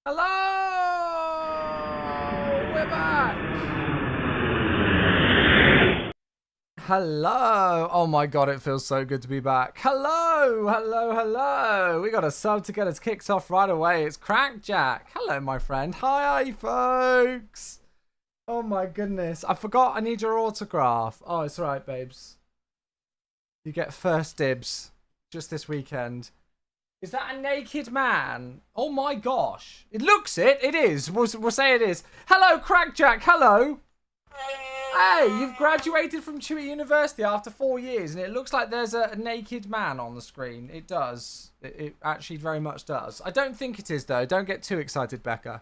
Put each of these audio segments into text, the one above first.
Hello! We're back! Hello! Oh my god, it feels so good to be back. Hello! Hello, hello! We got a sub to get us kicked off right away. It's Crackjack. Hello, my friend. Hi, folks! Oh my goodness. I forgot I need your autograph. Oh, it's alright, babes. You get first dibs. Just this weekend. Is that a naked man? Oh my gosh. It looks it. It is. We'll say it is. Hello, Crackjack. Hello. Hey, you've graduated from Chewy University after 4 years, and it looks like there's a naked man on the screen. It does. It actually very much does. I don't think it is, though. Don't get too excited, Becca.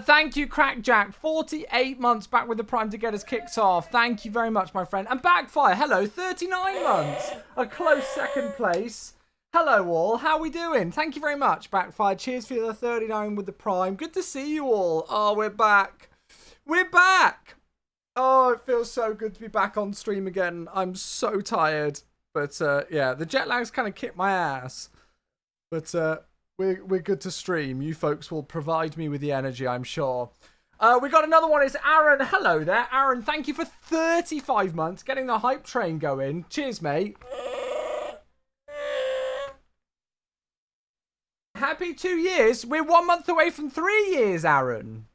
Thank you, Crackjack. 48 months back with the Prime to get us kicked off. Thank you very much, my friend. And Backfire. Hello, 39 months. A close second place. Hello all, how we doing? Thank you very much, Backfire. Cheers for the 39 with the Prime. Good to see you all. Oh, we're back. We're back. Oh, it feels so good to be back on stream again. I'm so tired. But yeah, the jet lag's kind of kicked my ass. But we're good to stream. You folks will provide me with the energy, I'm sure. We got another one. It's Aaron. Hello there, Aaron. Thank you for 35 months getting the hype train going. Cheers, mate. Happy 2 years. We're 1 month away from 3 years, Aaron.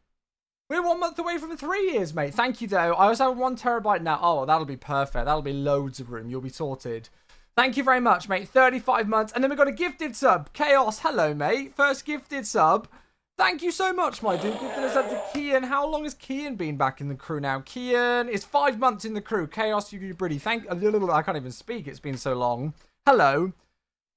We're 1 month away from 3 years, mate. Thank you, though. I also have 1 terabyte now. Oh, that'll be perfect. That'll be loads of room. You'll be sorted. Thank you very much, mate. 35 months. And then we've got a gifted sub. Chaos. Hello, mate. First gifted sub. Thank you so much, my dude. Gifted a sub to Kian. How long has Kian been back in the crew now? Kian is 5 months in the crew. Chaos, you're pretty. I can't even speak. It's been so long. Hello.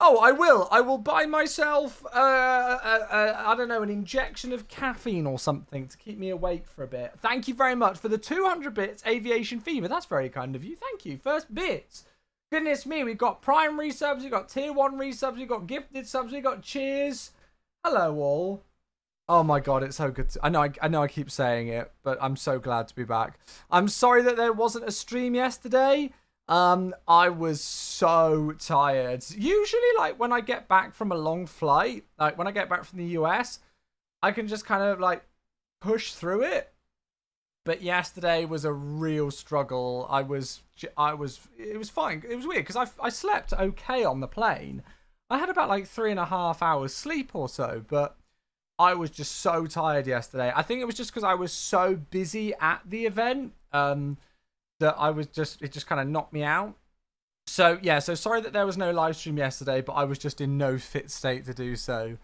Oh, I will. I will buy myself, I don't know, an injection of caffeine or something to keep me awake for a bit. Thank you very much for the 200 bits, Aviation Fever. That's very kind of you. Thank you. First bits. Goodness me, we've got Prime resubs, we've got Tier 1 resubs, we've got gifted subs, we've got cheers. Hello, all. Oh my god, it's so good. I know I keep saying it, but I'm so glad to be back. I'm sorry that there wasn't a stream yesterday. I was so tired. Usually, like, when I get back from a long flight, like when I get back from the US, I can just kind of like push through it. But yesterday was a real struggle. It was fine. It was weird because I slept okay on the plane. I had about like 3.5 hours sleep or so, but I was just so tired yesterday. I think it was just because I was so busy at the event. That it just kind of knocked me out. So yeah, so sorry that there was no live stream yesterday, but I was just in no fit state to do so.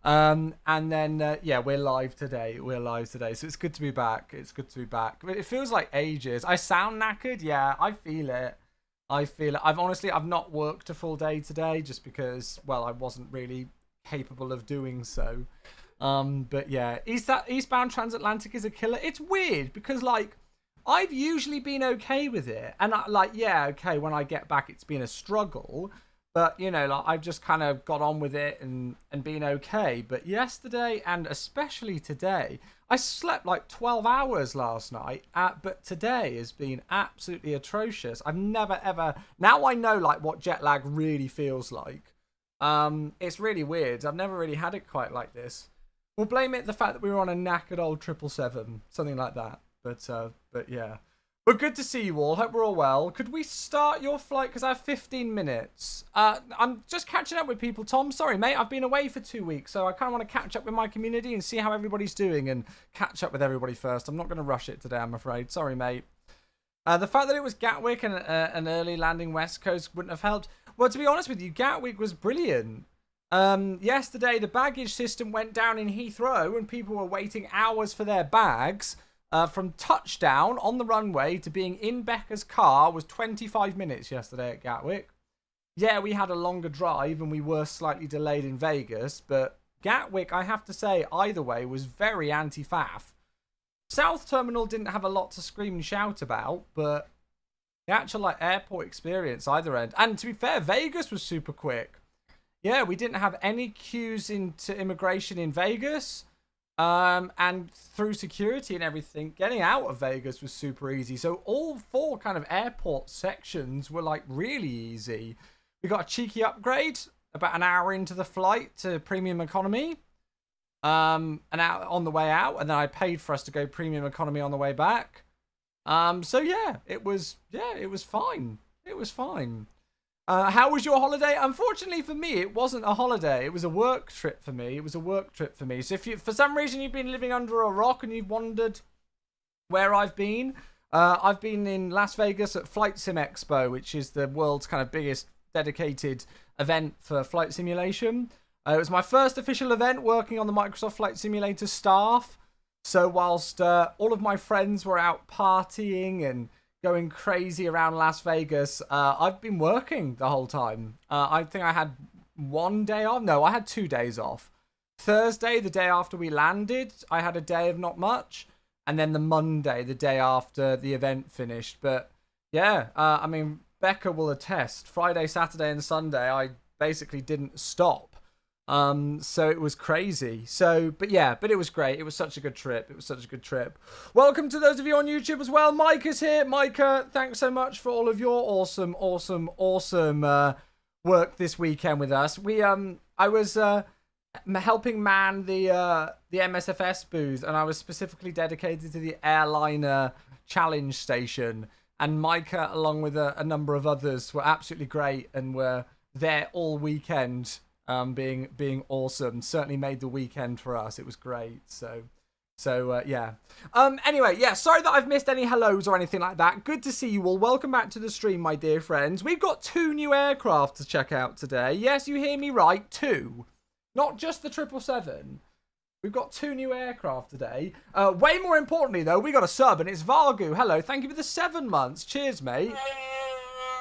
And then yeah, we're live today. So it's good to be back. But it feels like ages. I sound knackered. Yeah, I feel it. I've not worked a full day today just because, well, I wasn't really capable of doing so. But yeah, eastbound transatlantic is a killer. It's weird because, like, I've usually been okay with it. And when I get back, it's been a struggle. But, you know, like, I've just kind of got on with it and been okay. But yesterday, and especially today, I slept like 12 hours last night. But today has been absolutely atrocious. I've never, ever... Now I know, like, what jet lag really feels like. It's really weird. I've never really had it quite like this. We'll blame it the fact that we were on a knackered old 777. Something like that. But yeah. But good to see you all. Hope we're all well. Could we start your flight? Because I have 15 minutes. I'm just catching up with people. Tom, sorry, mate. I've been away for 2 weeks, so I kind of want to catch up with my community and see how everybody's doing and catch up with everybody first. I'm not going to rush it today, I'm afraid. Sorry, mate. The fact that it was Gatwick and an early landing West Coast wouldn't have helped. Well, to be honest with you, Gatwick was brilliant. Yesterday, the baggage system went down in Heathrow and people were waiting hours for their bags. From touchdown on the runway to being in Becca's car was 25 minutes yesterday at Gatwick. Yeah, we had a longer drive and we were slightly delayed in Vegas, but Gatwick, I have to say, either way, was very anti-faff. South Terminal didn't have a lot to scream and shout about, but the actual like airport experience either end. And to be fair, Vegas was super quick. Yeah, we didn't have any queues into immigration in Vegas. And through security and everything, getting out of Vegas was super easy. So all 4 kind of airport sections were like really easy. We got a cheeky upgrade about an hour into the flight to premium economy. and out on the way out, and then I paid for us to go premium economy on the way back. So yeah, it was fine. It was fine. How was your holiday? Unfortunately for me, it wasn't a holiday. It was a work trip for me. So if you, for some reason, you've been living under a rock and you've wondered where I've been in Las Vegas at Flight Sim Expo, which is the world's kind of biggest dedicated event for flight simulation. It was my first official event working on the Microsoft Flight Simulator staff. So whilst all of my friends were out partying and going crazy around Las Vegas, I've been working the whole time. I think I had 1 day off. No, I had 2 days off. Thursday, the day after we landed, I had a day of not much. And then the Monday, the day after the event finished. But yeah, I mean, Becca will attest. Friday, Saturday, and Sunday, I basically didn't stop. So it was crazy. But it was great. It was such a good trip. Welcome to those of you on YouTube as well. Micah's here. Micah, thanks so much for all of your awesome work this weekend with us. I was helping man the MSFS booth, and I was specifically dedicated to the airliner challenge station. And Micah, along with a number of others, were absolutely great and were there all weekend. Being awesome. Certainly made the weekend for us. It was great. So yeah. Anyway, yeah, sorry that I've missed any hellos or anything like that. Good to see you all. Welcome back to the stream, my dear friends. We've got 2 new aircraft to check out today. Yes, you hear me right. 2. Not just the 777. We've got 2 new aircraft today. Way more importantly, though, we got a sub, and it's Vargu. Hello, thank you for the 7 months. Cheers, mate.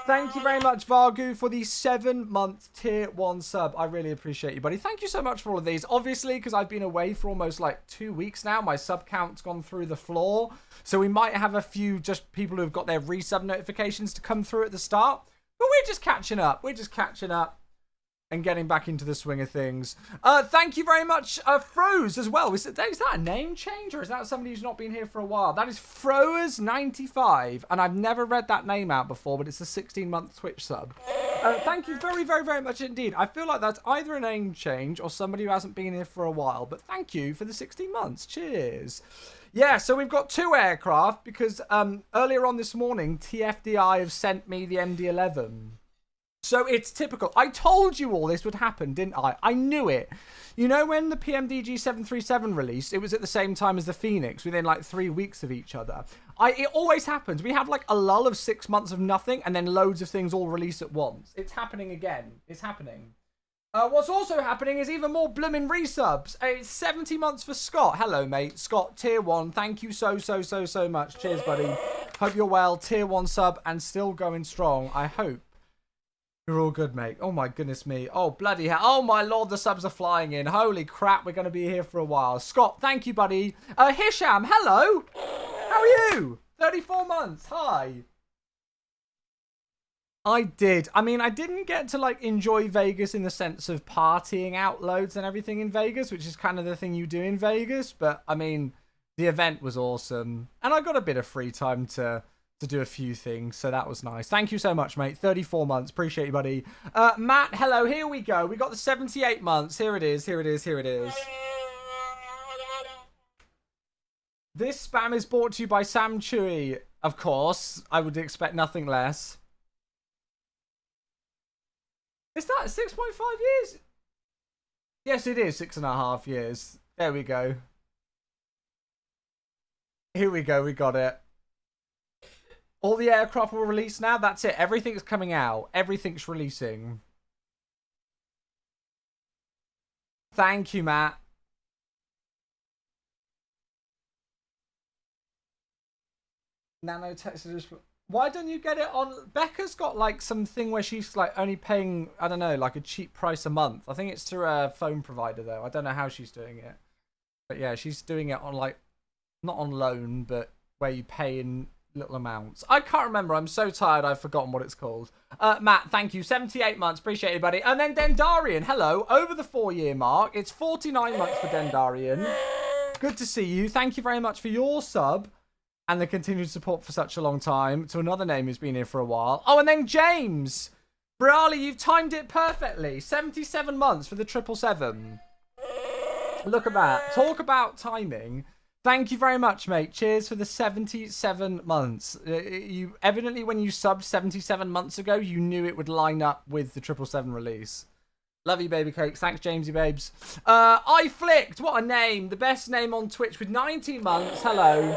Thank you very much, Vargu, for the 7-month tier 1 sub. I really appreciate you, buddy. Thank you so much for all of these. Obviously, because I've been away for almost like 2 weeks now, my sub count's gone through the floor. So we might have a few just people who've got their resub notifications to come through at the start. But we're just catching up. And getting back into the swing of things. Thank you very much, Froze, as well. Is that a name change, or is that somebody who's not been here for a while? That is Froze95, and I've never read that name out before, but it's a 16-month Twitch sub. Thank you very, very, very much indeed. I feel like that's either a name change or somebody who hasn't been here for a while, but thank you for the 16 months. Cheers. Yeah, so we've got 2 aircraft because earlier on this morning, TFDI have sent me the MD-11. So it's typical. I told you all this would happen, didn't I? I knew it. You know, when the PMDG 737 released, it was at the same time as the Phoenix, within like 3 weeks of each other. It always happens. We have like a lull of 6 months of nothing, and then loads of things all release at once. It's happening again. It's happening. What's also happening is even more blooming resubs. It's 70 months for Scott. Hello, mate. Scott, tier 1. Thank you so much. Cheers, buddy. Hope you're well. Tier 1 sub and still going strong. I hope. You're all good, mate. Oh, my goodness me. Oh, bloody hell. Oh, my lord, the subs are flying in. Holy crap, we're going to be here for a while. Scott, thank you, buddy. Hisham, hello. How are you? 34 months. Hi. I did. I mean, I didn't get to, like, enjoy Vegas in the sense of partying out loads and everything in Vegas, which is kind of the thing you do in Vegas. But, I mean, the event was awesome. And I got a bit of free time to do a few things, so that was nice. Thank you so much, mate. 34 months. Appreciate you, buddy. Matt, hello. Here we go. We got the 78 months. Here it is. This spam is brought to you by Sam Chewy. Of course. I would expect nothing less. Is that 6.5 years? Yes, it is 6.5 years. There we go. Here we go. We got it. All the aircraft will release now. That's it. Everything's coming out. Everything's releasing. Thank you, Matt. Nanotech. Why don't you get it on? Becca's got like something where she's like only paying, I don't know, like a cheap price a month. I think it's through a phone provider though. I don't know how she's doing it. But yeah, she's doing it on like, not on loan, but where you pay in little amounts. I can't remember. I'm so tired. I've forgotten what it's called. Matt, thank you. 78 months. Appreciate it, buddy. And then Dendarian. Hello. Over the 4-year mark. It's 49 months for Dendarian. Good to see you. Thank you very much for your sub and the continued support for such a long time. To another name who's been here for a while. Oh, and then James. Brali, you've timed it perfectly. 77 months for the 777. Look at that. Talk about timing. Thank you very much, mate. Cheers for the 77 months. You evidently, when you subbed 77 months ago, you knew it would line up with the 777 release. Love you, baby cakes. Thanks, Jamesy babes. I Flicked. What a name. The best name on Twitch with 19 months. Hello.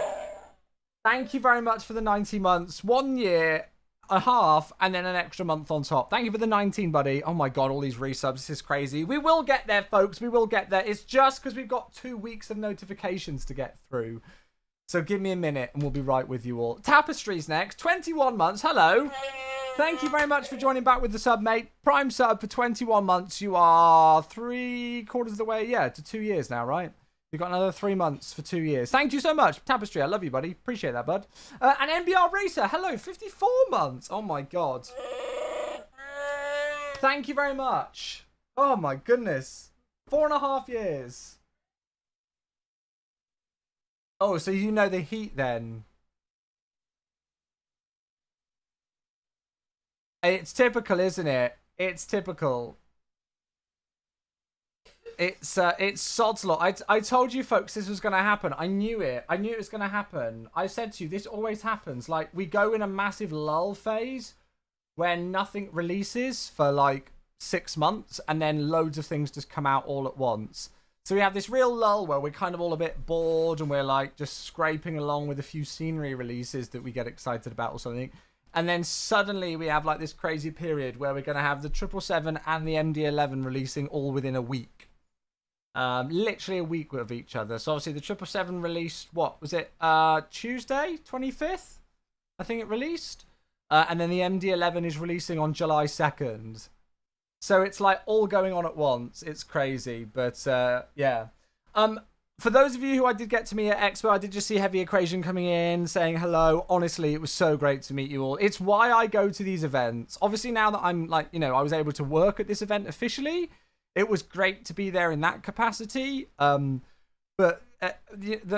Thank you very much for the 19 months. 1 year, a half, and then an extra month on top. Thank you for the 19, buddy. Oh my god, all these resubs. This is crazy. We will get there, folks. We will get there. It's just because we've got 2 weeks of notifications to get through. So give me a minute and we'll be right with you all. Tapestry's next. 21 months. Hello. Thank you very much for joining back with the sub, mate. Prime sub for 21 months. You are 3/4 of the way, to 2 years now, right? You've got another 3 months for 2 years. Thank you so much, Tapestry. I love you, buddy. Appreciate that, bud. And NBR Racer, hello, 54 months. Oh, my God. Thank you very much. Oh, my goodness. 4.5 years. Oh, so you know the heat then. It's typical, isn't it? It's typical. It's sod's law. I told you folks this was going to happen. I knew it. I knew it was going to happen. I said to you, this always happens. Like, we go in a massive lull phase when nothing releases for like 6 months and then loads of things just come out all at once. So we have this real lull where we're kind of all a bit bored and we're like just scraping along with a few scenery releases that we get excited about or something. And then suddenly we have like this crazy period where we're going to have the 777 and the MD-11 releasing all within a week. Literally a week of each other. So obviously the 777 released, what was it? Tuesday, 25th? I think it released. And then the MD-11 is releasing on July 2nd. So it's like all going on at once. It's crazy. But yeah. For those of you who I did get to meet at Expo, I did just see Heavy Equation coming in, saying hello. Honestly, it was so great to meet you all. It's why I go to these events. Obviously, now that I'm like, I was able to work at this event officially, it was great to be there in that capacity. But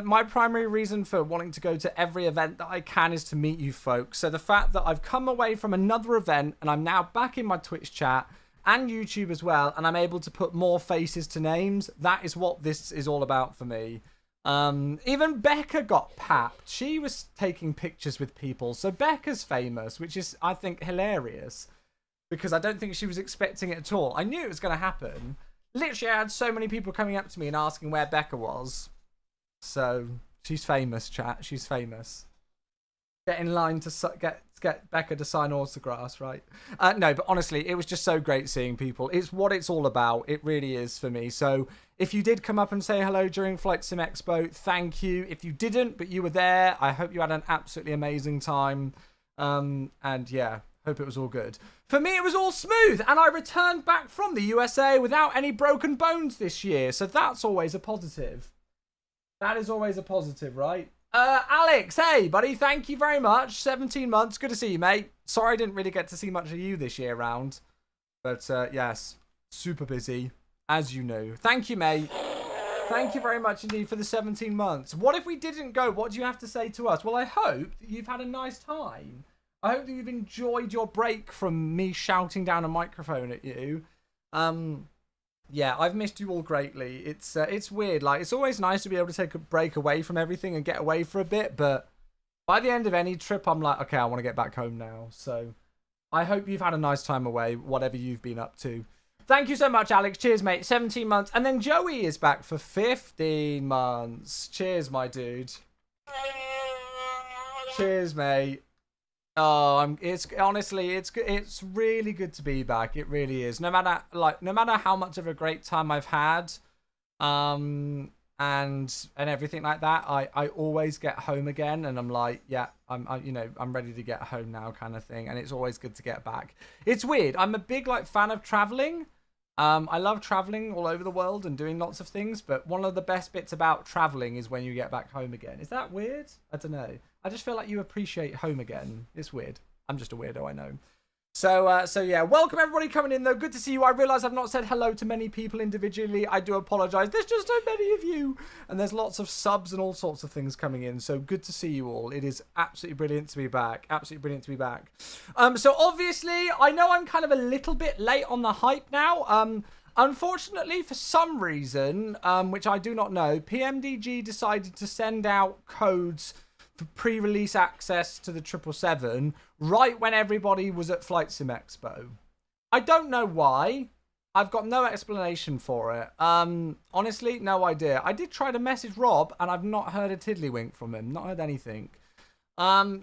my primary reason for wanting to go to every event that I can is to meet you folks. So the fact that I've come away from another event and I'm now back in my Twitch chat and YouTube as well, and I'm able to put more faces to names, that is what this is all about for me. Even Becca got papped. She was taking pictures with people. So Becca's famous, which is, I think, hilarious. Because I don't think she was expecting it at all. I knew it was going to happen. Literally, I had so many people coming up to me and asking where Becca was. So, she's famous, chat. She's famous. Get in line to get Becca to sign autographs, right? No, but honestly, it was just so great seeing people. It's what it's all about. It really is for me. So, if you did come up and say hello during Flight Sim Expo, thank you. If you didn't, but you were there, I hope you had an absolutely amazing time. And yeah, hope it was all good. For me, it was all smooth, and I returned back from the USA without any broken bones this year, so that's always a positive. That is always a positive, right? Alex, hey, buddy, thank you very much. 17 months, good to see you, mate. Sorry I didn't really get to see much of you this year round, but yes, super busy, as you know. Thank you, mate. Thank you very much indeed for the 17 months. What if we didn't go? What do you have to say to us? Well, I hope that you've had a nice time. I hope that you've enjoyed your break from me shouting down a microphone at you. Yeah, I've missed you all greatly. It's weird. Like, it's always nice to be able to take a break away from everything and get away for a bit. But by the end of any trip, I'm like, okay, I want to get back home now. So I hope you've had a nice time away, whatever you've been up to. Thank you so much, Alex. Cheers, mate. 17 months. And then Joey is back for 15 months. Cheers, my dude. Cheers, mate. Oh, it's honestly, it's really good to be back. It really is. No matter how much of a great time I've had, and everything like that, I always get home again, and I'm like, yeah, I'm ready to get home now, kind of thing. And it's always good to get back. It's weird. I'm a big fan of traveling. I love traveling all over the world and doing lots of things, but one of the best bits about traveling is when you get back home again. Is that weird? I don't know. I just feel like you appreciate home again. It's weird. I'm just a weirdo, I know. So yeah, welcome everybody coming in though. Good to see you. I realise I've not said hello to many people individually. I do apologise. There's just so many of you. And there's lots of subs and all sorts of things coming in. So good to see you all. It is absolutely brilliant to be back. Absolutely brilliant to be back. So obviously, I know I'm kind of a little bit late on the hype now. Unfortunately, for some reason, which I do not know, PMDG decided to send out codes for pre-release access to the 777 right when everybody was at Flight Sim Expo. I don't know why. I've got no explanation for it. Honestly, no idea. I did try to message Rob, and I've not heard a tiddlywink from him. Not heard anything. Hey,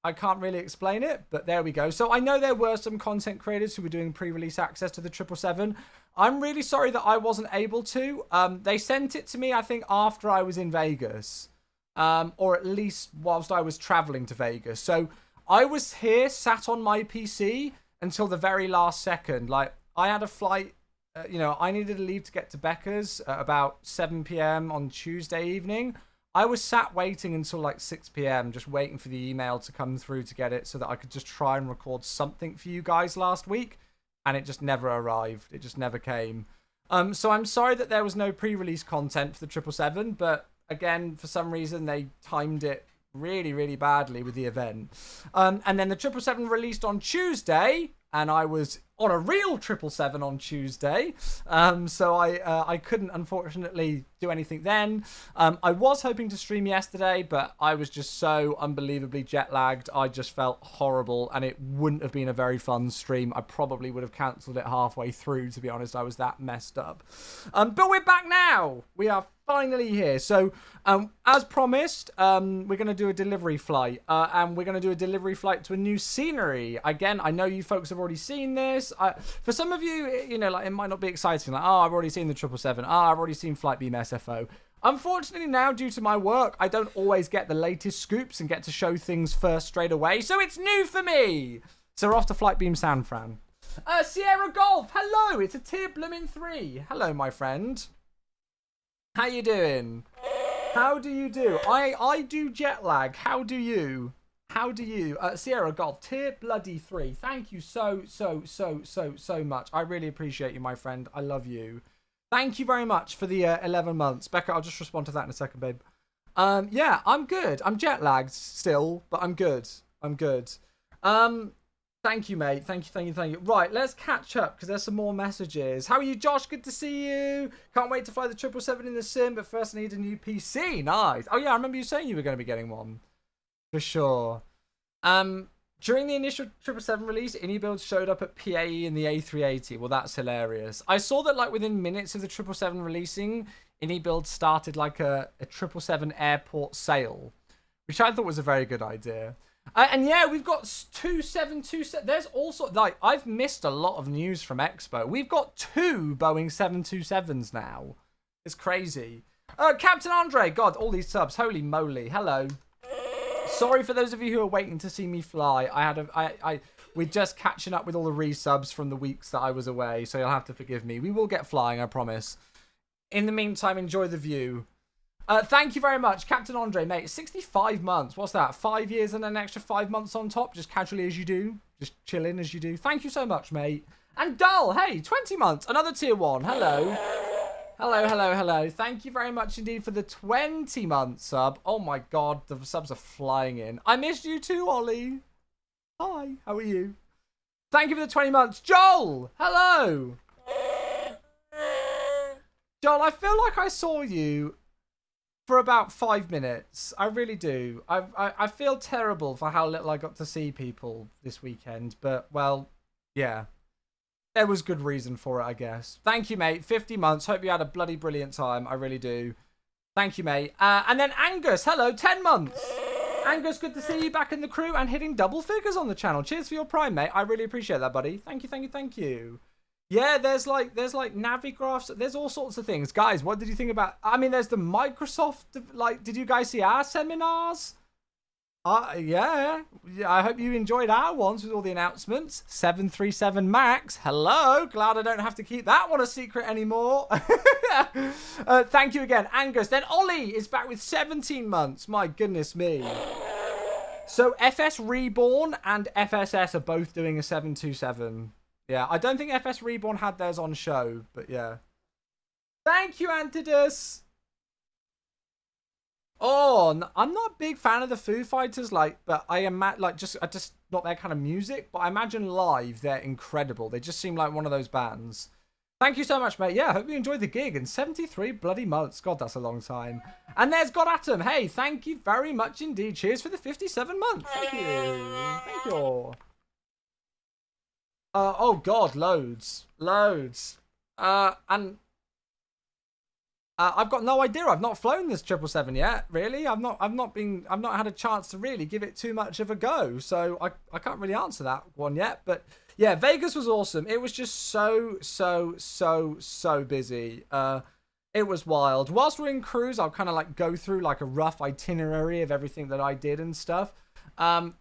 I can't really explain it, but there we go. So I know there were some content creators who were doing pre-release access to the 777. I'm really sorry that I wasn't able to. They sent it to me, I think, after I was in Vegas, or at least whilst I was traveling to Vegas. So I was here, sat on my PC until the very last second. Like, I had a flight, I needed to leave to get to Becca's at about 7 p.m. on Tuesday evening. I was sat waiting until like 6 p.m. just waiting for the email to come through to get it so that I could just try and record something for you guys last week. And it just never arrived. It just never came. So I'm sorry that there was no pre-release content for the 777, but again, for some reason, they timed it really, really badly with the event. And then the 777 released on Tuesday, and I was on a real 777 on Tuesday. So I couldn't, unfortunately, do anything then. I was hoping to stream yesterday, but I was just so unbelievably jet lagged. I just felt horrible, and it wouldn't have been a very fun stream. I probably would have cancelled it halfway through, to be honest. I was that messed up. But we're back now. We are finally here. So, as promised, we're going to do a delivery flight. And we're going to do a delivery flight to a new scenery. Again, I know you folks have already seen this. For some of you, it might not be exciting. Like, I've already seen the 777. I've already seen Flight Beam SFO. Unfortunately, now, due to my work, I don't always get the latest scoops and get to show things first straight away. So it's new for me. So we're off to Flight Beam San Fran. Sierra Golf, hello. It's a tier blooming 3. Hello, my friend. How you doing? How do you do? I do jet lag. How do you? How do you? Sierra Golf, tier bloody 3. Thank you so much. I really appreciate you, my friend. I love you. Thank you very much for the 11 months. Becca, I'll just respond to that in a second, babe. Yeah, I'm good. I'm jet lagged still, but I'm good. I'm good. Thank you, mate. Thank you. Right, let's catch up because there's some more messages. How are you, Josh? Good to see you. Can't wait to fly the 777 in the sim, but first I need a new PC. Nice. Oh, yeah, I remember you saying you were going to be getting one. For sure. During the initial 777 release, Innie builds showed up at PAE in the A380. Well, that's hilarious. I saw that like within minutes of the 777 releasing, Innie build started like a 777 airport sale, which I thought was a very good idea. And yeah, we've got 2727. There's also, like, I've missed a lot of news from Expo. We've got 2 Boeing 727s now. It's crazy. Captain Andre, God, all these subs. Holy moly. Hello. Sorry for those of you who are waiting to see me fly. We're just catching up with all the resubs from the weeks that I was away, so you'll have to forgive me. We will get flying, I promise. In the meantime, enjoy the view. Thank you very much, Captain Andre, mate. 65 months. What's that? 5 years and an extra 5 months on top, just casually as you do. Just chilling as you do. Thank you so much, mate. And Dull, hey, 20 months. Another tier 1. Hello. Hello. Thank you very much indeed for the 20-month sub. Oh my God, the subs are flying in. I missed you too, Ollie. Hi, how are you? Thank you for the 20 months. Joel, hello. Joel, I feel like I saw you for about 5 minutes. I really do. I feel terrible for how little I got to see people this weekend. But, well, yeah. There was good reason for it, I guess. Thank you, mate. 50 months. Hope you had a bloody brilliant time. I really do. Thank you, mate. And then Angus. Hello, 10 months. Angus, good to see you back in the crew and hitting double figures on the channel. Cheers for your prime, mate. I really appreciate that, buddy. Thank you. Yeah, there's like Navigraphs. There's all sorts of things. Guys, what did you think about... I mean, there's the Microsoft... Like, did you guys see our seminars? Yeah. I hope you enjoyed our ones with all the announcements. 737 Max. Hello. Glad I don't have to keep that one a secret anymore. Thank you again, Angus. Then Ollie is back with 17 months. My goodness me. So FS Reborn and FSS are both doing a 727. Yeah, I don't think FS Reborn had theirs on show, but yeah. Thank you, Antidus. Oh, I'm not a big fan of the Foo Fighters, like, but I am like I just not their kind of music. But I imagine live they're incredible. They just seem like one of those bands. Thank you so much, mate. Yeah, I hope you enjoyed the gig. And 73 bloody months. God, that's a long time. And there's God Atom. Hey, thank you very much indeed. Cheers for the 57 months. Thank you. Thank you. Oh God, loads, loads. And I've got no idea. I've not flown this 777 yet. Really, I've not had a chance to really give it too much of a go. So I can't really answer that one yet. But yeah, Vegas was awesome. It was just so busy. It was wild. Whilst we're in cruise, I'll kind of like go through like a rough itinerary of everything that I did and stuff. And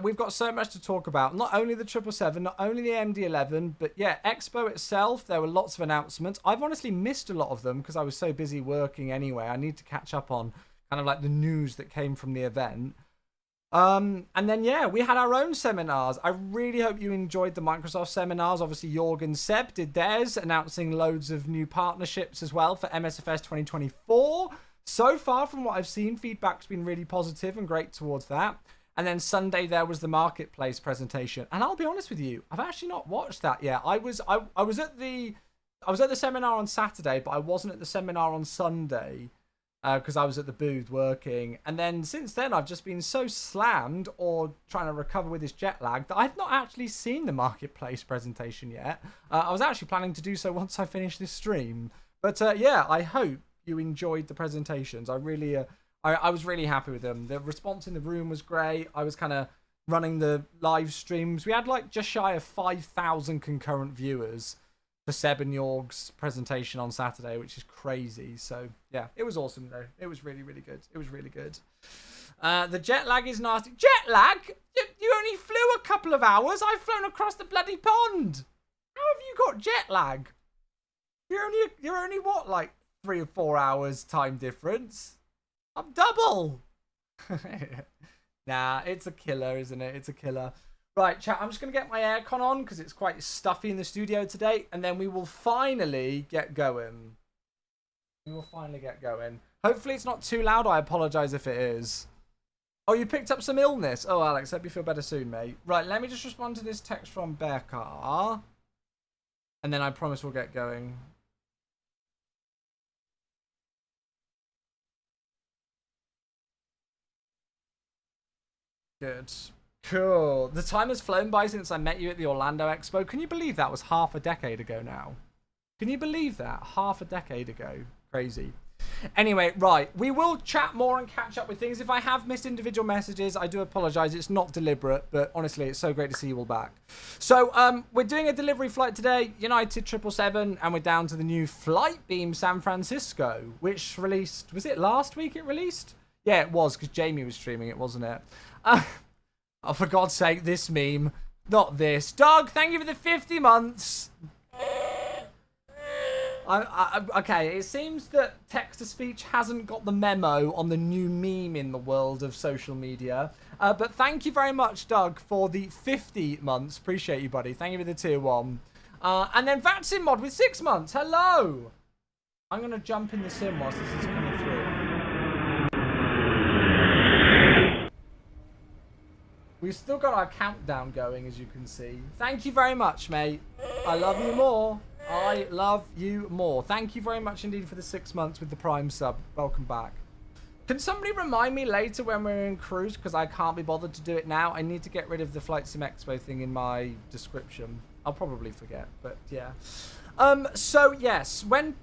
we've got so much to talk about. Not only the 777, not only the MD-11, but yeah, Expo itself. There were lots of announcements. I've honestly missed a lot of them because I was so busy working anyway. I need to catch up on kind of like the news that came from the event. And then yeah, we had our own seminars. I really hope you enjoyed the Microsoft seminars. Obviously, Jorg and Seb did theirs, announcing loads of new partnerships as well for MSFS 2024. So far, from what I've seen, feedback's been really positive and great towards that. And then Sunday there was the marketplace presentation, and I'll be honest with you, I've actually not watched that yet. I was at the seminar on Saturday, but I wasn't at the seminar on Sunday because I was at the booth working. And then since then, I've just been so slammed or trying to recover with this jet lag that I've not actually seen the marketplace presentation yet. I was actually planning to do so once I finish this stream. But yeah, I hope you enjoyed the presentations. I was really happy with them. The response in the room was great. I was kind of running the live streams. We had like just shy of 5,000 concurrent viewers for Seb and Jorg's presentation on Saturday, which is crazy. So yeah, it was awesome though. It was really, really good. It was really good. The jet lag is nasty. Jet lag? You only flew a couple of hours. I've flown across the bloody pond. How have you got jet lag? You're only what, like 3 or 4 hours time difference? I'm double. Nah, it's a killer, isn't it? It's a killer. Right, chat, I'm just going to get my aircon on because it's quite stuffy in the studio today. And then we will finally get going. Hopefully it's not too loud. I apologise if it is. Oh, you picked up some illness. Oh, Alex, hope you feel better soon, mate. Right, let me just respond to this text from Becca. And then I promise we'll get going. Good. Cool. The time has flown by since I met you at the Orlando Expo. Can you believe that was half a decade ago now? Can you believe that? Half a decade ago. Crazy. Anyway, right. We will chat more and catch up with things. If I have missed individual messages, I do apologise. It's not deliberate, but honestly, it's so great to see you all back. So, we're doing a delivery flight today, United 777, and we're down to the new Flightbeam San Francisco, which released... Was it last week it released? Yeah, it was, because Jamie was streaming it, wasn't it? Oh, for God's sake, this meme. Not this. Doug, thank you for the 50 months. Okay, it seems that text-to-speech hasn't got the memo on the new meme in the world of social media. But thank you very much, Doug, for the 50 months. Appreciate you, buddy. Thank you for the tier 1. And then Vatsim Mod with 6 months. Hello. I'm going to jump in the sim whilst this is coming through. We've still got our countdown going, as you can see. Thank you very much, mate. I love you more. I love you more. Thank you very much indeed for the 6 months with the Prime sub. Welcome back. Can somebody remind me later when we're in cruise? Because I can't be bothered to do it now. I need to get rid of the Flight Sim Expo thing in my description. I'll probably forget, but yeah. So yes, when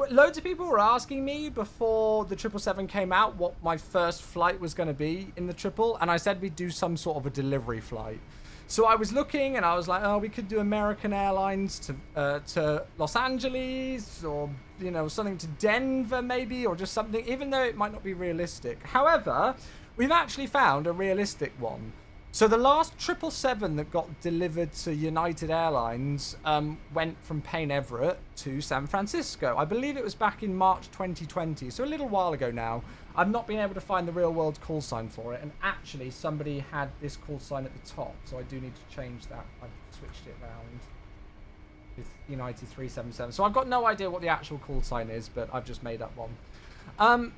loads of people were asking me before the 777 came out what my first flight was going to be in the triple, and I said we'd do some sort of a delivery flight. So I was looking and I was like, oh, we could do American Airlines to Los Angeles, or something to Denver maybe, or just something, even though it might not be realistic. However, we've actually found a realistic one. So the last 777 that got delivered to United Airlines went from Payne Everett to San Francisco. I believe it was back in March 2020, so a little while ago now. I've not been able to find the real world call sign for it, and actually somebody had this call sign at the top, so I do need to change that. I've switched it around with United 377. So I've got no idea what the actual call sign is, but I've just made up one.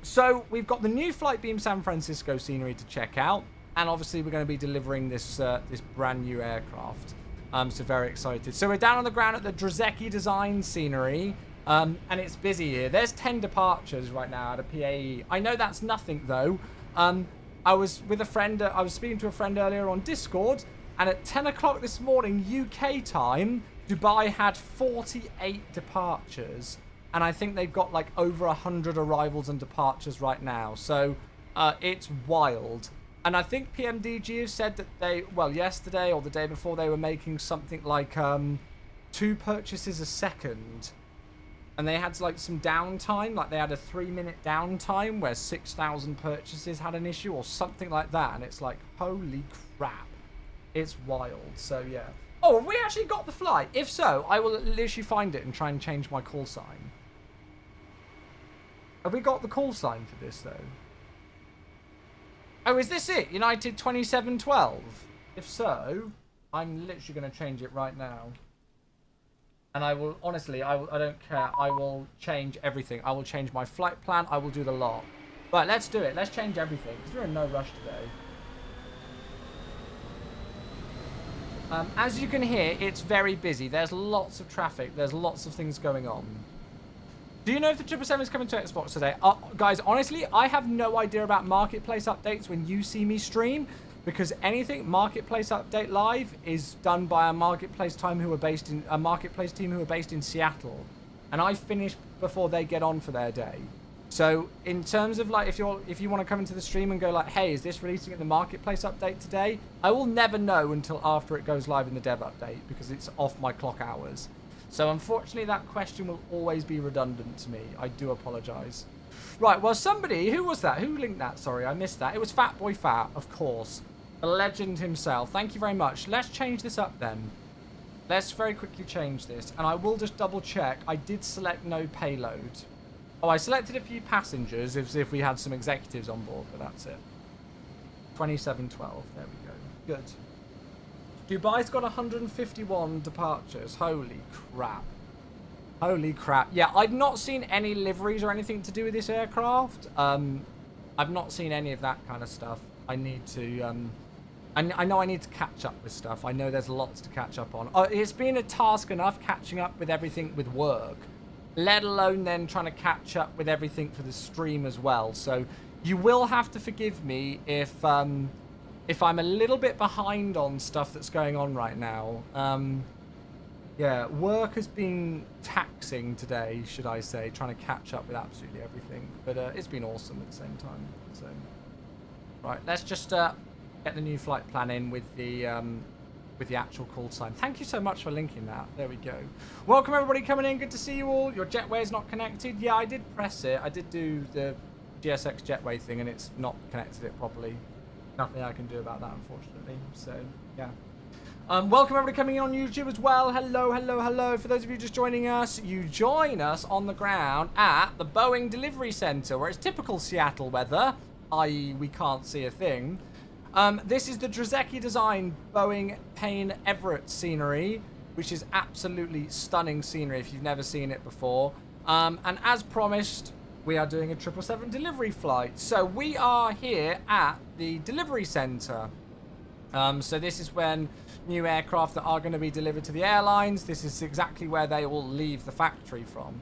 So we've got the new Flight Beam San Francisco scenery to check out, and obviously we're going to be delivering this this brand new aircraft. So very excited. So we're down on the ground at the Drzecki Design scenery, and it's busy here. There's 10 departures right now at a PAE. I know that's nothing though. I was with a friend. I was speaking to a friend earlier on Discord, and at 10 o'clock this morning UK time, Dubai had 48 departures. And I think they've got like over 100 arrivals and departures right now. So it's wild. And I think PMDG have said that they, well, yesterday or the day before, they were making something like 2 purchases a second. And they had like some downtime, like they had a 3-minute downtime where 6,000 purchases had an issue or something like that. And it's like, holy crap. It's wild. So yeah. Oh, have we actually got the flight? If so, I will literally find it and try and change my call sign. Have we got the call sign for this, though? Oh, is this it? United 2712? If so, I'm literally going to change it right now. And I will, honestly, I don't care. I will change everything. I will change my flight plan. I will do the lot. Right, let's do it. Let's change everything, because we're in no rush today. As you can hear, it's very busy. There's lots of traffic. There's lots of things going on. Do you know if the 777 is coming to Xbox today? Guys, honestly, I have no idea about Marketplace updates when you see me stream, because anything Marketplace update live is done by a Marketplace team who are based in Seattle, and I finish before they get on for their day. So in terms of like, if you want to come into the stream and go like, hey, is this releasing at the Marketplace update today? I will never know until after it goes live in the dev update, because it's off my clock hours. So unfortunately, that question will always be redundant to me. I do apologise. Right, well, somebody, who was that? Who linked that? Sorry, I missed that. It was Fat Boy Fat, of course. The legend himself. Thank you very much. Let's change this up then. Let's very quickly change this. And I will just double check. I did select no payload. Oh, I selected a few passengers if we had some executives on board, but that's it. 2712. There we go. Good. Dubai's got 151 departures. Holy crap. Holy crap. Yeah, I've not seen any liveries or anything to do with this aircraft. I've not seen any of that kind of stuff. I need to... I know I need to catch up with stuff. I know there's lots to catch up on. It's been a task enough catching up with everything with work, let alone then trying to catch up with everything for the stream as well. So you will have to forgive me if I'm a little bit behind on stuff that's going on right now. Yeah, work has been taxing today, should I say, trying to catch up with absolutely everything. But it's been awesome at the same time. So, right, let's just get the new flight plan in with the actual call sign. Thank you so much for linking that. There we go. Welcome everybody coming in. Good to see you all. Your jetway is not connected. Yeah, I did press it. I did do the GSX jetway thing, and it's not connected it properly. Nothing I can do about that, unfortunately. So, yeah. Welcome everybody coming in on YouTube as well. Hello, hello, hello. For those of you just joining us, you join us on the ground at the Boeing Delivery Center, where it's typical Seattle weather, i.e. we can't see a thing. This is the Drzecki Design Boeing Payne Everett scenery, which is absolutely stunning scenery if you've never seen it before. And as promised, we are doing a 777 delivery flight. So we are here at the delivery center. So this is when new aircraft that are going to be delivered to the airlines, this is exactly where they will leave the factory from.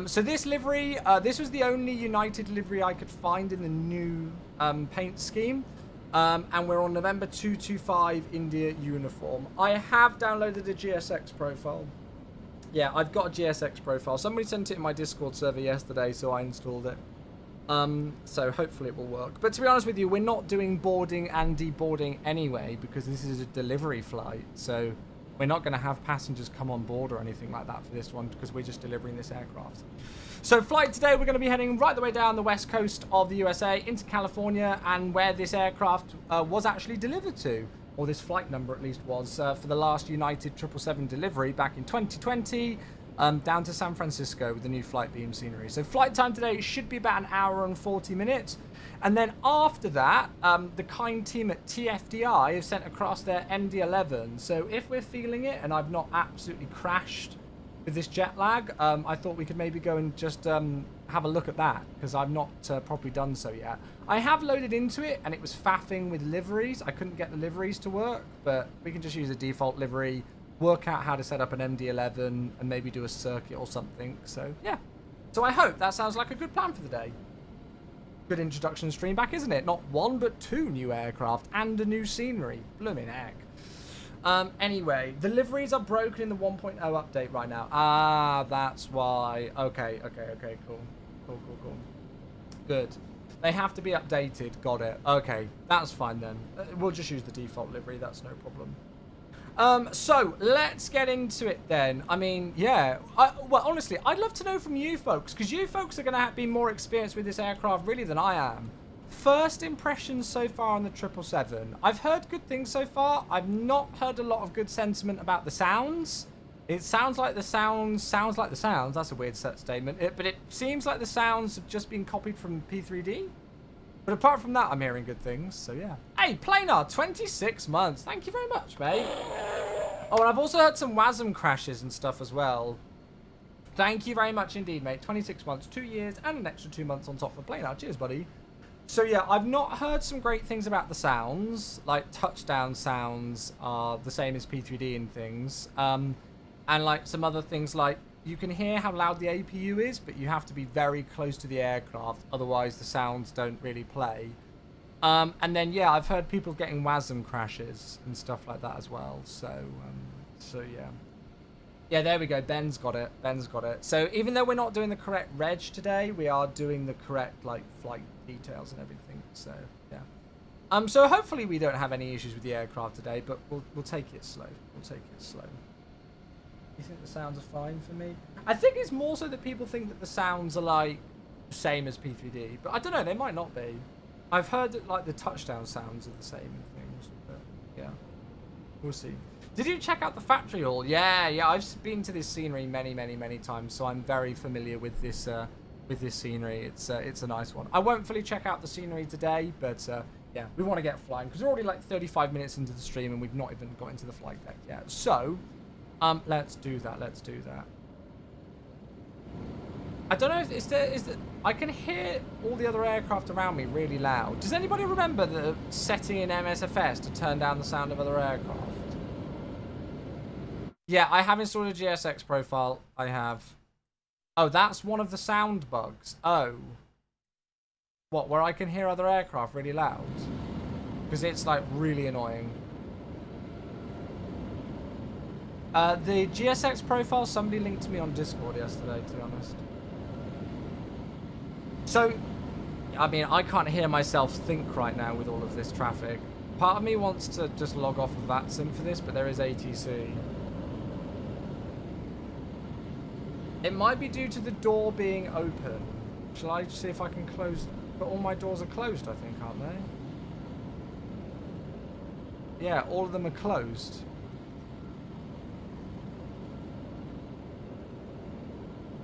So this livery, this was the only United livery I could find in the new paint scheme. And we're on November 225 India uniform. I have downloaded a GSX profile. Yeah, I've got a GSX profile. Somebody sent it in my Discord server yesterday, so I installed it. So hopefully it will work. But to be honest with you, we're not doing boarding and deboarding anyway, because this is a delivery flight. So we're not going to have passengers come on board or anything like that for this one, because we're just delivering this aircraft. So flight today, we're going to be heading right the way down the west coast of the USA into California, and where this aircraft was actually delivered to, or this flight number at least was, for the last United 777 delivery back in 2020, down to San Francisco with the new flight beam scenery. So flight time today should be about 1 hour and 40 minutes. And then after that, the kind team at TFDI have sent across their MD-11. So if we're feeling it and I've not absolutely crashed with this jet lag, I thought we could maybe go and just have a look at that, because I've not properly done so yet. I have loaded into it, and it was faffing with liveries. I couldn't get the liveries to work, but we can just use a default livery, work out how to set up an MD-11, and maybe do a circuit or something. So, yeah. So I hope that sounds like a good plan for the day. Good introduction stream back, isn't it? Not one, but 2 new aircraft and a new scenery. Blooming heck. Anyway, the liveries are broken in the 1.0 update right now. Ah, that's why. Okay, cool. Cool. Good. They have to be updated. Got it. Okay, that's fine then. We'll just use the default livery. That's no problem. So let's get into it then. I mean, yeah. Well, honestly, I'd love to know from you folks, because you folks are going to be more experienced with this aircraft really than I am. First impressions so far on the 777. I've heard good things so far. I've not heard a lot of good sentiment about the sounds. It sounds like the sounds. That's a weird set statement. But it seems like the sounds have just been copied from P3D. But apart from that, I'm hearing good things, so yeah. Hey, Planar, 26 months. Thank you very much, mate. Oh, and I've also heard some WASM crashes and stuff as well. Thank you very much indeed, mate. 26 months, 2 years, and an extra 2 months on top for Planar. Cheers, buddy. So yeah, I've not heard some great things about the sounds. Like, touchdown sounds are the same as P3D and things. And like some other things like, you can hear how loud the APU is, but you have to be very close to the aircraft, otherwise the sounds don't really play. And then, yeah, I've heard people getting WASM crashes and stuff like that as well. So yeah. Yeah, there we go. Ben's got it. So even though we're not doing the correct reg today, we are doing the correct, like, flight details and everything. So, yeah. So hopefully we don't have any issues with the aircraft today, but we'll take it slow. You think the sounds are fine for me? I think it's more so that people think that the sounds are like the same as P3D, but I don't know, they might not be. I've heard that like the touchdown sounds are the same and things, but yeah, we'll see. Did you check out the factory hall? Yeah, I've been to this scenery many times, so I'm very familiar with this scenery. It's a nice one. I won't fully check out the scenery today, but yeah, we want to get flying because we're already like 35 minutes into the stream and we've not even got into the flight deck yet. So. Let's do that. I don't know if is there I can hear all the other aircraft around me really loud. Does anybody remember the setting in MSFS to turn down the sound of other aircraft? Yeah, I have installed a GSX profile. I have. Oh, that's one of the sound bugs. Oh. What, where I can hear other aircraft really loud? Because it's like really annoying. The GSX profile, somebody linked to me on Discord yesterday, to be honest. So, I mean, I can't hear myself think right now with all of this traffic. Part of me wants to just log off of VATSIM for this, but there is ATC. It might be due to the door being open. Shall I see if I can close? But all my doors are closed, I think, aren't they? Yeah, all of them are closed.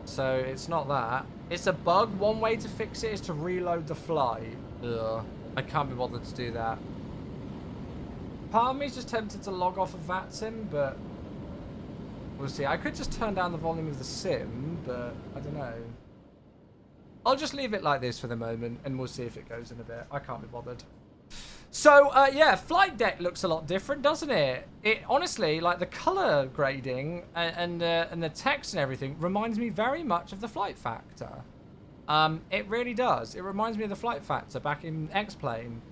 So it's not that. It's a bug. One way to fix it is to reload the flight. Ugh. I can't be bothered to do that. Part of me is just tempted to log off of VATSIM, but we'll see. I could just turn down the volume of the sim, but I don't know. I'll just leave it like this for the moment, and we'll see if it goes in a bit. I can't be bothered. So, yeah, flight deck looks a lot different, doesn't it? It honestly, like the color grading and the text and everything reminds me very much of the Flight Factor. It really does. It reminds me of the Flight Factor back in X-Plane,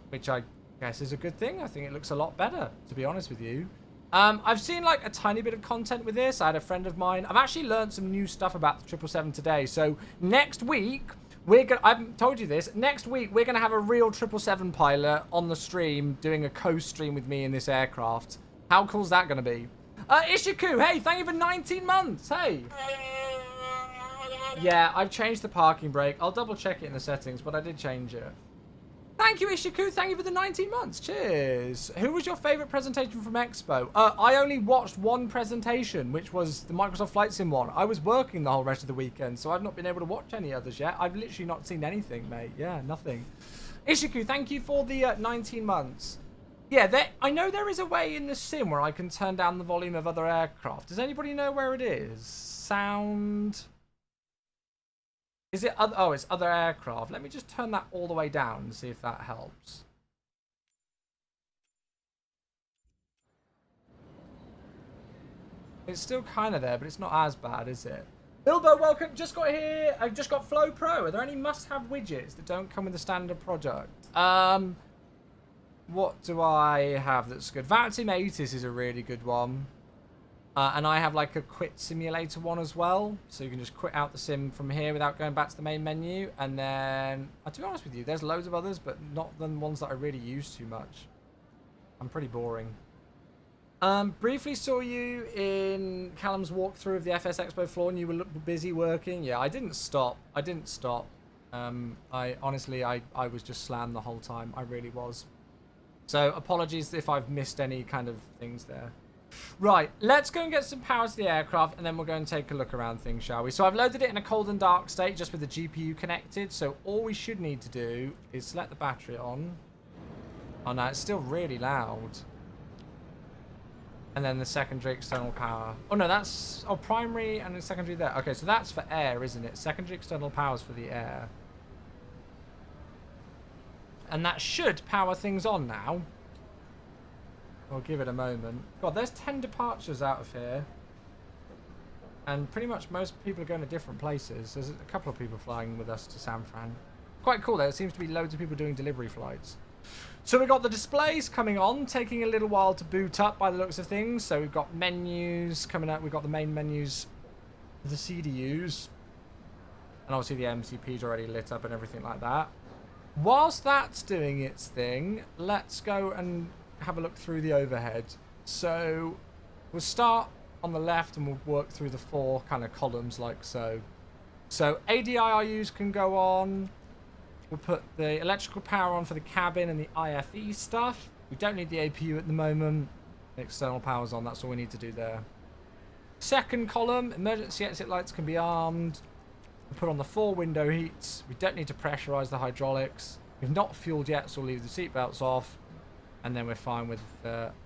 which I guess is a good thing. I think it looks a lot better, to be honest with you. I've seen like a tiny bit of content with this. I had a friend of mine. I've actually learned some new stuff about the 777 today. So next week, I've told you this. Next week, we're going to have a real 777 pilot on the stream doing a co-stream with me in this aircraft. How cool is that going to be? Ishiku, hey, thank you for 19 months. Hey. Yeah, I've changed the parking brake. I'll double check it in the settings, but I did change it. Thank you, Ishiku. Thank you for the 19 months. Cheers. Who was your favorite presentation from Expo? I only watched one presentation, which was the Microsoft Flight Sim one. I was working the whole rest of the weekend, so I've not been able to watch any others yet. I've literally not seen anything, mate. Yeah, nothing. Ishiku, thank you for the 19 months. Yeah, I know there is a way in the sim where I can turn down the volume of other aircraft. Does anybody know where it is? Sound... Is it other? Oh, it's other aircraft. Let me just turn that all the way down and see if that helps. It's still kind of there, but it's not as bad, is it? Bilbo, welcome. Just got here. I've just got Flow Pro. Are there any must-have widgets that don't come with the standard product? What do I have that's good? Vanity Matis is a really good one. And I have like a quit simulator one as well. So you can just quit out the sim from here without going back to the main menu. And then, to be honest with you, there's loads of others, but not the ones that I really use too much. I'm pretty boring. Briefly saw you in Callum's walkthrough of the FS Expo floor and you were busy working. Yeah, I didn't stop. I honestly, I was just slammed the whole time. I really was. So apologies if I've missed any kind of things there. Right, let's go and get some power to the aircraft and then we'll go and take a look around things, shall we? So I've loaded it in a cold and dark state just with the GPU connected. So all we should need to do is select the battery on. Oh no, it's still really loud. And then the secondary external power. Oh no, that's... Oh, primary and then secondary there. Okay, so that's for air, isn't it? Secondary external power is for the air. And that should power things on now. We'll give it a moment. God, there's 10 departures out of here. And pretty much most people are going to different places. There's a couple of people flying with us to San Fran. Quite cool, though. There seems to be loads of people doing delivery flights. So we've got the displays coming on, taking a little while to boot up by the looks of things. So we've got menus coming up. We've got the main menus, the CDUs. And obviously the MCP's already lit up and everything like that. Whilst that's doing its thing, let's go and have a look through the overhead. So we'll start on the left and we'll work through the 4 kind of columns like so. So ADIRUs can go on. We'll put the electrical power on for the cabin and the IFE stuff. We don't need the APU at the moment. The external power's on, that's all we need to do there. Second column, emergency exit lights can be armed. We'll put on the 4 window heats. We don't need to pressurize the hydraulics. We've not fueled yet, so we'll leave the seatbelts off. And then we're fine with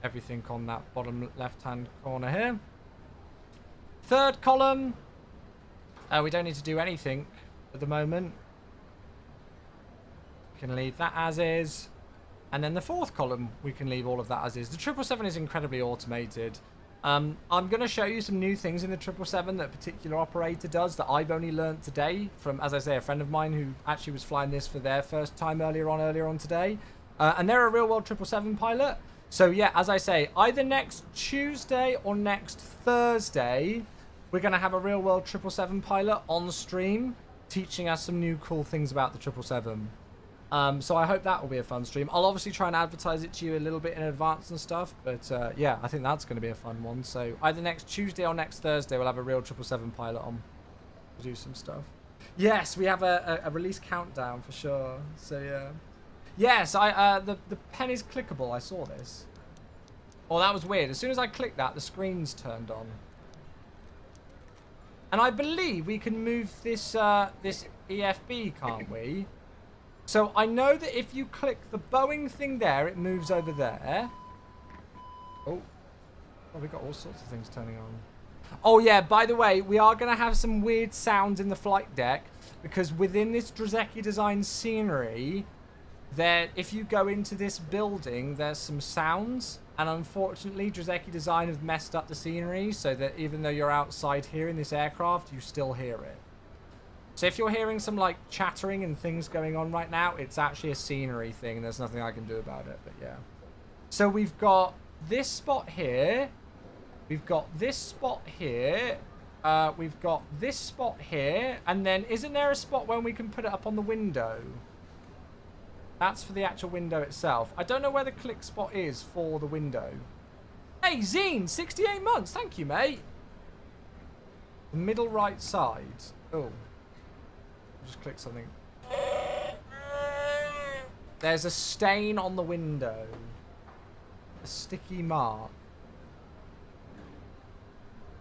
everything on that bottom left-hand corner here. Third column, we don't need to do anything at the moment. Can leave that as is. And then the 4th column, we can leave all of that as is. The 777 is incredibly automated. I'm going to show you some new things in the 777 that a particular operator does that I've only learned today from, as I say, a friend of mine who actually was flying this for their first time earlier on today. And they're a real-world 777 pilot. So yeah, as I say, either next Tuesday or next Thursday, we're going to have a real-world 777 pilot on stream teaching us some new cool things about the 777. So I hope that will be a fun stream. I'll obviously try and advertise it to you a little bit in advance and stuff. But yeah, I think that's going to be a fun one. So either next Tuesday or next Thursday, we'll have a real 777 pilot on to do some stuff. Yes, we have a release countdown for sure. So yeah. Yes, the pen is clickable. I saw this. Oh, that was weird. As soon as I clicked that, the screen's turned on. And I believe we can move this this EFB, can't we? So I know that if you click the Boeing thing there, it moves over there. Oh, we've got all sorts of things turning on. Oh yeah, by the way, we are going to have some weird sounds in the flight deck because within this Drzecki design scenery, if you go into this building, there's some sounds. And unfortunately, Drzecki design have messed up the scenery so that even though you're outside here in this aircraft, you still hear it. So if you're hearing some like chattering and things going on right now, it's actually a scenery thing. There's nothing I can do about it, but yeah. So we've got this spot here. We've got this spot here. We've got this spot here. And then isn't there a spot when we can put it up on the window? That's for the actual window itself. I don't know where the click spot is for the window. Hey, Zine, 68 months. Thank you, mate. The middle right side. Oh. Just click something. There's a stain on the window. A sticky mark.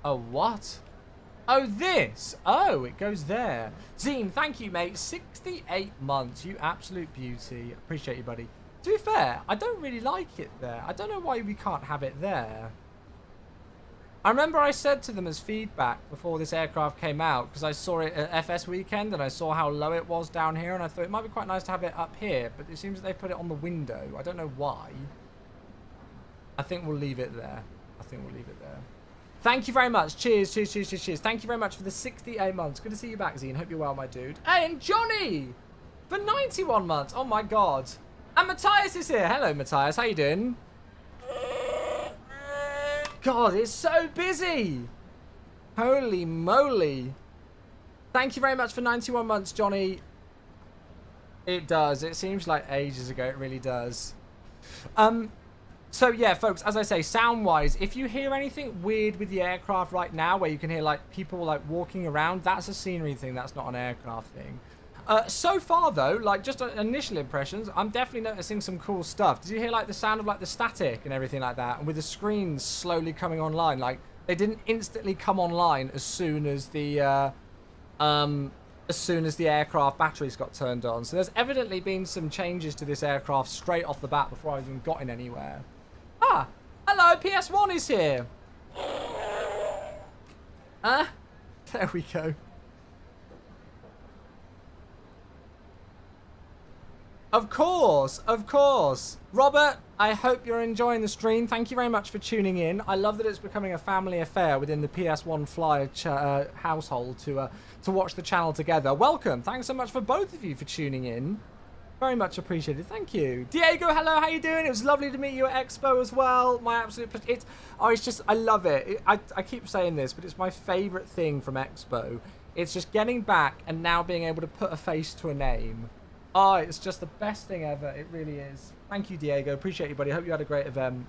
Oh, what? Oh, this. Oh, it goes there. Zine, thank you, mate. 68 months. You absolute beauty. Appreciate you, buddy. To be fair, I don't really like it there. I don't know why we can't have it there. I remember I said to them as feedback before this aircraft came out, because I saw it at FS weekend and I saw how low it was down here, and I thought it might be quite nice to have it up here, but it seems that they put it on the window. I don't know why. I think we'll leave it there. Thank you very much. Cheers. Thank you very much for the 68 months. Good to see you back, Zine. Hope you're well, my dude. Hey, and Johnny for 91 months. Oh my God. And Matthias is here. Hello, Matthias. How you doing? God, it's so busy. Holy moly. Thank you very much for 91 months, Johnny. It does. It seems like ages ago. It really does. So yeah, folks, as I say, sound-wise, if you hear anything weird with the aircraft right now, where you can hear like people like walking around, that's a scenery thing. That's not an aircraft thing. So far though, like just initial impressions, I'm definitely noticing some cool stuff. Did you hear like the sound of like the static and everything like that? And with the screens slowly coming online, like they didn't instantly come online as soon as the aircraft batteries got turned on. So there's evidently been some changes to this aircraft straight off the bat before I've even gotten anywhere. Ah, hello, PS1 is here. There we go. Of course. Robert, I hope you're enjoying the stream. Thank you very much for tuning in. I love that it's becoming a family affair within the PS1 Flyer household to watch the channel together. Welcome. Thanks so much for both of you for tuning in. Very much appreciated. Thank you. Diego, hello. How you doing? It was lovely to meet you at Expo as well. My absolute... I love it. I keep saying this, but it's my favourite thing from Expo. It's just getting back and now being able to put a face to a name. Oh, it's just the best thing ever. It really is. Thank you, Diego. Appreciate you, buddy. Hope you had a great event.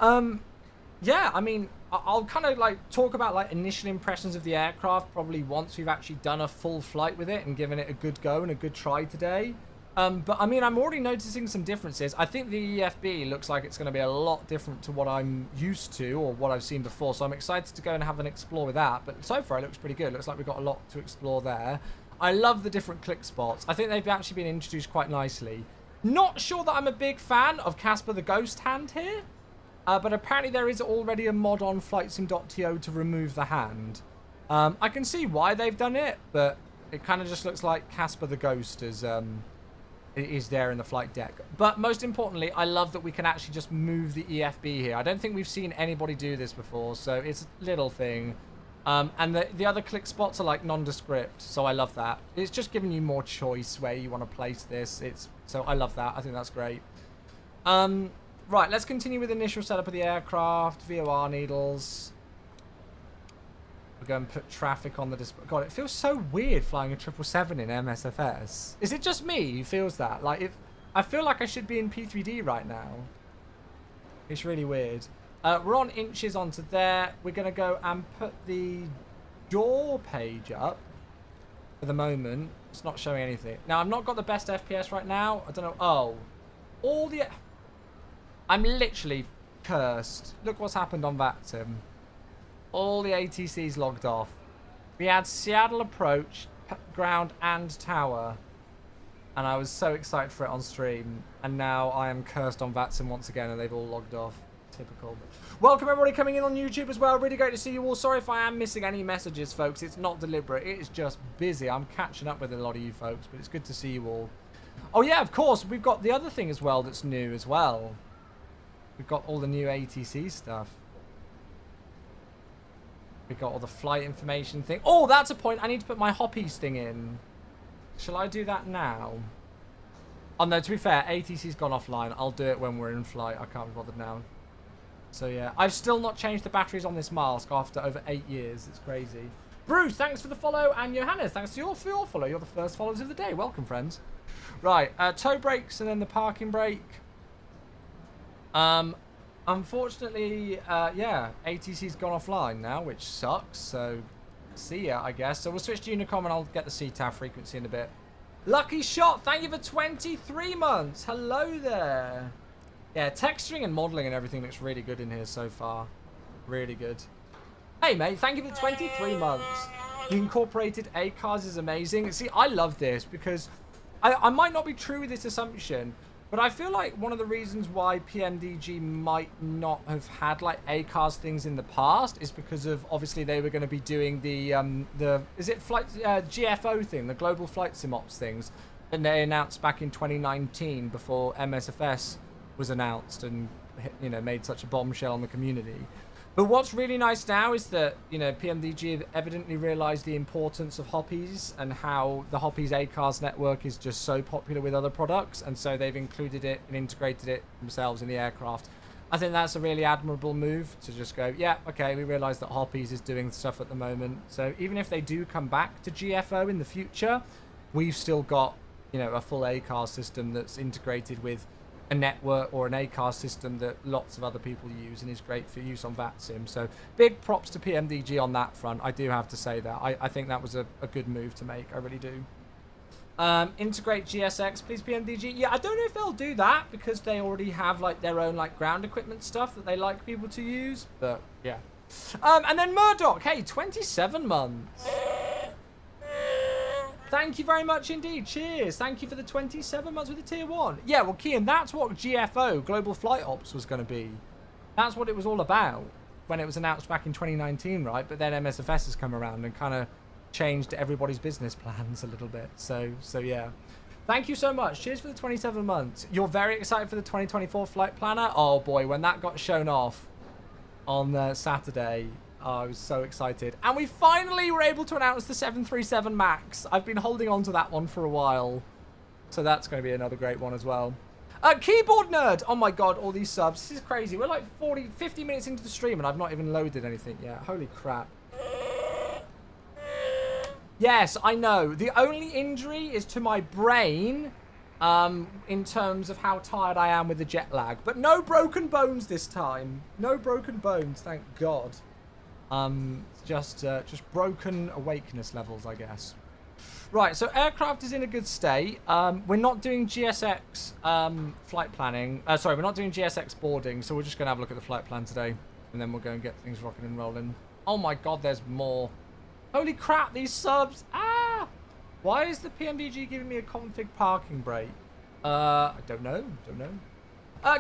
Yeah, I mean, I'll kind of like talk about like initial impressions of the aircraft probably once we've actually done a full flight with it and given it a good go and a good try today. But I mean, I'm already noticing some differences. I think the EFB looks like it's going to be a lot different to what I'm used to or what I've seen before. So I'm excited to go and have an explore with that. But so far, it looks pretty good. Looks like we've got a lot to explore there. I love the different click spots. I think they've actually been introduced quite nicely. Not sure that I'm a big fan of Casper the Ghost hand here. But apparently there is already a mod on flightsim.to to remove the hand. I can see why they've done it, but it kind of just looks like Casper the Ghost is there in the flight deck. But most importantly, I love that we can actually just move the EFB here. I don't think we've seen anybody do this before, so it's a little thing. And the other click spots are like nondescript, so I love that. It's just giving you more choice where you want to place this. So I love that. I think that's great. Right, let's continue with the initial setup of the aircraft. VOR needles. We're going to put traffic on the display. God, it feels so weird flying a 777 in MSFS. Is it just me who feels that? Like, I feel like I should be in P3D right now. It's really weird. We're on inches onto there. We're going to go and put the door page up for the moment. It's not showing anything. Now, I've not got the best FPS right now. I don't know. Oh. I'm literally cursed. Look what's happened on VATSIM. All the ATCs logged off. We had Seattle approach, ground and tower. And I was so excited for it on stream. And now I am cursed on VATSIM once again and they've all logged off. Typical. Welcome everybody coming in on YouTube as well. Really great to see you all. Sorry if I am missing any messages, folks. It's not deliberate. It is just busy. I'm catching up with a lot of you folks, but it's good to see you all. Oh yeah, of course. We've got the other thing as well that's new as well. We've got all the new ATC stuff. We've got all the flight information thing. Oh, that's a point. I need to put my Hoppies thing in. Shall I do that now? Oh no, to be fair, ATC's gone offline. I'll do it when we're in flight. I can't be bothered now. So yeah, I've still not changed the batteries on this mask after over 8 years. It's crazy. Bruce, thanks for the follow, and Johannes, thanks for your follow. You're the first followers of the day. Welcome, friends. Right, tow brakes and then the parking brake. Unfortunately, yeah, ATC's gone offline now, which sucks. So see ya, I guess. So we'll switch to Unicom and I'll get the CTAF frequency in a bit. Lucky Shot, thank you for 23 months. Hello there. Yeah, texturing and modeling and everything looks really good in here so far. Really good. Hey, mate, thank you for 23 months. You incorporated A-cars is amazing. See, I love this because I might not be true with this assumption, But I feel like one of the reasons why PMDG might not have had like ACARS things in the past is because of obviously they were going to be doing the is it flight GFO thing, the global flight sim ops things, and they announced back in 2019 before MSFS was announced and made such a bombshell on the community. But what's really nice now is that, PMDG have evidently realized the importance of Hoppies and how the Hoppies ACARS network is just so popular with other products. And so they've included it and integrated it themselves in the aircraft. I think that's a really admirable move to just go, yeah, okay, we realize that Hoppies is doing stuff at the moment. So even if they do come back to GFO in the future, we've still got, a full ACARS system that's integrated with a network or an ACARS system that lots of other people use and is great for use on VATSIM. So big props to PMDG on that front. I do have to say that. I think that was a good move to make. I really do. Integrate GSX, please, PMDG. Yeah, I don't know if they'll do that because they already have like their own like ground equipment stuff that they like people to use. But yeah. And then Murdoch. Hey, 27 months. Thank you very much indeed. Cheers. Thank you for the 27 months with the tier 1. Yeah, well, Kian, that's what GFO, Global Flight Ops, was going to be. That's what it was all about when it was announced back in 2019, right? But then MSFS has come around and kind of changed everybody's business plans a little bit. So yeah. Thank you so much. Cheers for the 27 months. You're very excited for the 2024 flight planner? Oh, boy, when that got shown off on Saturday... Oh, I was so excited. And we finally were able to announce the 737 MAX. I've been holding on to that one for a while. So that's going to be another great one as well. Keyboard Nerd. Oh my god, all these subs. This is crazy. We're like 50 minutes into the stream and I've not even loaded anything yet. Holy crap. Yes, I know. The only injury is to my brain in terms of how tired I am with the jet lag. But no broken bones this time. No broken bones, thank God. Just broken awakeness levels, I guess. Right, so aircraft is in a good state. We're not doing GSX flight planning. Sorry, we're not doing GSX boarding, so we're just going to have a look at the flight plan today. And then we'll go and get things rocking and rolling. Oh my god, there's more. Holy crap, these subs. Ah! Why is the PMDG giving me a config parking brake? I don't know.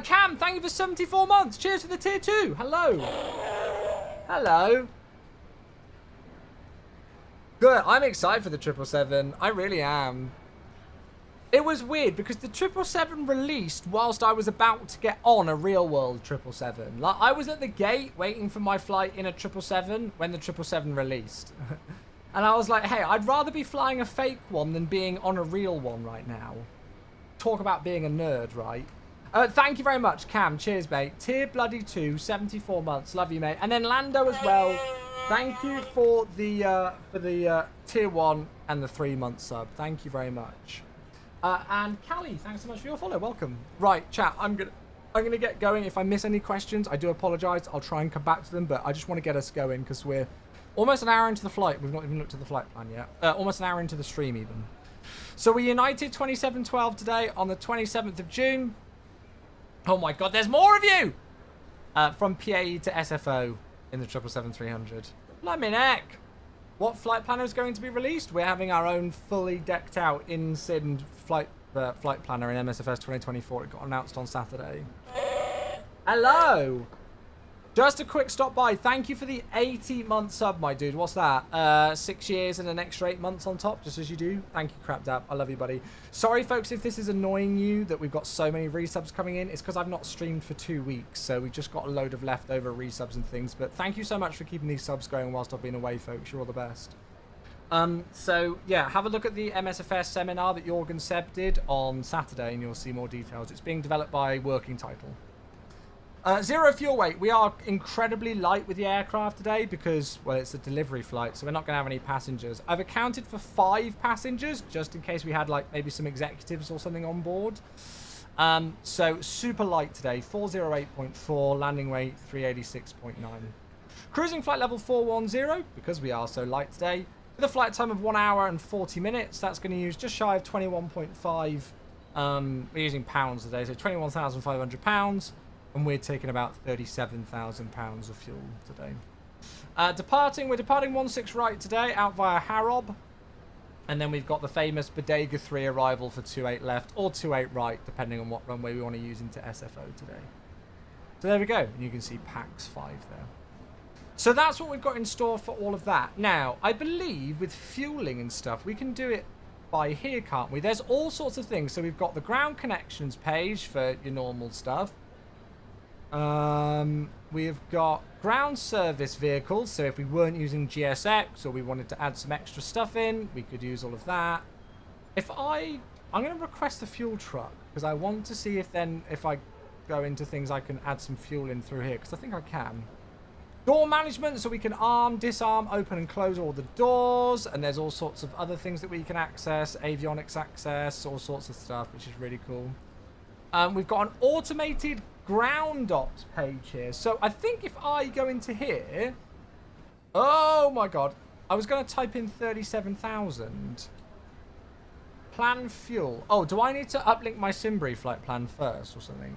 Cam, thank you for 74 months. Cheers for the tier 2. Hello. Hello. Good. I'm excited for the 777. I really am. It was weird because the 777 released whilst I was about to get on a real world 777. Like, I was at the gate waiting for my flight in a 777 when the 777 released. And I was like, hey, I'd rather be flying a fake one than being on a real one right now. Talk about being a nerd, right? Thank you very much, Cam. Cheers, mate. Tier bloody 2, 74 months. Love you, mate. And then Lando as well. Thank you for the tier 1 and the 3-month sub. Thank you very much. And Callie, thanks so much for your follow. Welcome. Right, chat. I'm gonna get going. If I miss any questions, I do apologise. I'll try and come back to them, but I just want to get us going because we're almost an hour into the flight. We've not even looked at the flight plan yet. Almost an hour into the stream even. So we United 2712 today on the 27th of June. Oh my god, there's more of you! From KPAE to SFO in the 777-300. Blimey neck! What flight planner is going to be released? We're having our own fully decked out in-sim flight planner in MSFS 2024. It got announced on Saturday. Hello! Just a quick stop by. Thank you for the 80-month sub, my dude. What's that? 6 years and an extra 8 months on top, just as you do. Thank you, Crapdap. I love you, buddy. Sorry, folks, if this is annoying you that we've got so many resubs coming in. It's because I've not streamed for 2 weeks, so we just got a load of leftover resubs and things. But thank you so much for keeping these subs going whilst I've been away, folks. You're all the best. So, yeah, have a look at the MSFS seminar that Jorgen Seb did on Saturday, and you'll see more details. It's being developed by Working Title. Zero fuel weight. We are incredibly light with the aircraft today because, well, it's a delivery flight, so we're not going to have any passengers. I've accounted for 5 passengers just in case we had, like, maybe some executives or something on board. So super light today. 408.4, landing weight 386.9. Cruising flight level 410 because we are so light today. With a flight time of 1 hour and 40 minutes, that's going to use just shy of 21.5. We're using pounds today, so 21,500 pounds. And we're taking about 37,000 pounds of fuel today. We're departing 16 right today, out via Harob. And then we've got the famous Bodega 3 arrival for 28 left or 28 right, depending on what runway we want to use into SFO today. So there we go. And you can see PAX 5 there. So that's what we've got in store for all of that. Now, I believe with fueling and stuff, we can do it by here, can't we? There's all sorts of things. So we've got the ground connections page for your normal stuff. We've got ground service vehicles. So if we weren't using GSX or we wanted to add some extra stuff in, we could use all of that. I'm going to request the fuel truck because I want to see if I go into things I can add some fuel in through here because I think I can. Door management, so we can arm, disarm, open and close all the doors, and there's all sorts of other things that we can access, avionics access, all sorts of stuff, which is really cool. We've got an automated ground ops page here. So I think if I go into here, oh my god, I was going to type in 37,000. Plan fuel. Oh, do I need to uplink my Simbrief flight plan first or something?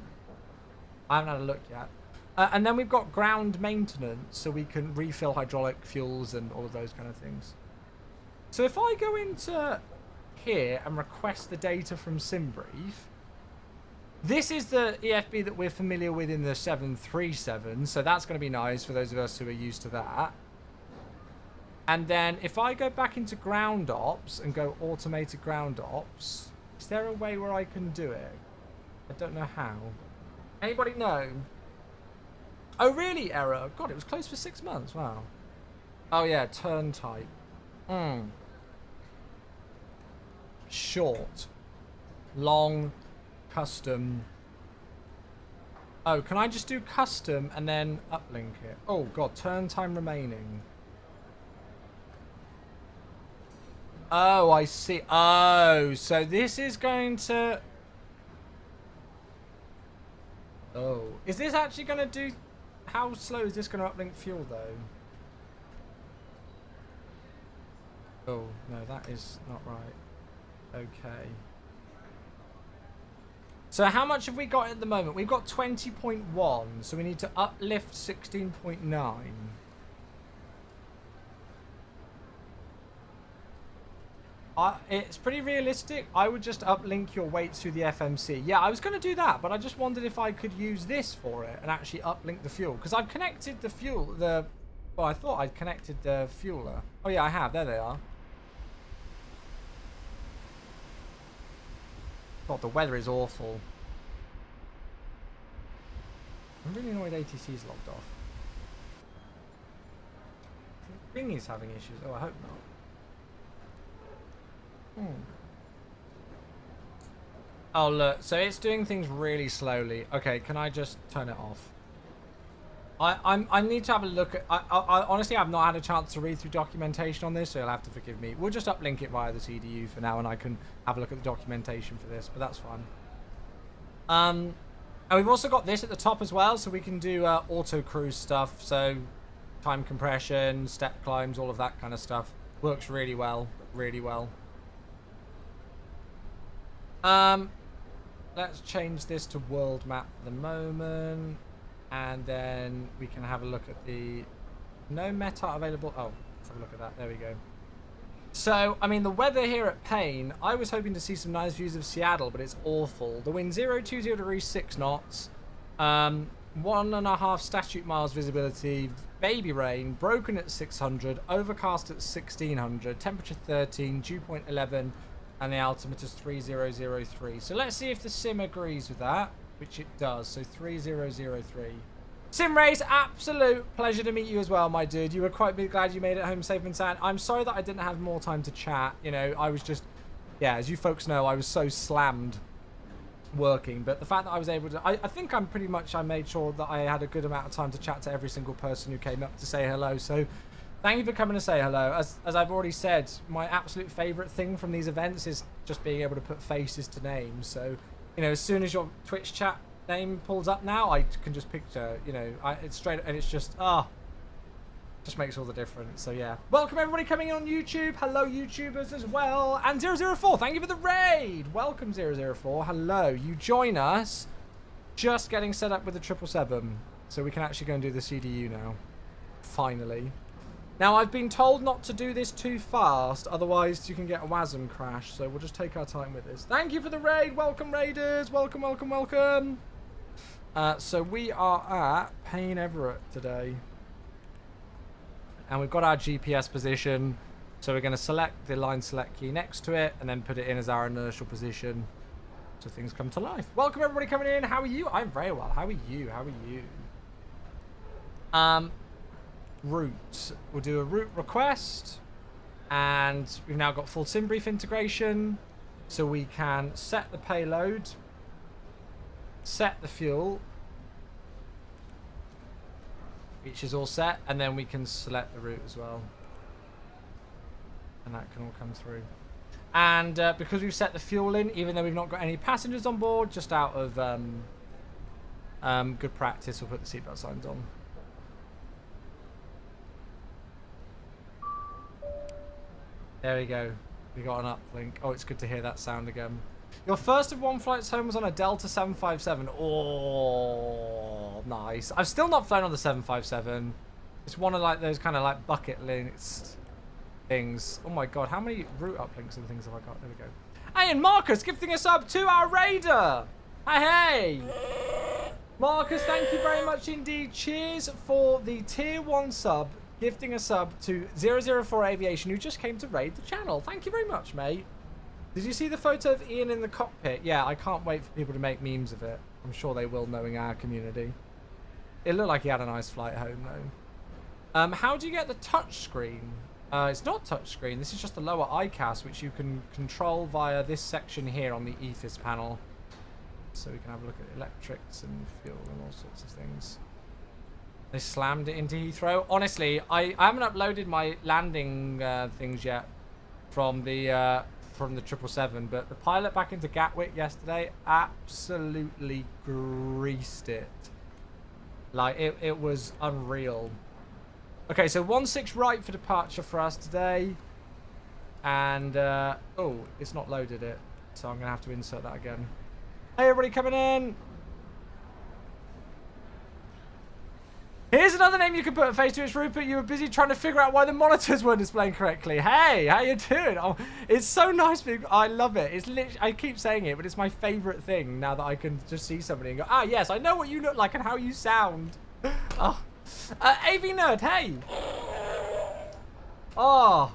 I haven't had a look yet. And then we've got ground maintenance, so we can refill hydraulic fuels and all of those kind of things. So if I go into here and request the data from Simbrief, this is the EFB that we're familiar with in the 737, so that's going to be nice for those of us who are used to that. And then if I go back into ground ops and go automated ground ops, is there a way where I can do it? I don't know how. Anybody know? Oh, really, error? God, it was closed for 6 months. Wow. Oh, yeah, turn type. Short. Long. Custom. Oh, can I just do custom and then uplink it? Oh, God, turn time remaining. Oh, I see. Oh, so this is going to... Oh. Is this actually going to do... How slow is this going to uplink fuel, though? Oh, no, that is not right. Okay. So how much have we got at the moment? We've got 20.1, so we need to uplift 16.9. It's pretty realistic. I would just uplink your weights through the FMC. Yeah, I was going to do that, but I just wondered if I could use this for it and actually uplink the fuel. Because I've connected the fuel, well, I thought I'd connected the fueler. Oh yeah, I have. There they are. God, the weather is awful. I'm really annoyed ATC's logged off. I think Bing is having issues. Oh, I hope not. Oh, look. So it's doing things really slowly. Okay, can I just turn it off? I need to have a look at... I honestly have not had a chance to read through documentation on this, so you'll have to forgive me. We'll just uplink it via the CDU for now, and I can have a look at the documentation for this, but that's fine. And we've also got this at the top as well, so we can do auto cruise stuff, so time compression, step climbs, all of that kind of stuff. Works really well, really well. Let's change this to world map for the moment. And then we can have a look at the... No meta available. Oh, let's have a look at that. There we go. So, I mean, the weather here at Payne, I was hoping to see some nice views of Seattle, but it's awful. The wind 020 degrees, 6 knots. 1.5 statute miles visibility. Baby rain. Broken at 600. Overcast at 1600. Temperature 13. Dew point 11. And the altimeter's 3003. So let's see if the sim agrees with that. Which it does, so 3003. Simrace, absolute pleasure to meet you as well, my dude. You were quite glad you made it home safe and sound. I'm sorry that I didn't have more time to chat. You know, I was just, yeah, as you folks know, I was so slammed working. But the fact that I was able to, I think I made sure that I had a good amount of time to chat to every single person who came up to say hello. So thank you for coming to say hello. As I've already said, my absolute favourite thing from these events is just being able to put faces to names. So, you know, as soon as your Twitch chat name pulls up now, I can just picture, you know, it's straight, and it's just, just makes all the difference. So, yeah. Welcome, everybody coming in on YouTube. Hello, YouTubers as well. And 004, thank you for the raid. Welcome, 004. Hello. You join us just getting set up with the 777. So we can actually go and do the CDU now. Finally. Now, I've been told not to do this too fast, otherwise you can get a WASM crash, so we'll just take our time with this. Thank you for the raid. Welcome, raiders. Welcome, welcome, welcome. So we are at Payne Everett today. And we've got our GPS position. So we're going to select the line select key next to it and then put it in as our inertial position so things come to life. Welcome, everybody coming in. How are you? I'm very well. How are you? How are you? Route. We'll do a route request. And we've now got full Simbrief integration. So we can set the payload, set the fuel, which is all set, and then we can select the route as well. And that can all come through. And because we've set the fuel in, even though we've not got any passengers on board, just out of good practice, we'll put the seatbelt signs on. There we go. We got an uplink. Oh, it's good to hear that sound again. Your first of one flights home was on a Delta 757. Oh, nice. I've still not flown on the 757. It's one of like those kind of like bucket list things. Oh my god, how many route uplinks and things have I got? There we go. Hey, and Marcus gifting us up to our raider. Hey. Marcus, thank you very much indeed. Cheers for the tier 1 sub, gifting a sub to 004 Aviation, who just came to raid the channel. Thank you very much, mate. Did you see the photo of Ian in the cockpit? Yeah, I can't wait for people to make memes of it. I'm sure they will, knowing our community. It looked like he had a nice flight home, though. How do you get the touch screen? It's not touch screen. This is just the lower ICAS, which you can control via this section here on the EFIS panel. So we can have a look at electrics and fuel and all sorts of things. They slammed it into Heathrow. Honestly, I haven't uploaded my landing things yet from the 777, but the pilot back into Gatwick yesterday absolutely greased it. Like, it was unreal. Okay, so 16 right for departure for us today. And, oh, it's not loaded it. So I'm going to have to insert that again. Hey, everybody coming in. Here's another name you can put a face to. It's Rupert. You were busy trying to figure out why the monitors weren't displaying correctly. Hey, how you doing? Oh, it's so nice. I love it. It's literally, I keep saying it, but it's my favorite thing now that I can just see somebody and go, ah, yes, I know what you look like and how you sound. Oh. AV Nerd, hey. Oh.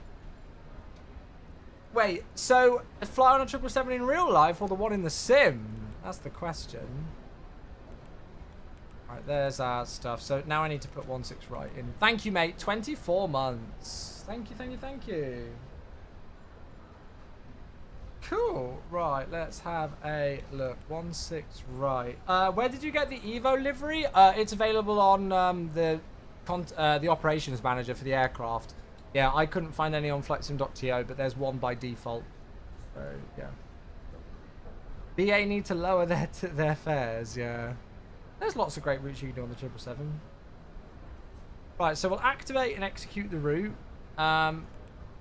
Wait, so fly on a 777 in real life or the one in the sim? That's the question. Right, there's our stuff. So now I need to put 16 right in. Thank you, mate. 24 months. Thank you, thank you, thank you. Cool. Right, let's have a look. 16 right. Where did you get the Evo livery? It's available on the operations manager for the aircraft. Yeah, I couldn't find any on flightsim.to, but there's one by default. So, yeah. BA need to lower their fares, yeah. There's lots of great routes you can do on the 777. Right, so we'll activate and execute the route.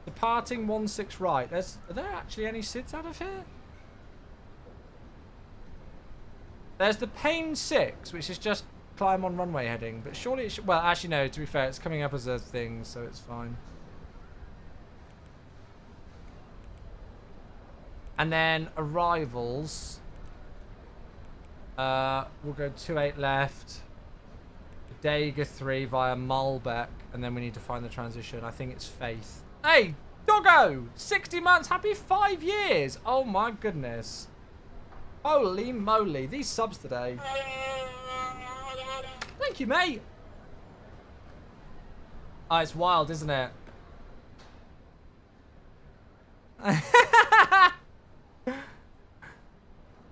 Departing 16 right. Are there actually any SIDS out of here? There's the Payne 6, which is just climb on runway heading. But surely it should... Well, actually, no, to be fair, it's coming up as a thing, so it's fine. And then arrivals... we'll go 28 left, Dega 3 via Malbec, and then we need to find the transition. I think it's Faith. Hey, Doggo! 60 months, happy 5 years! Oh my goodness. Holy moly, these subs today. Thank you, mate. Oh, it's wild, isn't it?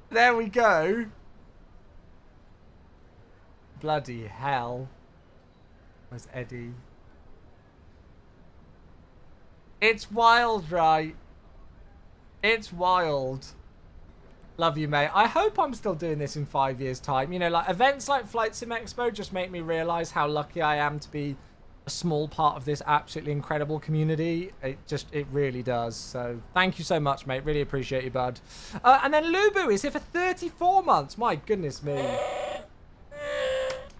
There we go. Bloody hell. Where's Eddie? It's wild, right? It's wild. Love you, mate. I hope I'm still doing this in 5 years' time. You know, like events like Flight Sim Expo just make me realise how lucky I am to be a small part of this absolutely incredible community. It really does. So thank you so much, mate. Really appreciate you, bud. And then Lubu is here for 34 months. My goodness me.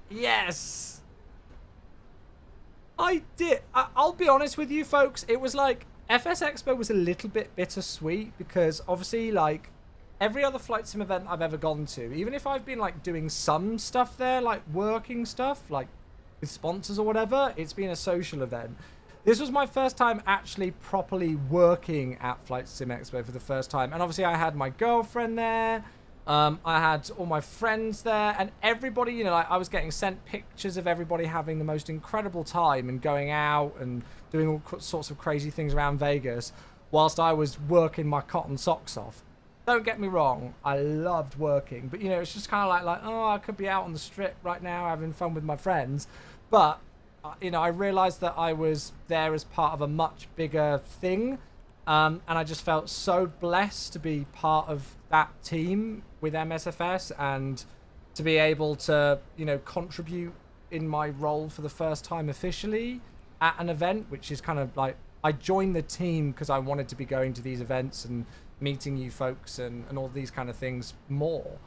Yes. I did. I'll be honest with you, folks. It was like FS Expo was a little bit bittersweet because obviously, like every other flight sim event I've ever gone to, even if I've been like doing some stuff there, like working stuff, like with sponsors or whatever, it's been a social event. This was my first time actually properly working at Flight Sim Expo for the first time. And obviously I had my girlfriend there. I had all my friends there. And everybody, you know, like I was getting sent pictures of everybody having the most incredible time and going out and doing all sorts of crazy things around Vegas whilst I was working my cotton socks off. Don't get me wrong, I loved working. But, you know, it's just kind of like, oh, I could be out on the strip right now having fun with my friends. But you know, I realized that I was there as part of a much bigger thing. And I just felt so blessed to be part of that team with MSFS and to be able to, you know, contribute in my role for the first time officially at an event, which is kind of like, I joined the team because I wanted to be going to these events and meeting you folks and all these kind of things more.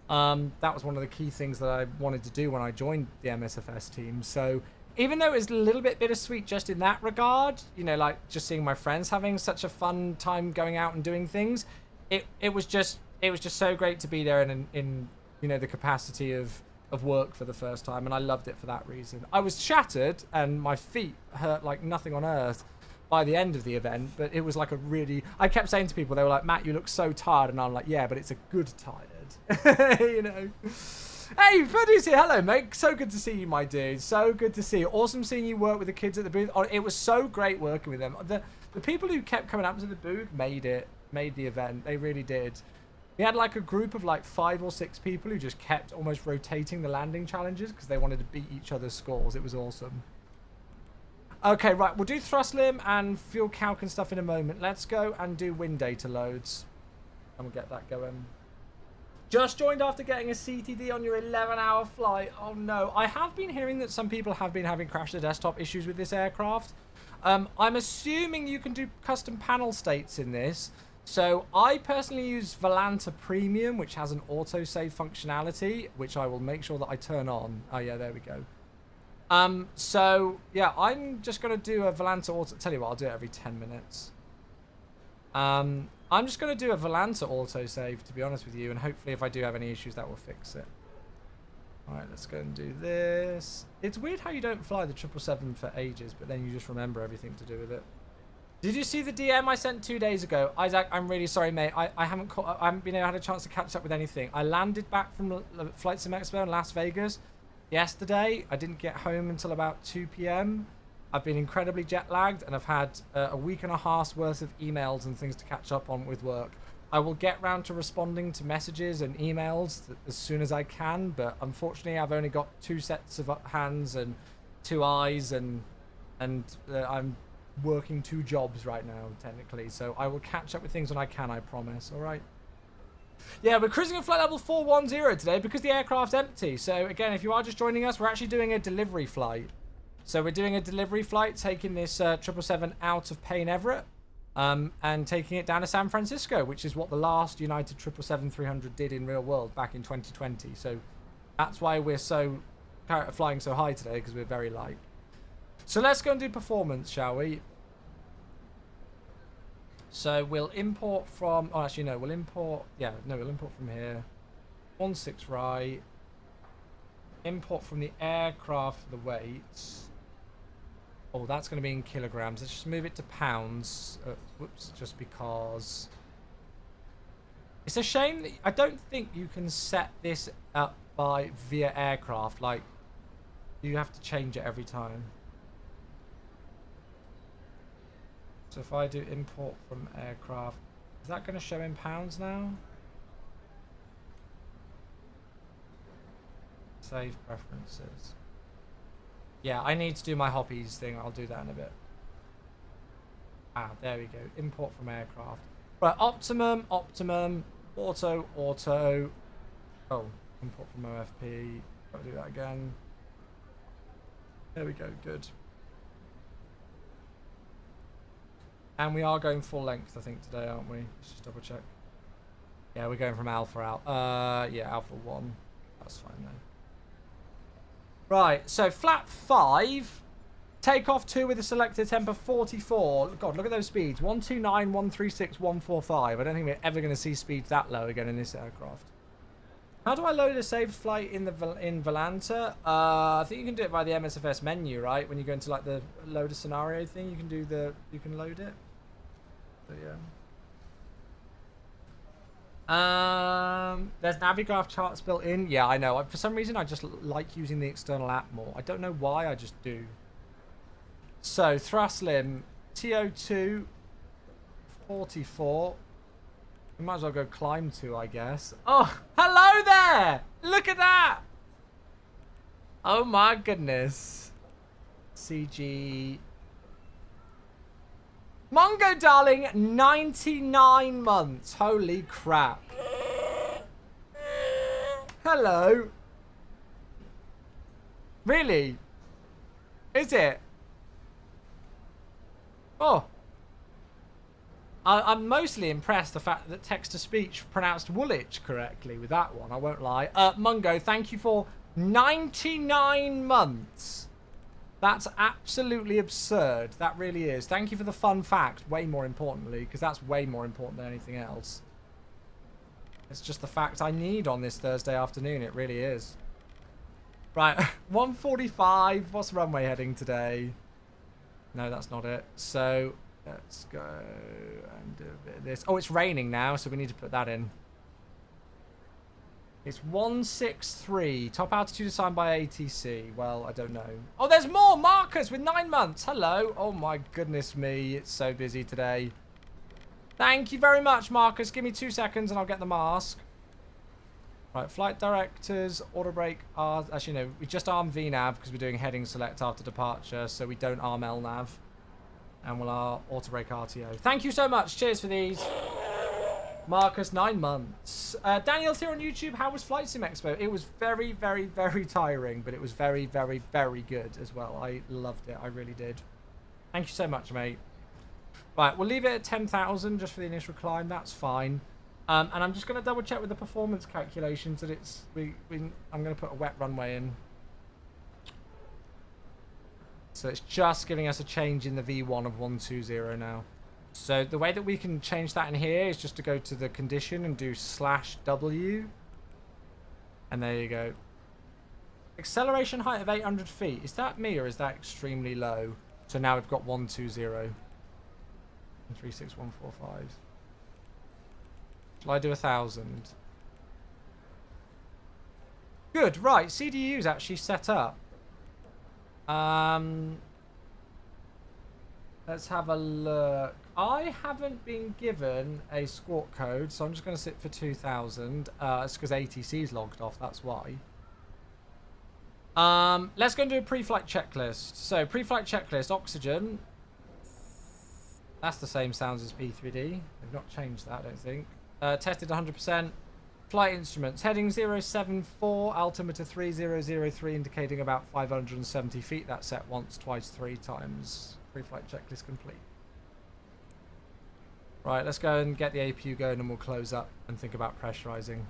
That was one of the key things that I wanted to do when I joined the MSFS team. So even though it was a little bit bittersweet just in that regard, you know, like just seeing my friends having such a fun time going out and doing things, it was just so great to be there in you know, the capacity of work for the first time, and I loved it for that reason. I was shattered and my feet hurt like nothing on earth by the end of the event, but it was like a really, I kept saying to people, they were like, Matt, you look so tired, and I'm like, yeah, but it's a good tired. You know. Hey, Fuddy's here. Hello, mate. So good to see you, my dude. So good to see you. Awesome seeing you work with the kids at the booth. Oh, it was so great working with them. The people who kept coming up to the booth made the event. They really did. We had like a group of like 5 or 6 people who just kept almost rotating the landing challenges because they wanted to beat each other's scores. It was awesome. Okay, right. We'll do thrust limb and fuel calc and stuff in a moment. Let's go and do wind data loads. And we'll get that going. Just joined after getting a CTD on your 11-hour flight. Oh no. I have been hearing that some people have been having crash the desktop issues with this aircraft. I'm assuming you can do custom panel states in this. So I personally use Volanta Premium, which has an autosave functionality, which I will make sure that I turn on. Oh yeah, there we go. So yeah, I'm just going to do a Volanta auto. Tell you what, I'll do it every 10 minutes. I'm just going to do a Volanta autosave, to be honest with you, and hopefully if I do have any issues, that will fix it. Alright, let's go and do this. It's weird how you don't fly the 777 for ages, but then you just remember everything to do with it. Did you see the DM I sent 2 days ago? Isaac, I'm really sorry, mate. I haven't had a chance to catch up with anything. I landed back from Flight Sim Expo in Las Vegas yesterday. I didn't get home until about 2 p.m. I've been incredibly jet lagged, and I've had a week and a half's worth of emails and things to catch up on with work. I will get round to responding to messages and emails as soon as I can, but unfortunately I've only got 2 sets of hands and 2 eyes, and I'm working 2 jobs right now, technically. So I will catch up with things when I can, I promise. All right. Yeah, we're cruising at flight level 410 today because the aircraft's empty. So again, if you are just joining us, we're actually doing a delivery flight. So we're doing a delivery flight, taking this 777 out of Payne Everett and taking it down to San Francisco, which is what the last United 777-300 did in real world back in 2020. So that's why we're flying so high today, because we're very light. So let's go and do performance, shall we? So we'll import from, oh, actually, no, we'll import from here. 16 right. Import from the aircraft for the weights. Oh, that's going to be in kilograms. Let's just move it to pounds. Whoops, just because. It's a shame that I don't think you can set this up via aircraft. Like, you have to change it every time. So if I do import from aircraft, is that going to show in pounds now? Save preferences. Yeah, I need to do my hoppies thing. I'll do that in a bit. Ah, there we go. Import from aircraft. Right, optimum, auto. Oh, import from OFP. Gotta do that again. There we go, good. And we are going full length, I think, today, aren't we? Let's just double check. Yeah, we're going from alpha out. Yeah, alpha 1. That's fine then. Right, so flat 5 Takeoff 2 with a selected temp of 44. God, look at those speeds. 129, 136, 145. I don't think we're ever going to see speeds that low again in this aircraft. How do I load a saved flight in Volanta? I think you can do it by the MSFS menu, right? When you go into like the load a scenario thing, you can load it. So yeah. There's Navigraph charts built in. Yeah, I know. For some reason, I just like using the external app more. I don't know why, I just do. So, thrust limb, TO2, 44. We might as well go climb to, I guess. Oh, hello there! Look at that! Oh my goodness. CG. Mongo, darling, 99 months. Holy crap. Hello. Really? Is it? Oh. I'm mostly impressed the fact that text-to-speech pronounced Woolwich correctly with that one. I won't lie. Mungo, thank you for 99 months. That's absolutely absurd. That really is. Thank you for the fun fact, way more importantly, because that's way more important than anything else. It's just the fact I need on this Thursday afternoon. It really is. Right, 1:45. What's runway heading today? No, that's not it. So let's go and do a bit of this. Oh, it's raining now, so we need to put that in. It's 163. Top altitude assigned by ATC. Well, I don't know. Oh, there's more! Marcus with 9 months. Hello. Oh my goodness me. It's so busy today. Thank you very much, Marcus. Give me 2 seconds and I'll get the mask. Right, flight directors, auto brake, actually no, we just arm VNAV because we're doing heading select after departure, so we don't arm LNAV. And we'll auto brake RTO. Thank you so much. Cheers for these. Marcus, 9 months. Daniel's here on YouTube. How was Flight Sim Expo? It was very, very, very tiring, but it was very, very, very good as well. I loved it. I really did. Thank you so much, mate. Right, we'll leave it at 10,000 just for the initial climb. That's fine. And I'm just going to double check with the performance calculations that it's... I'm going to put a wet runway in. So it's just giving us a change in the V1 of 120 now. So the way that we can change that in here is just to go to the condition and do /W. And there you go. Acceleration height of 800 feet. Is that me or is that extremely low? So now we've got 120. 36145. Shall I do 1,000? Good, right. CDU's actually set up. Let's have a look. I haven't been given a squawk code, so I'm just going to sit for 2,000. It's because ATC's logged off, that's why. Let's go and do a pre-flight checklist. So, pre-flight checklist, oxygen. That's the same sounds as P3D. They've not changed that, I don't think. Tested 100%. Flight instruments. Heading 074, altimeter 3003, indicating about 570 feet. That's set once, twice, 3 times. Pre-flight checklist complete. Right, let's go and get the APU going and we'll close up and think about pressurizing.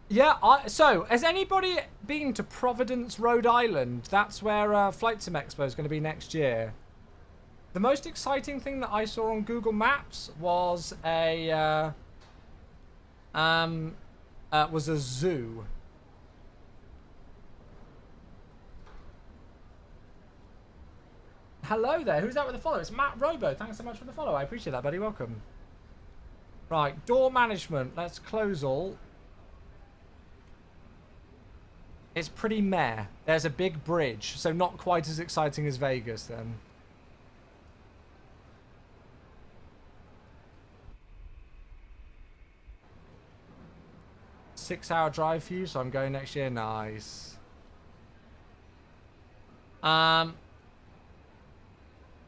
Yeah, so, has anybody been to Providence, Rhode Island? That's where Flight Sim Expo is going to be next year. The most exciting thing that I saw on Google Maps was a zoo. Hello there. Who's that with the follow? It's Matt Robo. Thanks so much for the follow. I appreciate that, buddy. Welcome. Right, door management. Let's close all. It's pretty meh. There's a big bridge, so not quite as exciting as Vegas then. Six-hour drive for you, so I'm going next year. Nice.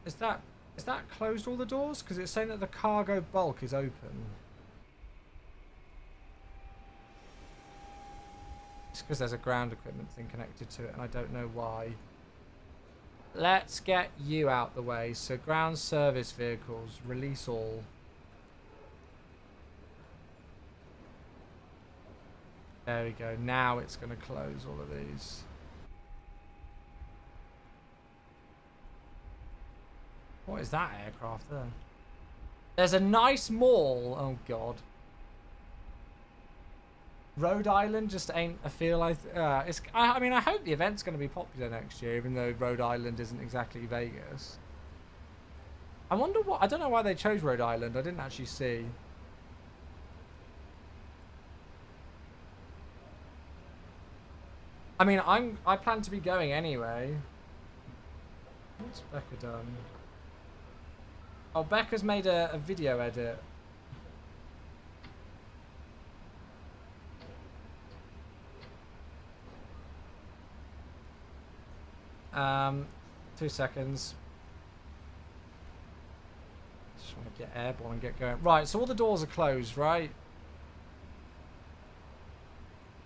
Is that closed all the doors? Because it's saying that the cargo bulk is open. It's because there's a ground equipment thing connected to it, and I don't know why. Let's get you out the way. So ground service vehicles, release all. There we go. Now it's going to close all of these. What is that aircraft there? There's a nice mall. Oh, God. Rhode Island just ain't a feel like... I mean, I hope the event's going to be popular next year, even though Rhode Island isn't exactly Vegas. I wonder what... I don't know why they chose Rhode Island. I didn't actually see. I mean, I plan to be going anyway. What's Becca done? Oh, Becca's made a video edit. 2 seconds. Just want to get airborne and get going. Right, so all the doors are closed, right?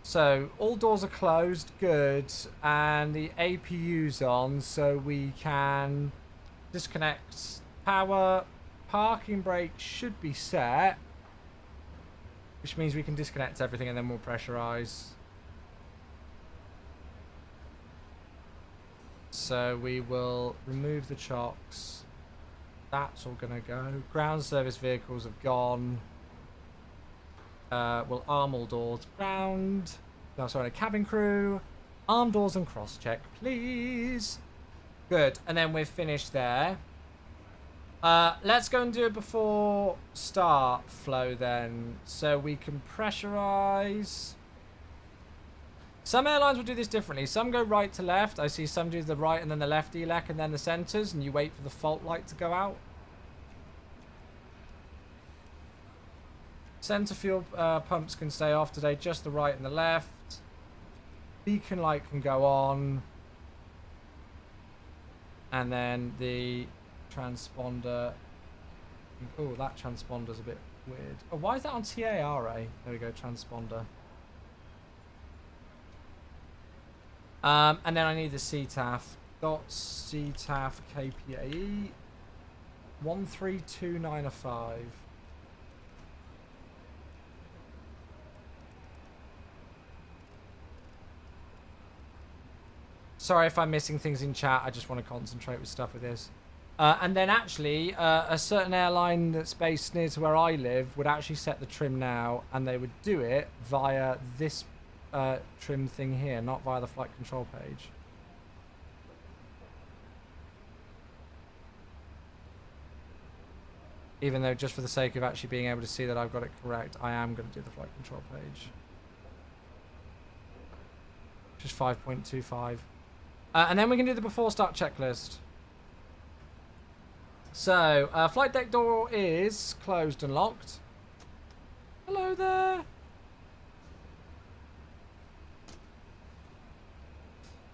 So all doors are closed, good, and the APU's on, so we can disconnect power. Parking brake should be set, which means we can disconnect everything and then we'll pressurize. So we will remove the chocks. That's all gonna go. Ground service vehicles have gone. We'll arm all doors. Ground. No, sorry, cabin crew. Arm doors and cross check, please. Good. And then we're finished there. Let's go and do it before start flow then. So we can pressurize. Some airlines will do this differently. Some go right to left. I see some do the right and then the left ELEC and then the centers, and you wait for the fault light to go out. Center fuel pumps can stay off today, just the right and the left. Beacon light can go on. And then the transponder. Oh, that transponder's a bit weird. Oh, why is that on TARA? There we go, transponder. And then I need the CTAF. .CTAF KPAE 132905. Sorry if I'm missing things in chat. I just want to concentrate with stuff with this. And then actually, a certain airline that's based near to where I live would actually set the trim now, and they would do it via this trim thing here, not via the flight control page. Even though, just for the sake of actually being able to see that I've got it correct, I am going to do the flight control page. Just 5.25. And then we can do the before start checklist. So, flight deck door is closed and locked. Hello there.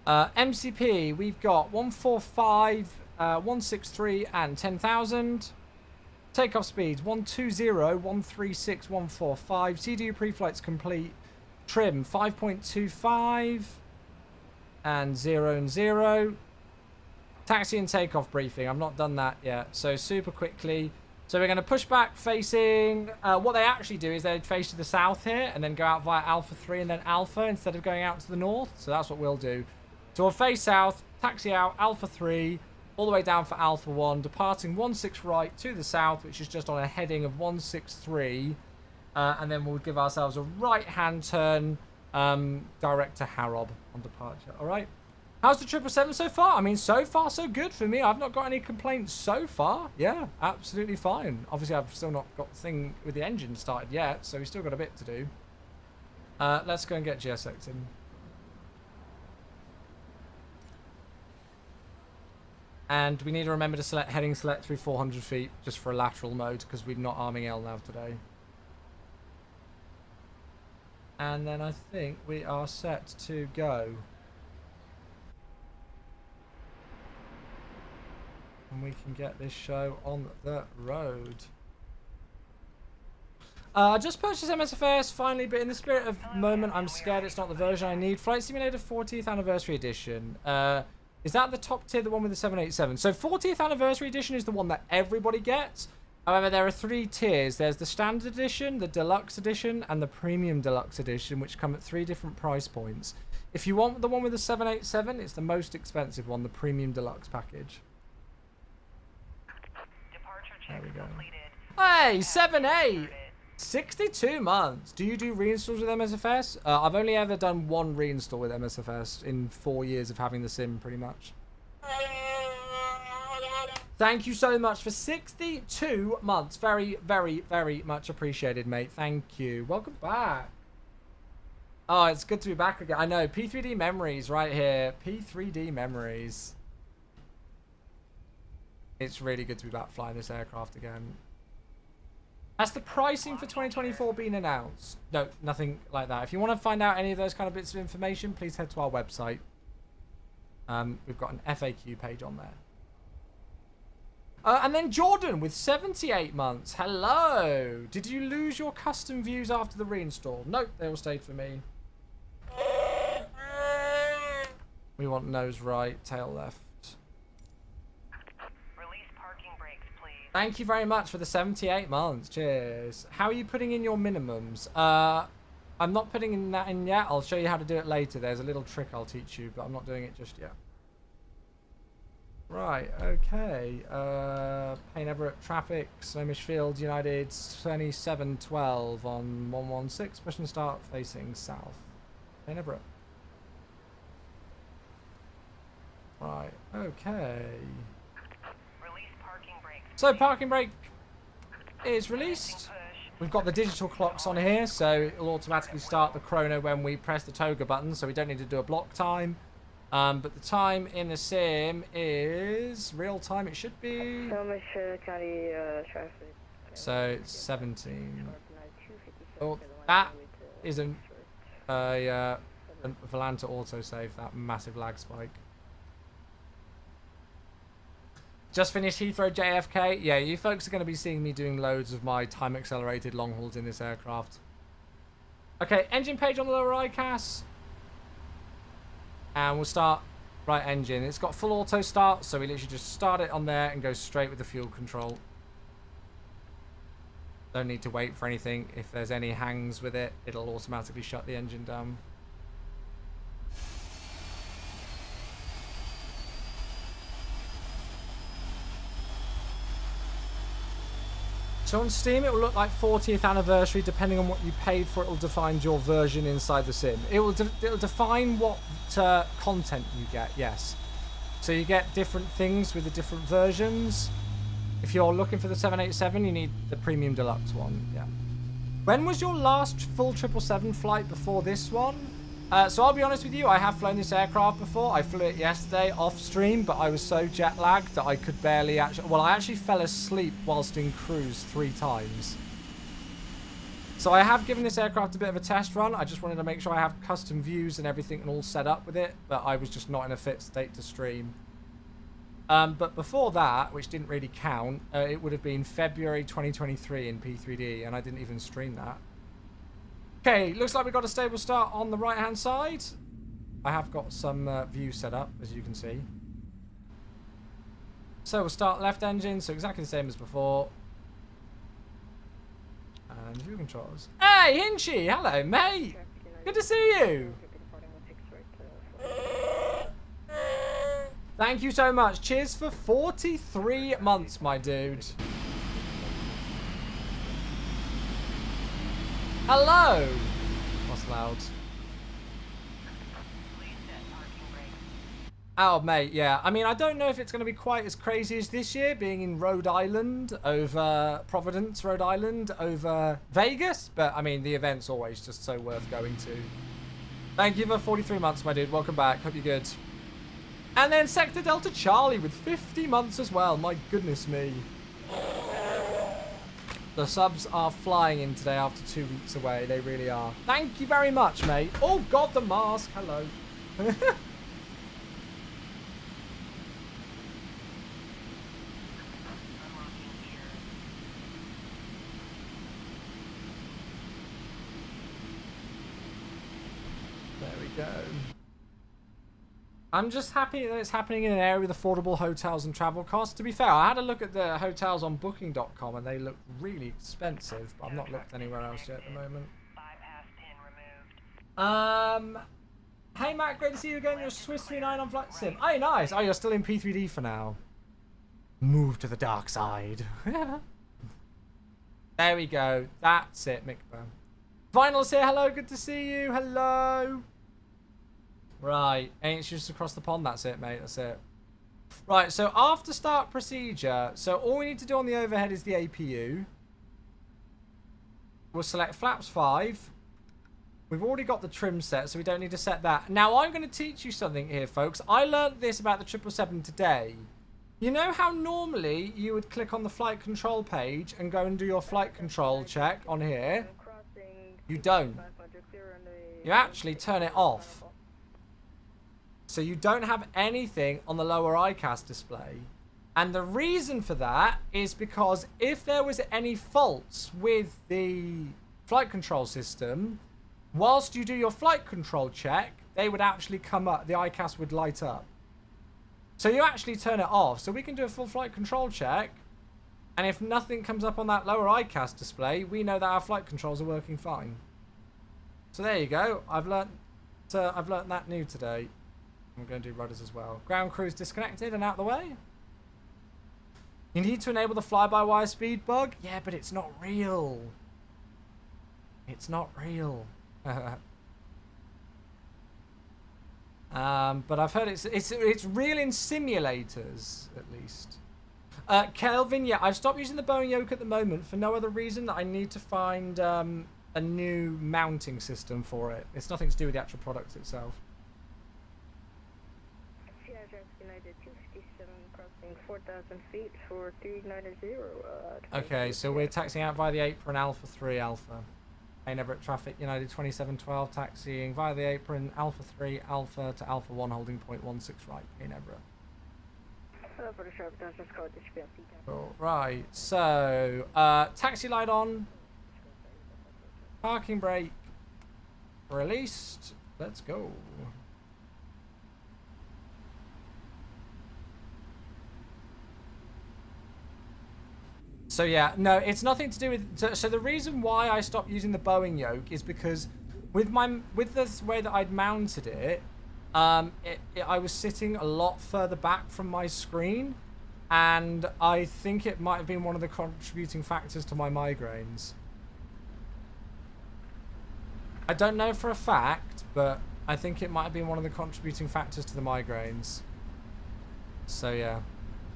MCP, we've got 145, 163 and 10,000. Takeoff speeds 120, 136, 145. CDU pre-flight's complete. Trim 5.25 and 0 and 0. Taxi and takeoff briefing. I've not done that yet. So super quickly. So we're going to push back facing... what they actually do is they face to the south here and then go out via Alpha 3 and then Alpha instead of going out to the north. So that's what we'll do. So we'll face south, taxi out, Alpha 3, all the way down for Alpha 1, departing 16 right to the south, which is just on a heading of 163. And then we'll give ourselves a right-hand turn direct to Harrob on departure. All right. How's the 777 so far? I mean, so far, so good for me. I've not got any complaints so far. Yeah, absolutely fine. Obviously, I've still not got the thing with the engine started yet, so we've still got a bit to do. Let's go and get GSX in. And we need to remember to select heading select through 400 feet just for a lateral mode because we're not arming LNAV today. And then I think we are set to go. And we can get this show on the road. I just purchased MSFS finally, but in the spirit of moment, I'm scared it's not the version I need. Flight Simulator 40th Anniversary Edition. Is that the top tier, the one with the 787? So 40th Anniversary Edition is the one that everybody gets. However, there are 3 tiers. There's the Standard Edition, the Deluxe Edition, and the Premium Deluxe Edition, which come at 3 different price points. If you want the one with the 787, it's the most expensive one, the Premium Deluxe package. There we go. Hey, 7-8. 62 months. Do you do reinstalls with MSFS? I've only ever done one reinstall with MSFS in 4 years of having the sim, pretty much. Thank you so much for 62 months. Very, very, very much appreciated, mate. Thank you. Welcome back. Oh, it's good to be back again. I know. P3D memories right here. P3D memories. It's really good to be back flying this aircraft again. Has the pricing for 2024 been announced? No, nothing like that. If you want to find out any of those kind of bits of information, please head to our website. We've got an FAQ page on there. And then Jordan with 78 months. Hello. Did you lose your custom views after the reinstall? Nope, they all stayed for me. We want nose right, tail left. Thank you very much for the 78 months. Cheers. How are you putting in your minimums? I'm not putting that in yet. I'll show you how to do it later. There's a little trick I'll teach you, but I'm not doing it just yet. Right, okay. Payne Everett traffic, Snomish Field, United 2712 on 116. Push and start facing south. Payne Everett. Right, okay. So parking brake is released. We've got the digital clocks on here, so it'll automatically start the chrono when we press the toga button, so we don't need to do a block time. But the time in the sim is real time. It should be. So it's 17. Oh, that isn't a Volanta autosave. That massive lag spike. Just finished Heathrow JFK. Yeah, you folks are going to be seeing me doing loads of my time-accelerated long hauls in this aircraft. Okay, engine page on the lower ICAS. And we'll start right engine. It's got full auto start, so we literally just start it on there and go straight with the fuel control. Don't need to wait for anything. If there's any hangs with it, it'll automatically shut the engine down. So on Steam, it will look like 40th anniversary. Depending on what you paid for, it will define your version inside the sim. It'll define what content you get, yes. So you get different things with the different versions. If you're looking for the 787, you need the Premium Deluxe one, yeah. When was your last full 777 flight before this one? So I'll be honest with you, I have flown this aircraft before. I flew it yesterday off stream, but I was so jet lagged that I could barely actually... Well, I actually fell asleep whilst in cruise 3 times. So I have given this aircraft a bit of a test run. I just wanted to make sure I have custom views and everything and all set up with it, but I was just not in a fit state to stream. But before that, which didn't really count, it would have been February 2023 in P3D, and I didn't even stream that. Okay, looks like we've got a stable start on the right-hand side. I have got some views set up, as you can see. So we'll start left engine, so exactly the same as before. And view controls. Hey, Hinchy! Hello, mate! Good to see you! Thank you so much. Cheers for 43 months, my dude. Hello! What's loud? Oh, mate, yeah. I mean, I don't know if it's going to be quite as crazy as this year, being in Rhode Island over Providence, Rhode Island over Vegas, but I mean, the event's always just so worth going to. Thank you for 43 months, my dude. Welcome back. Hope you're good. And then Sector Delta Charlie with 50 months as well. My goodness me. The subs are flying in today after 2 weeks away. They really are. Thank you very much, mate. Oh, God, the mask. Hello. There we go. I'm just happy that it's happening in an area with affordable hotels and travel costs. To be fair, I had a look at the hotels on booking.com and they look really expensive, but I've not looked anywhere else yet at the moment. Hey Matt, great to see you again. You're Swiss 39 on Flight Sim. Oh, nice. Oh, you're still in P3D for now. Move to the dark side. There we go. That's it, Mikbo. Vinyl, say hello. Good to see you. Hello. Right. Ain't just across the pond. That's it, mate. That's it. Right. So after start procedure, so all we need to do on the overhead is the APU. We'll select flaps 5. We've already got the trim set, so we don't need to set that. Now, I'm going to teach you something here, folks. I learned this about the 777 today. You know how normally you would click on the flight control page and go and do your flight control check on here? You don't. You actually turn it off. So you don't have anything on the lower ICAS display. And the reason for that is because if there was any faults with the flight control system, whilst you do your flight control check, they would actually come up, the ICAS would light up. So you actually turn it off. So we can do a full flight control check. And if nothing comes up on that lower ICAS display, we know that our flight controls are working fine. So there you go. I've learnt that new today. I'm going to do rudders as well. Ground crew is disconnected and out of the way. You need to enable the fly-by-wire speed bug? Yeah, but it's not real. It's not real. But I've heard it's real in simulators, at least. Kelvin, yeah, I've stopped using the Boeing yoke at the moment for no other reason that I need to find a new mounting system for it. It's nothing to do with the actual product itself. United 257 crossing 4,000 feet for 390. Okay, so we're taxiing out via the apron Alpha 3 Alpha. Main Everett traffic, United 2712, taxiing via the apron Alpha 3 Alpha to Alpha 1, holding point 16 right, Main Everett. Cool. Right, so taxi light on, parking brake released, let's go. So yeah, no, it's nothing to do with. So the reason why I stopped using the Boeing yoke is because with the way that I'd mounted it, I was sitting a lot further back from my screen, and I think it might have been one of the contributing factors to my migraines. I don't know for a fact, but I think it might have been one of the contributing factors to the migraines. So yeah,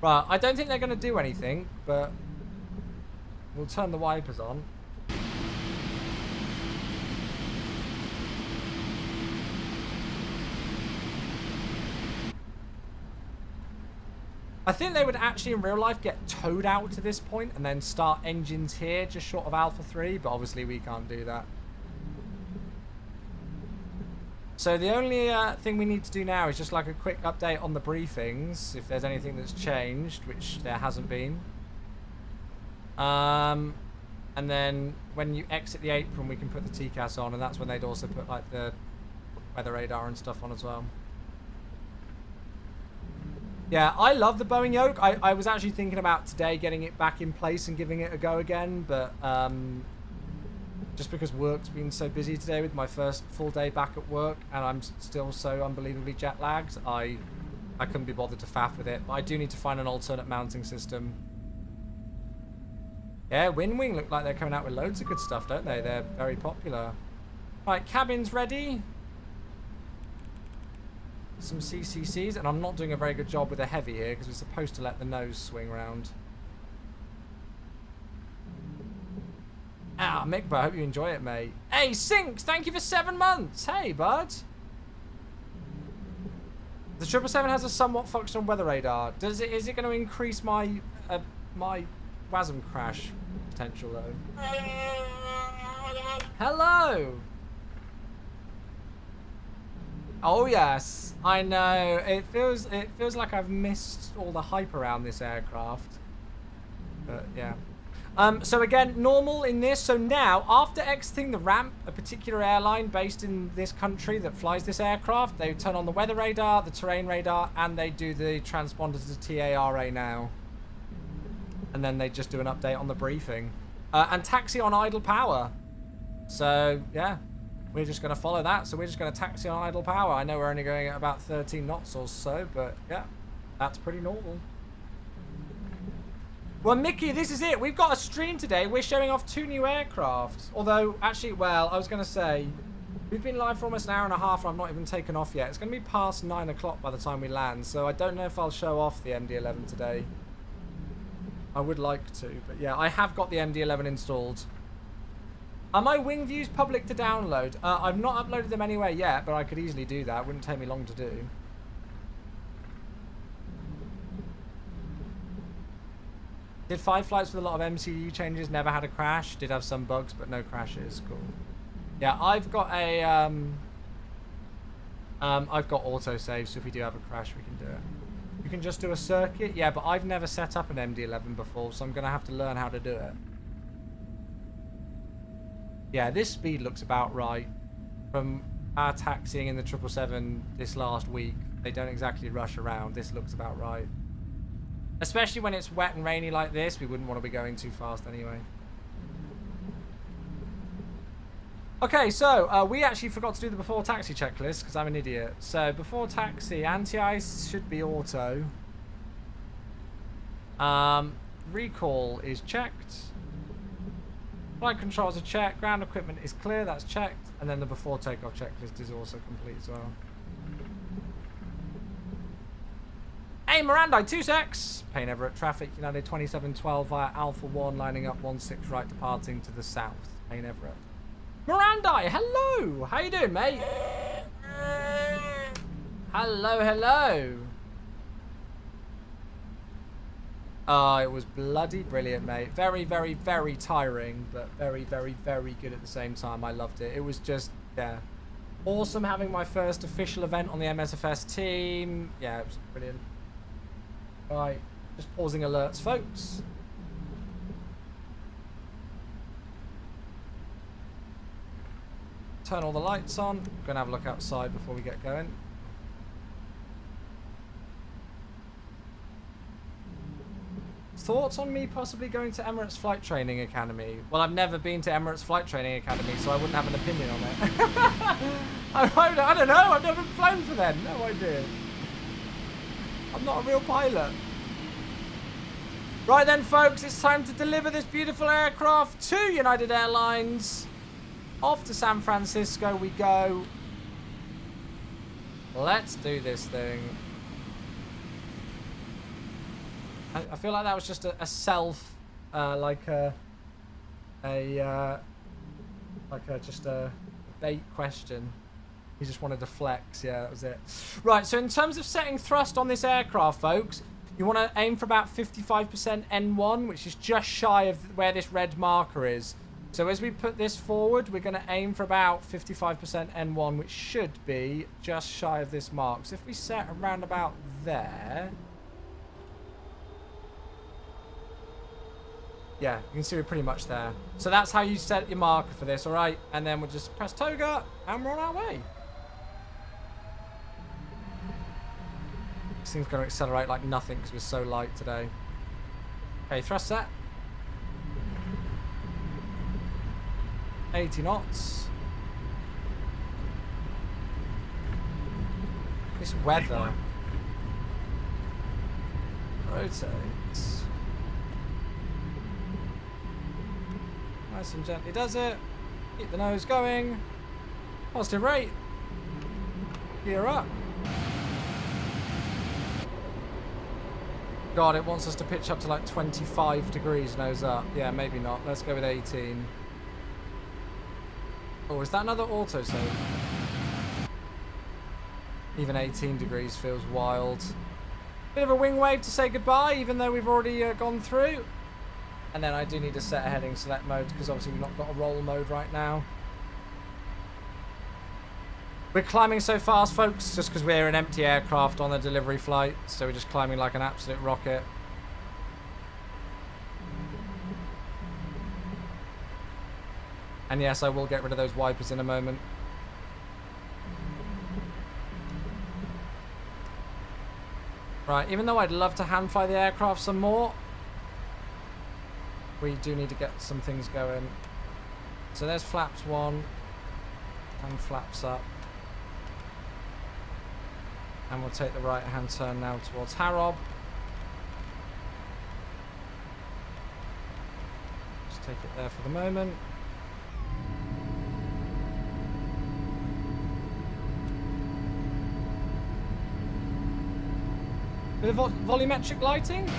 right. I don't think they're going to do anything, but. We'll turn the wipers on. I think they would actually in real life get towed out to this point and then start engines here just short of Alpha 3, but obviously we can't do that. So the only thing we need to do now is just like a quick update on the briefings, if there's anything that's changed, which there hasn't been. And then when you exit the apron, we can put the TCAS on, and that's when they'd also put like the weather radar and stuff on as well. Yeah, I love the Boeing yoke. I was actually thinking about today getting it back in place and giving it a go again, but just because work's been so busy today with my first full day back at work, and I'm still so unbelievably jet lagged, I couldn't be bothered to faff with it. But I do need to find an alternate mounting system. Yeah, Windwing look like they're coming out with loads of good stuff, don't they? They're very popular. Right, cabin's ready. Some CCCs, and I'm not doing a very good job with a heavy here because we're supposed to let the nose swing round. Ah, Mick, but I hope you enjoy it, mate. Hey, Sinks, thank you for 7 months. Hey, bud. The 777 has a somewhat functional weather radar. Is it going to increase my my WASM crash potential though? Hello. Oh yes, I know. It feels like I've missed all the hype around this aircraft. But yeah. So again, normal in this. So now, after exiting the ramp, a particular airline based in this country that flies this aircraft, they turn on the weather radar, the terrain radar, and they do the transponder to TARA now. And then they just do an update on the briefing. And taxi on idle power. So, yeah. We're just going to follow that. So we're just going to taxi on idle power. I know we're only going at about 13 knots or so, but yeah. That's pretty normal. Well, Mickey, this is it. We've got a stream today. We're showing off 2 new aircraft. Although, actually, well, I was going to say, we've been live for almost an hour and a half and I've not even taken off yet. It's going to be past 9 o'clock by the time we land. So I don't know if I'll show off the MD-11 today. I would like to, but yeah, I have got the MD-11 installed. Are my wing views public to download? I've not uploaded them anywhere yet, but I could easily do that. Wouldn't take me long to do. Did 5 flights with a lot of MCU changes, never had a crash. Did have some bugs, but no crashes. Cool. Yeah, I've got a I've got autosave, so if we do have a crash, we can do it. You can just do a circuit, yeah, but I've never set up an MD-11 before, so I'm gonna have to learn how to do it. Yeah, this speed looks about right. From our taxiing in the 777 this last week, they don't exactly rush around. This looks about right. Especially when it's wet and rainy like this, we wouldn't want to be going too fast anyway. Okay, so we actually forgot to do the before taxi checklist because I'm an idiot. So before taxi, anti-ice should be auto. Recall is checked. Flight controls are checked. Ground equipment is clear. That's checked. And then the before takeoff checklist is also complete as well. Hey, Miranda, 2 secs. Payne Everett traffic, United 2712 via Alpha 1, lining up 16 right, departing to the south. Payne Everett. Miranda, hello. How you doing, mate? Hello, hello. Oh, it was bloody brilliant, mate. Very, very, very tiring, but very, very, very good at the same time. I loved it. It was just, yeah, awesome having my first official event on the MSFS team. Yeah, it was brilliant. Right, just pausing alerts, folks. Turn all the lights on. Gonna have a look outside before we get going. Thoughts on me possibly going to Emirates Flight Training Academy? Well, I've never been to Emirates Flight Training Academy, so I wouldn't have an opinion on it. I don't know. I've never flown for them. No idea. I'm not a real pilot. Right then, folks, it's time to deliver this beautiful aircraft to United Airlines. Off to San Francisco we go. Let's do this thing. I feel like that was just a self, just a bait question. He just wanted to flex. Yeah, that was it. Right, so in terms of setting thrust on this aircraft, folks, you want to aim for about 55% N1, which is just shy of where this red marker is. So as we put this forward, we're going to aim for about 55% N1, which should be just shy of this mark. So if we set around about there... Yeah, you can see we're pretty much there. So that's how you set your marker for this, all right? And then we'll just press toga, and we're on our way. This thing's going to accelerate like nothing because we're so light today. Okay, thrust set. 80 knots. This weather. Rotate. Nice and gently does it. Keep the nose going. Positive rate. Gear up. God, it wants us to pitch up to like 25 degrees nose up. Yeah, maybe not. Let's go with 18. Oh, is that another auto save? Even 18 degrees feels wild. Bit of a wing wave to say goodbye, even though we've already gone through. And then I do need to set a heading select mode because obviously we've not got a roll mode right now. We're climbing so fast, folks, just because we're an empty aircraft on a delivery flight. So we're just climbing like an absolute rocket. And yes, I will get rid of those wipers in a moment. Right, even though I'd love to hand fly the aircraft some more, we do need to get some things going. So there's flaps 1 and flaps up. And we'll take the right hand turn now towards Harrob. take it there for the moment. Bit of volumetric lighting.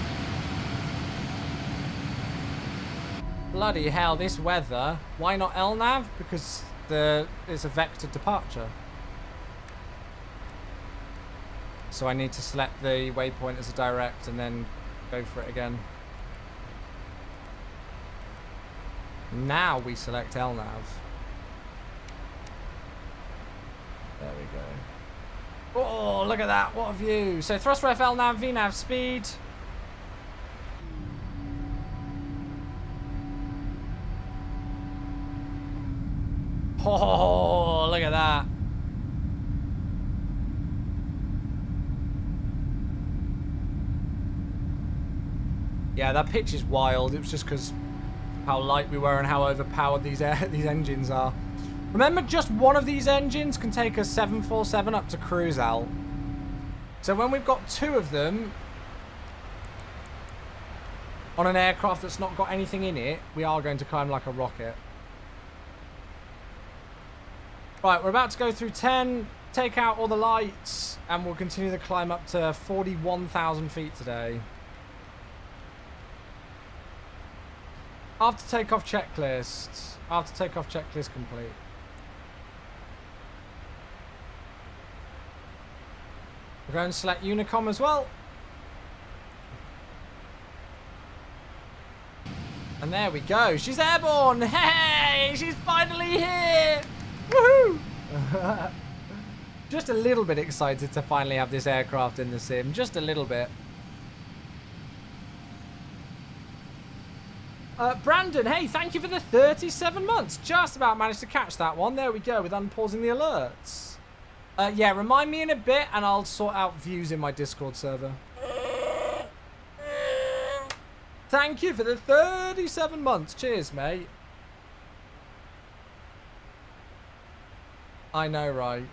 Bloody hell, this weather. Why not LNAV? Because it's a vector departure. So I need to select the waypoint as a direct and then go for it again. Now we select LNAV. There we go. Oh, look at that. What a view. So thrust ref, LNAV, VNAV, speed. Oh, look at that. Yeah, that pitch is wild. It was just because how light we were and how overpowered these engines are. Remember, just one of these engines can take a 747 up to cruise out. So when we've got two of them on an aircraft that's not got anything in it, we are going to climb like a rocket. Right, we're about to go through 10, take out all the lights, and we'll continue the climb up to 41,000 feet today. After takeoff checklist. After takeoff checklist complete. We're going to select Unicom as well. And there we go. She's airborne. Hey, she's finally here. Woohoo! Just a little bit excited to finally have this aircraft in the sim. Just a little bit. Brandon, hey, thank you for the 37 months. Just about managed to catch that one. There we go, with unpausing the alerts. Yeah, remind me in a bit, and I'll sort out views in my Discord server. Thank you for the 37 months. Cheers, mate. I know, right?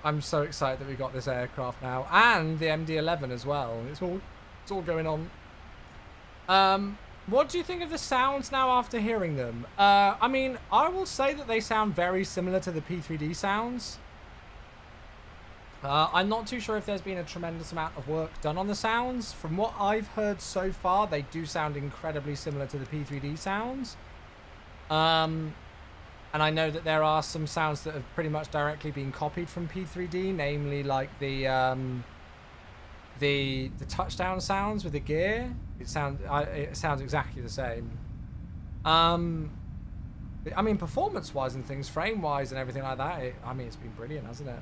I'm so excited that we got this aircraft now, and the MD-11 as well. It's all going on. What do you think of the sounds now after hearing them? I mean, I will say that they sound very similar to the P3D sounds. I'm not too sure if there's been a tremendous amount of work done on the sounds. From what I've heard so far, they do sound incredibly similar to the P3D sounds. And I know that there are some sounds that have pretty much directly been copied from P3D, namely like the touchdown sounds with the gear. It sounds exactly the same. I mean, performance-wise and things, frame-wise and everything like that, I mean, it's been brilliant, hasn't it?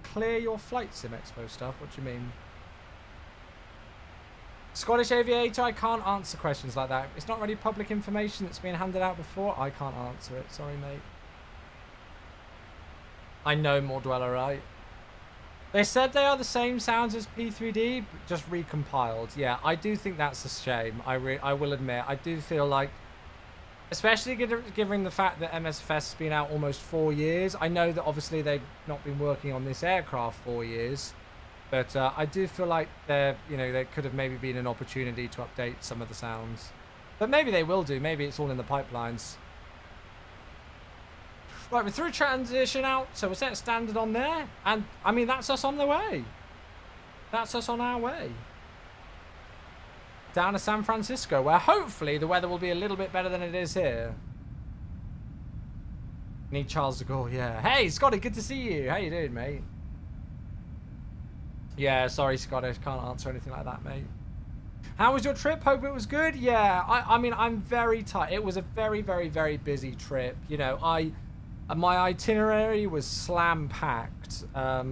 Clear your flight Sim Expo stuff. What do you mean? Scottish Aviator, I can't answer questions like that. It's not really public information that's been handed out before. I can't answer it. Sorry, mate. I know, More Dweller, right? They said they are the same sounds as P3D, but just recompiled. Yeah, I do think that's a shame. I will admit. I do feel like, especially given the fact that MSFS has been out almost 4 years. I know that obviously they've not been working on this aircraft 4 years, but I do feel like there could have maybe been an opportunity to update some of the sounds. But maybe they will do. Maybe it's all in the pipelines. Right, we're through transition out, so we'll set standard on there. And, I mean, that's us on the way. That's us on our way. Down to San Francisco, where hopefully the weather will be a little bit better than it is here. Need Charles de Gaulle, yeah. Hey, Scotty, good to see you. How you doing, mate? Yeah, sorry, Scottish. Can't answer anything like that, mate. How was your trip? Hope it was good. Yeah, I mean, I'm very tired. It was a very, very, very busy trip. You know, my itinerary was slam packed, but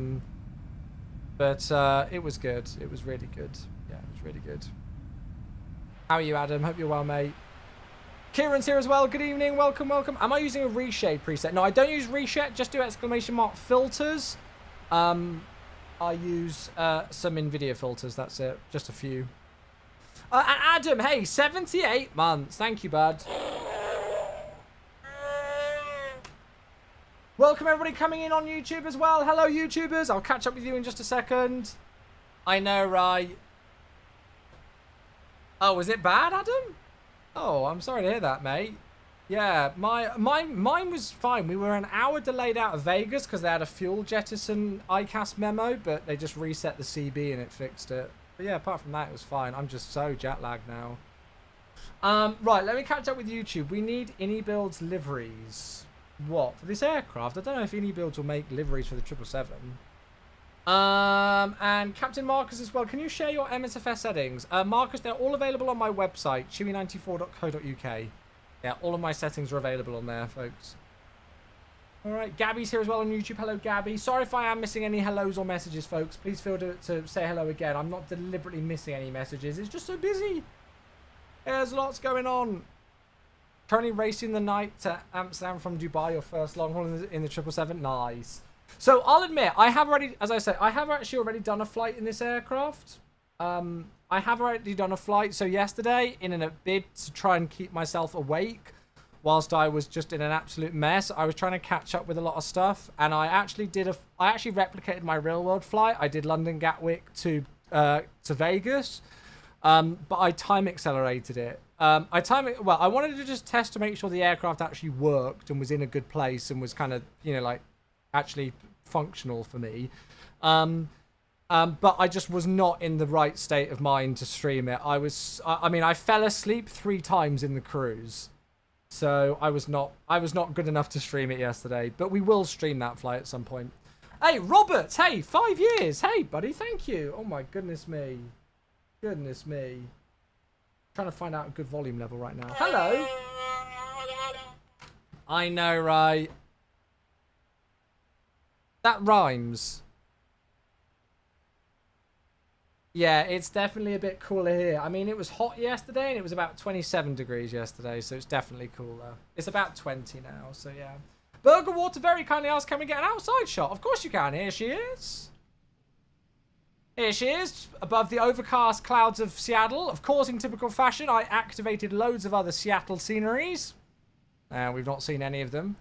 it was good. It was really good. Yeah, it was really good. How are you, Adam? Hope you're well, mate. Kieran's here as well. Good evening. Welcome, welcome. Am I using a reshade preset? No, I don't use reshade. Just do exclamation mark filters. I use some NVIDIA filters. That's it. Just a few. And Adam, hey, 78 months. Thank you, bud. Welcome everybody coming in on YouTube as well. Hello YouTubers. I'll catch up with you in just a second. I know, right? Oh, was it bad, Adam? Oh, I'm sorry to hear that, mate. Yeah, mine was fine. We were an hour delayed out of Vegas because they had a fuel jettison ICAS memo, but they just reset the CB and it fixed it. But yeah, apart from that, it was fine. I'm just so jet lagged now. Right, let me catch up with YouTube. We need InnyBuilds liveries. What? For this aircraft? I don't know if InnyBuilds will make liveries for the 777. And Captain Marcus as well. Can you share your MSFS settings? Marcus, they're all available on my website, chewy94.co.uk. Yeah, all of my settings are available on there, folks. Alright, Gabby's here as well on YouTube. Hello, Gabby. Sorry if I am missing any hellos or messages, folks. Please feel to say hello again. I'm not deliberately missing any messages. It's just so busy. There's lots going on. Currently racing the night to Amsterdam from Dubai, your first long haul in the 777. Nice. So I'll admit, I have already, as I said, I have actually already done a flight in this aircraft. I have already done a flight. So yesterday, in a bid to try and keep myself awake, whilst I was just in an absolute mess, I was trying to catch up with a lot of stuff, and I actually replicated my real world flight. I did London Gatwick to Vegas, but I time accelerated it. I wanted to just test to make sure the aircraft actually worked and was in a good place and was kind of, like actually functional for me. But I just was not in the right state of mind to stream it. I fell asleep 3 times in the cruise. So I was not good enough to stream it yesterday, but we will stream that flight at some point. Hey, Robert, hey, 5 years. Hey, buddy, thank you. Oh my goodness me. Goodness me. Trying to find out a good volume level right now. Hello. I know, right? That rhymes. Yeah, it's definitely a bit cooler here. I mean, it was hot yesterday and it was about 27 degrees yesterday, so it's definitely cooler. It's about 20 now, so yeah. Burger Water very kindly asked, can we get an outside shot? Of course you can. Here she is. Here she is, above the overcast clouds of Seattle. Of course, in typical fashion, I activated loads of other Seattle sceneries. We've not seen any of them.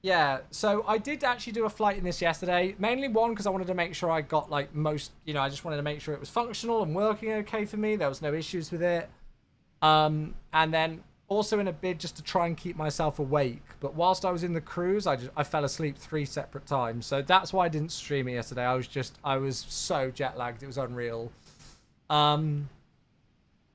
Yeah, so I did actually do a flight in this yesterday. Mainly one, because I wanted to make sure I got, like, most... I just wanted to make sure it was functional and working okay for me. There was no issues with it. And then also in a bid just to try and keep myself awake. But whilst I was in the cruise, I fell asleep 3 separate times. So that's why I didn't stream it yesterday. I was so jet lagged. It was unreal. And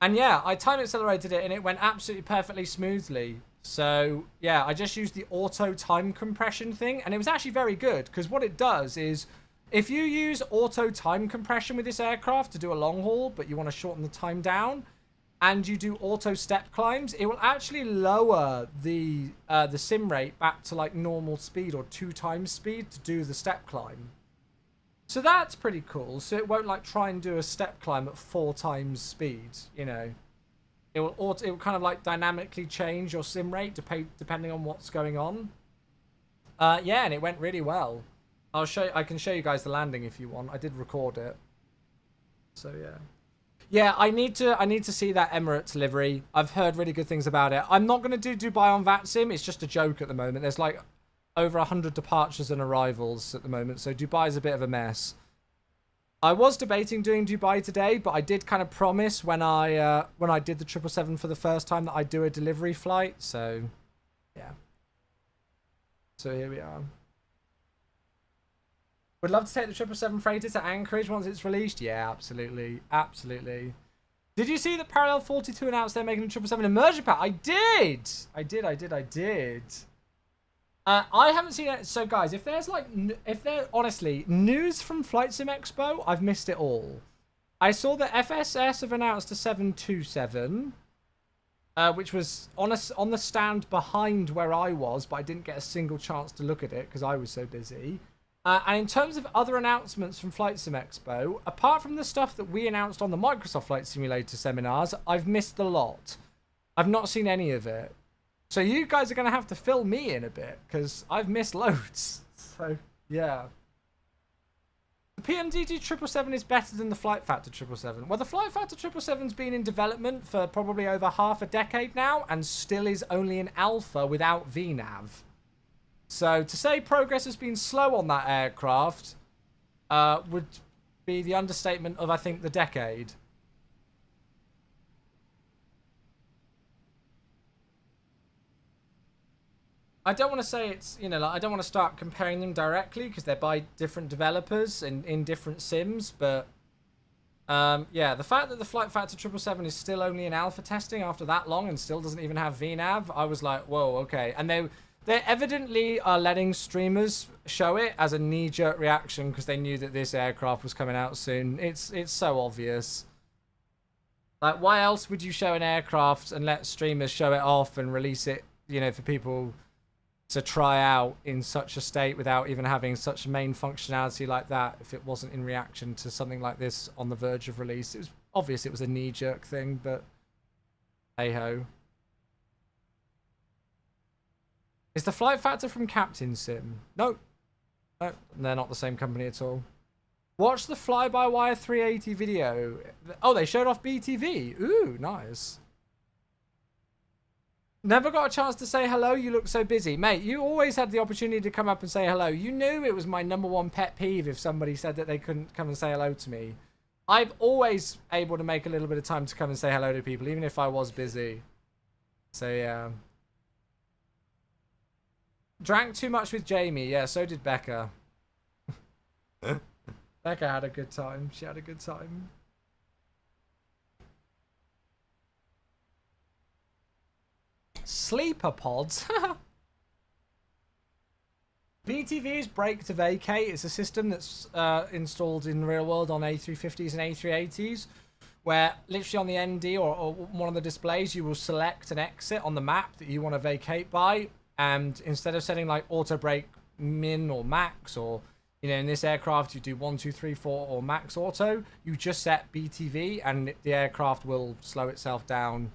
yeah, I time accelerated it and it went absolutely perfectly smoothly. So yeah, I just used the auto time compression thing and it was actually very good because what it does is if you use auto time compression with this aircraft to do a long haul, but you want to shorten the time down, and you do auto step climbs, it will actually lower the sim rate back to like normal speed or 2 times speed to do the step climb. So that's pretty cool. So it won't like try and do a step climb at 4 times speed, It will kind of like dynamically change your sim rate depending on what's going on. Yeah, and it went really well. I can show you guys the landing if you want. I did record it. So yeah. Yeah, I need to see that Emirates livery. I've heard really good things about it. I'm not going to do Dubai on VATSIM. It's just a joke at the moment. There's like over 100 departures and arrivals at the moment, so Dubai's a bit of a mess. I was debating doing Dubai today, but I did kind of promise when I did the 777 for the first time that I'd do a delivery flight. So, yeah. So here we are. Would love to take the 777 freighter to Anchorage once it's released. Yeah, absolutely, absolutely. Did you see that Parallel 42 announced they're making a 777 immersion pack? I did. I haven't seen it. So guys, if there's honestly news from Flight Sim Expo, I've missed it all. I saw that FSS have announced a 727, which was on the stand behind where I was, but I didn't get a single chance to look at it because I was so busy. And in terms of other announcements from Flight Sim Expo, apart from the stuff that we announced on the Microsoft Flight Simulator seminars, I've missed the lot. I've not seen any of it. So you guys are going to have to fill me in a bit, because I've missed loads. So, yeah. The PMDG 777 is better than the Flight Factor 777. Well, the Flight Factor 777's been in development for probably over half a decade now, and still is only in alpha without VNAV. So, to say progress has been slow on that aircraft would be the understatement of, I think, the decade. I don't want to say it's, you know, like, I don't want to start comparing them directly because they're by different developers and in different sims, but yeah, the fact that the Flight Factor 777 is still only in alpha testing after that long and still doesn't even have VNav, I was like, whoa, okay. And they evidently are letting streamers show it as a knee-jerk reaction because they knew that this aircraft was coming out soon. It's so obvious. Like, why else would you show an aircraft and let streamers show it off and release it, you know, for people to try out in such a state without even having such main functionality like that if it wasn't in reaction to something like this on the verge of release? It was obvious it was a knee-jerk thing, but hey-ho. Is the Flight Factor from Captain Sim? No. No, they're not the same company at all. Watch the fly-by-wire 380 video. Oh, they showed off BTV. Ooh, nice. Never got a chance to say hello. You look so busy. Mate, you always had the opportunity to come up and say hello. You knew it was my #1 pet peeve if somebody said that they couldn't come and say hello to me. I'm always able to make a little bit of time to come and say hello to people, even if I was busy. So, yeah. Drank too much with Jamie. Yeah, so did Becca. Becca had a good time. She had a good time. Sleeper pods. BTV's brake to vacate. It's a system that's installed in the real world on A350s and A380s, where literally on the ND or one of the displays, you will select an exit on the map that you want to vacate by, and instead of setting like auto brake min or max, or you know, in this aircraft you do 1, 2, 3, 4 or max auto, you just set BTV and the aircraft will slow itself down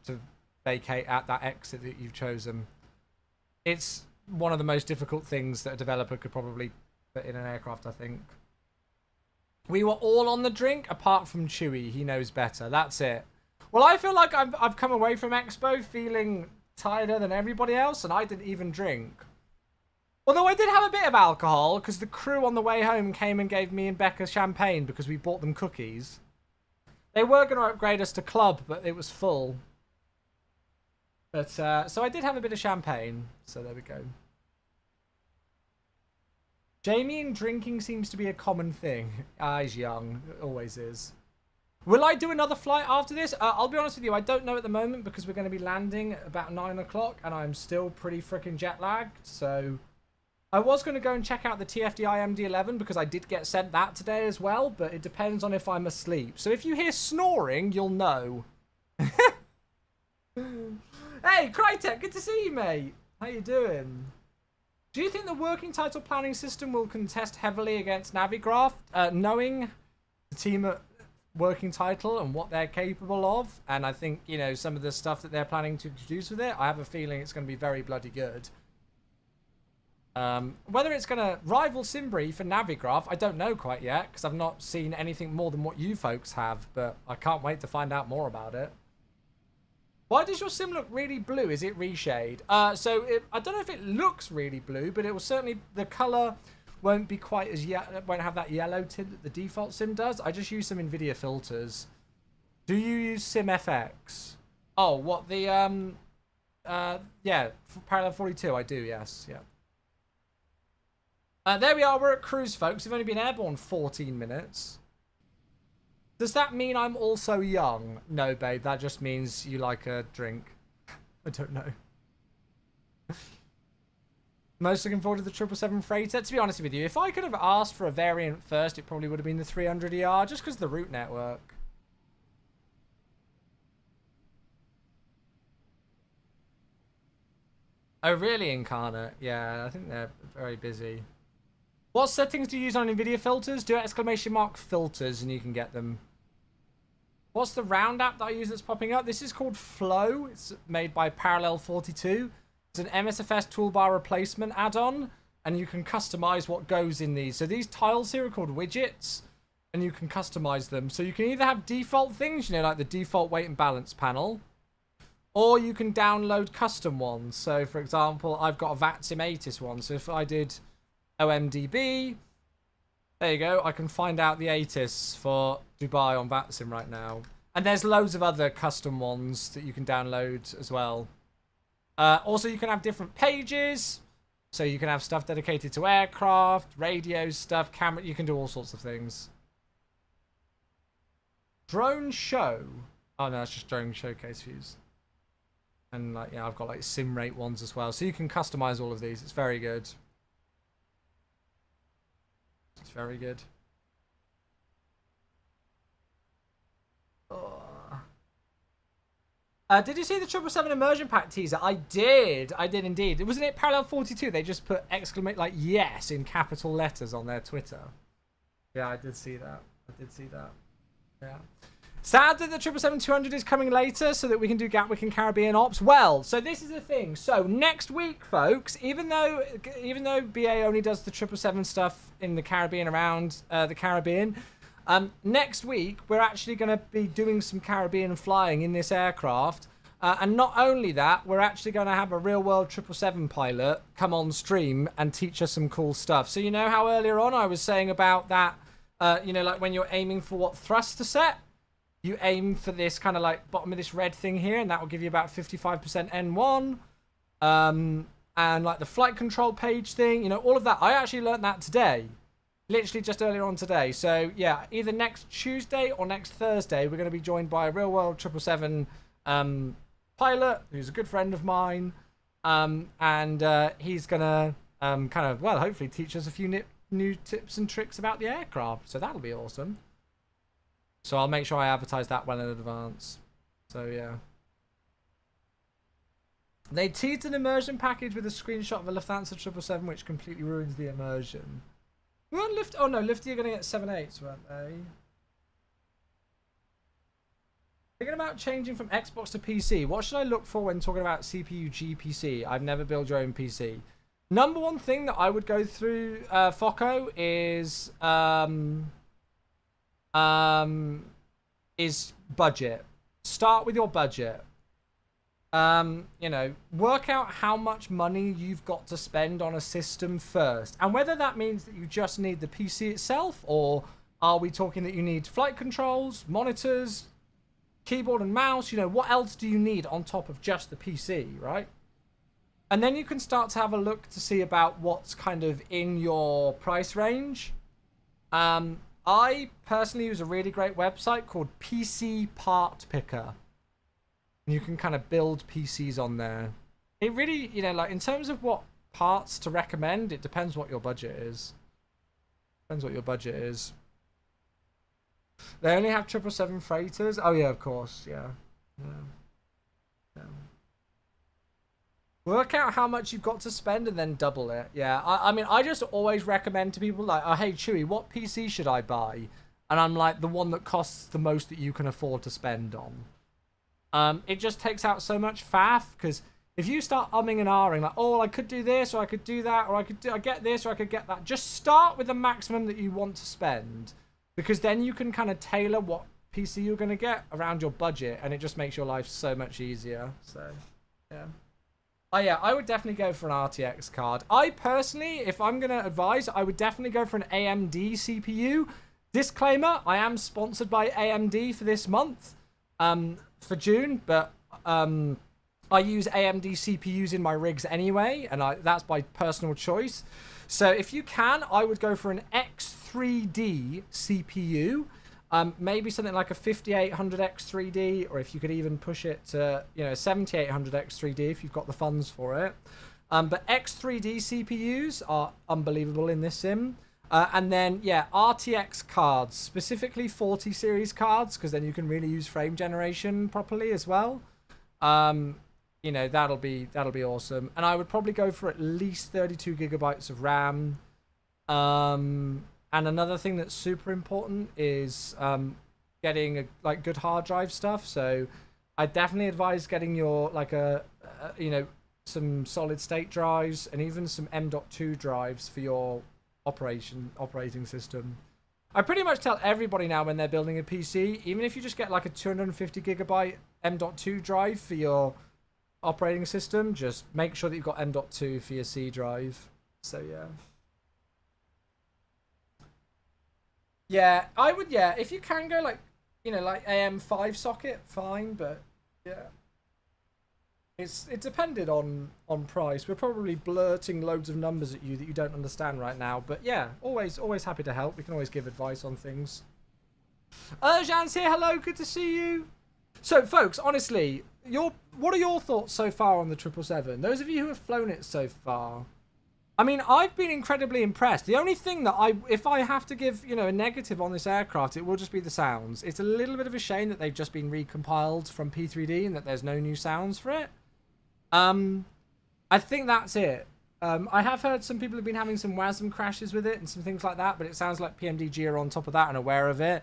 to vacate at that exit that you've chosen. It's one of the most difficult things that a developer could probably put in an aircraft, I think. We were all on the drink apart from Chewy. He knows better. That's it. Well, I feel like I've come away from Expo feeling tireder than everybody else, and I didn't even drink. Although I did have a bit of alcohol because the crew on the way home came and gave me and Becca champagne because we bought them cookies. They were going to upgrade us to club, but it was full. But, so I did have a bit of champagne. So there we go. Jamie and drinking seems to be a common thing. He's young. It always is. Will I do another flight after this? I'll be honest with you. I don't know at the moment because we're going to be landing at about 9 o'clock and I'm still pretty freaking jet lagged. So I was going to go and check out the TFDI MD-11 because I did get sent that today as well. But it depends on if I'm asleep. So if you hear snoring, you'll know. Hey, Crytek, good to see you, mate. How you doing? Do you think the working title planning system will contest heavily against Navigraph, knowing the team at working title and what they're capable of? And I think, you know, some of the stuff that they're planning to introduce with it, I have a feeling it's going to be very bloody good. Whether it's going to rival Simbrief and Navigraph, I don't know quite yet, because I've not seen anything more than what you folks have, but I can't wait to find out more about it. Why does your sim look really blue? Is it reshade? I don't know if it looks really blue, but it will certainly, the color won't be quite as won't have that yellow tint that the default sim does. I just use some NVIDIA filters. Do you use SimFX? Oh, what the yeah, Parallel 42. I do. Yes, yeah. There we are. We're at cruise, folks. We've only been airborne 14 minutes. Does that mean I'm also young? No, babe. That just means you like a drink. I don't know. Most looking forward to the 777 freighter. To be honest with you, if I could have asked for a variant first, it probably would have been the 300ER, just because of the route network. Oh, really, Incarnate? Yeah, I think they're very busy. What settings do you use on NVIDIA filters? Do ! filters and you can get them. What's the round app that I use that's popping up? This is called Flow. It's made by Parallel 42. It's an MSFS toolbar replacement add-on, and you can customize what goes in these. So these tiles here are called widgets, and you can customize them. So you can either have default things, you know, like the default weight and balance panel, or you can download custom ones. So, for example, I've got a VATSIM ATIS one. So if I did OMDB, there you go. I can find out the ATIS for Dubai on VATSIM right now. And there's loads of other custom ones that you can download as well. Also, you can have different pages. So you can have stuff dedicated to aircraft, radio stuff, camera. You can do all sorts of things. Drone show. Oh no, that's just drone showcase views. And like, yeah, I've got like sim rate ones as well. So you can customize all of these. It's very good. It's very good. Oh. Did you see the 777 immersion pack teaser? I did indeed. Wasn't it Parallel 42? They just put exclamation like yes in capital letters on their Twitter. Yeah, I did see that. Yeah. Sad that the 777-200 is coming later so that we can do Gatwick and Caribbean ops. Well, so this is the thing. So next week, folks, even though BA only does the 777 stuff in the Caribbean around the Caribbean, next week we're actually going to be doing some Caribbean flying in this aircraft. And not only that, we're actually going to have a real-world 777 pilot come on stream and teach us some cool stuff. So you know how earlier on I was saying about that, like when you're aiming for what thrust to set? You aim for this kind of like bottom of this red thing here, and that will give you about 55% N1. And like the flight control page thing, all of that. I actually learned that today. Literally just earlier on today. So yeah, either next Tuesday or next Thursday, we're going to be joined by a real world 777 pilot who's a good friend of mine. And he's going to hopefully teach us a few new tips and tricks about the aircraft. So that'll be awesome. So I'll make sure I advertise that well in advance. So yeah. They teased an immersion package with a screenshot of a Lufthansa 777, which completely ruins the immersion. We weren't Luft. Oh no, Lufty are going to get 7.8s, weren't they? Thinking about changing from Xbox to PC. What should I look for when talking about CPU GPC? I've never built your own PC. Number one thing that I would go through, Foco, is budget. Start with your budget. Work out how much money you've got to spend on a system first. And whether that means that you just need the PC itself, or are we talking that you need flight controls, monitors, keyboard and mouse? What else do you need on top of just the PC, right? And then you can start to have a look to see about what's kind of in your price range. I personally use a really great website called PC Part Picker. You can kind of build PCs on there. It really, like in terms of what parts to recommend, it depends what your budget is. They only have 777 freighters. Oh yeah, of course, yeah. Work out how much you've got to spend and then double it. Yeah, I mean, I just always recommend to people like, oh, hey, Chewy, what PC should I buy? And I'm like, the one that costs the most that you can afford to spend on. It just takes out so much faff, because if you start umming and ahhing, like, oh, I could do this, or I could do that, or I get this, or I could get that. Just start with the maximum that you want to spend, because then you can kind of tailor what PC you're going to get around your budget, and it just makes your life so much easier. So, yeah. Oh yeah, I would definitely go for an RTX card. I personally, if I'm going to advise, I would definitely go for an AMD CPU. Disclaimer, I am sponsored by AMD for this month, for June, but I use AMD CPUs in my rigs anyway, and that's by personal choice. So if you can, I would go for an X3D CPU. Maybe something like a 5800 X3D, or if you could even push it to, 7800 X3D if you've got the funds for it. But X3D CPUs are unbelievable in this sim. And then, yeah, RTX cards, specifically 40 series cards, because then you can really use frame generation properly as well. That'll be awesome. And I would probably go for at least 32 gigabytes of RAM. And another thing that's super important is getting good hard drive stuff. So I definitely advise getting your some solid state drives and even some M.2 drives for your operating system. I pretty much tell everybody now when they're building a PC, even if you just get like a 250 gigabyte M.2 drive for your operating system, just make sure that you've got M.2 for your C drive. So yeah. Yeah, I would, yeah, if you can go like AM5 socket, fine, but yeah. It depended on price. We're probably blurting loads of numbers at you that you don't understand right now. But yeah, always happy to help. We can always give advice on things. Jean's here. Hello, good to see you. So, folks, honestly, what are your thoughts so far on the 777? Those of you who have flown it so far. I mean, I've been incredibly impressed. The only thing that if I have to give, a negative on this aircraft, it will just be the sounds. It's a little bit of a shame that they've just been recompiled from P3D and that there's no new sounds for it. I think that's it. I have heard some people have been having some WASM crashes with it and some things like that, but it sounds like PMDG are on top of that and aware of it.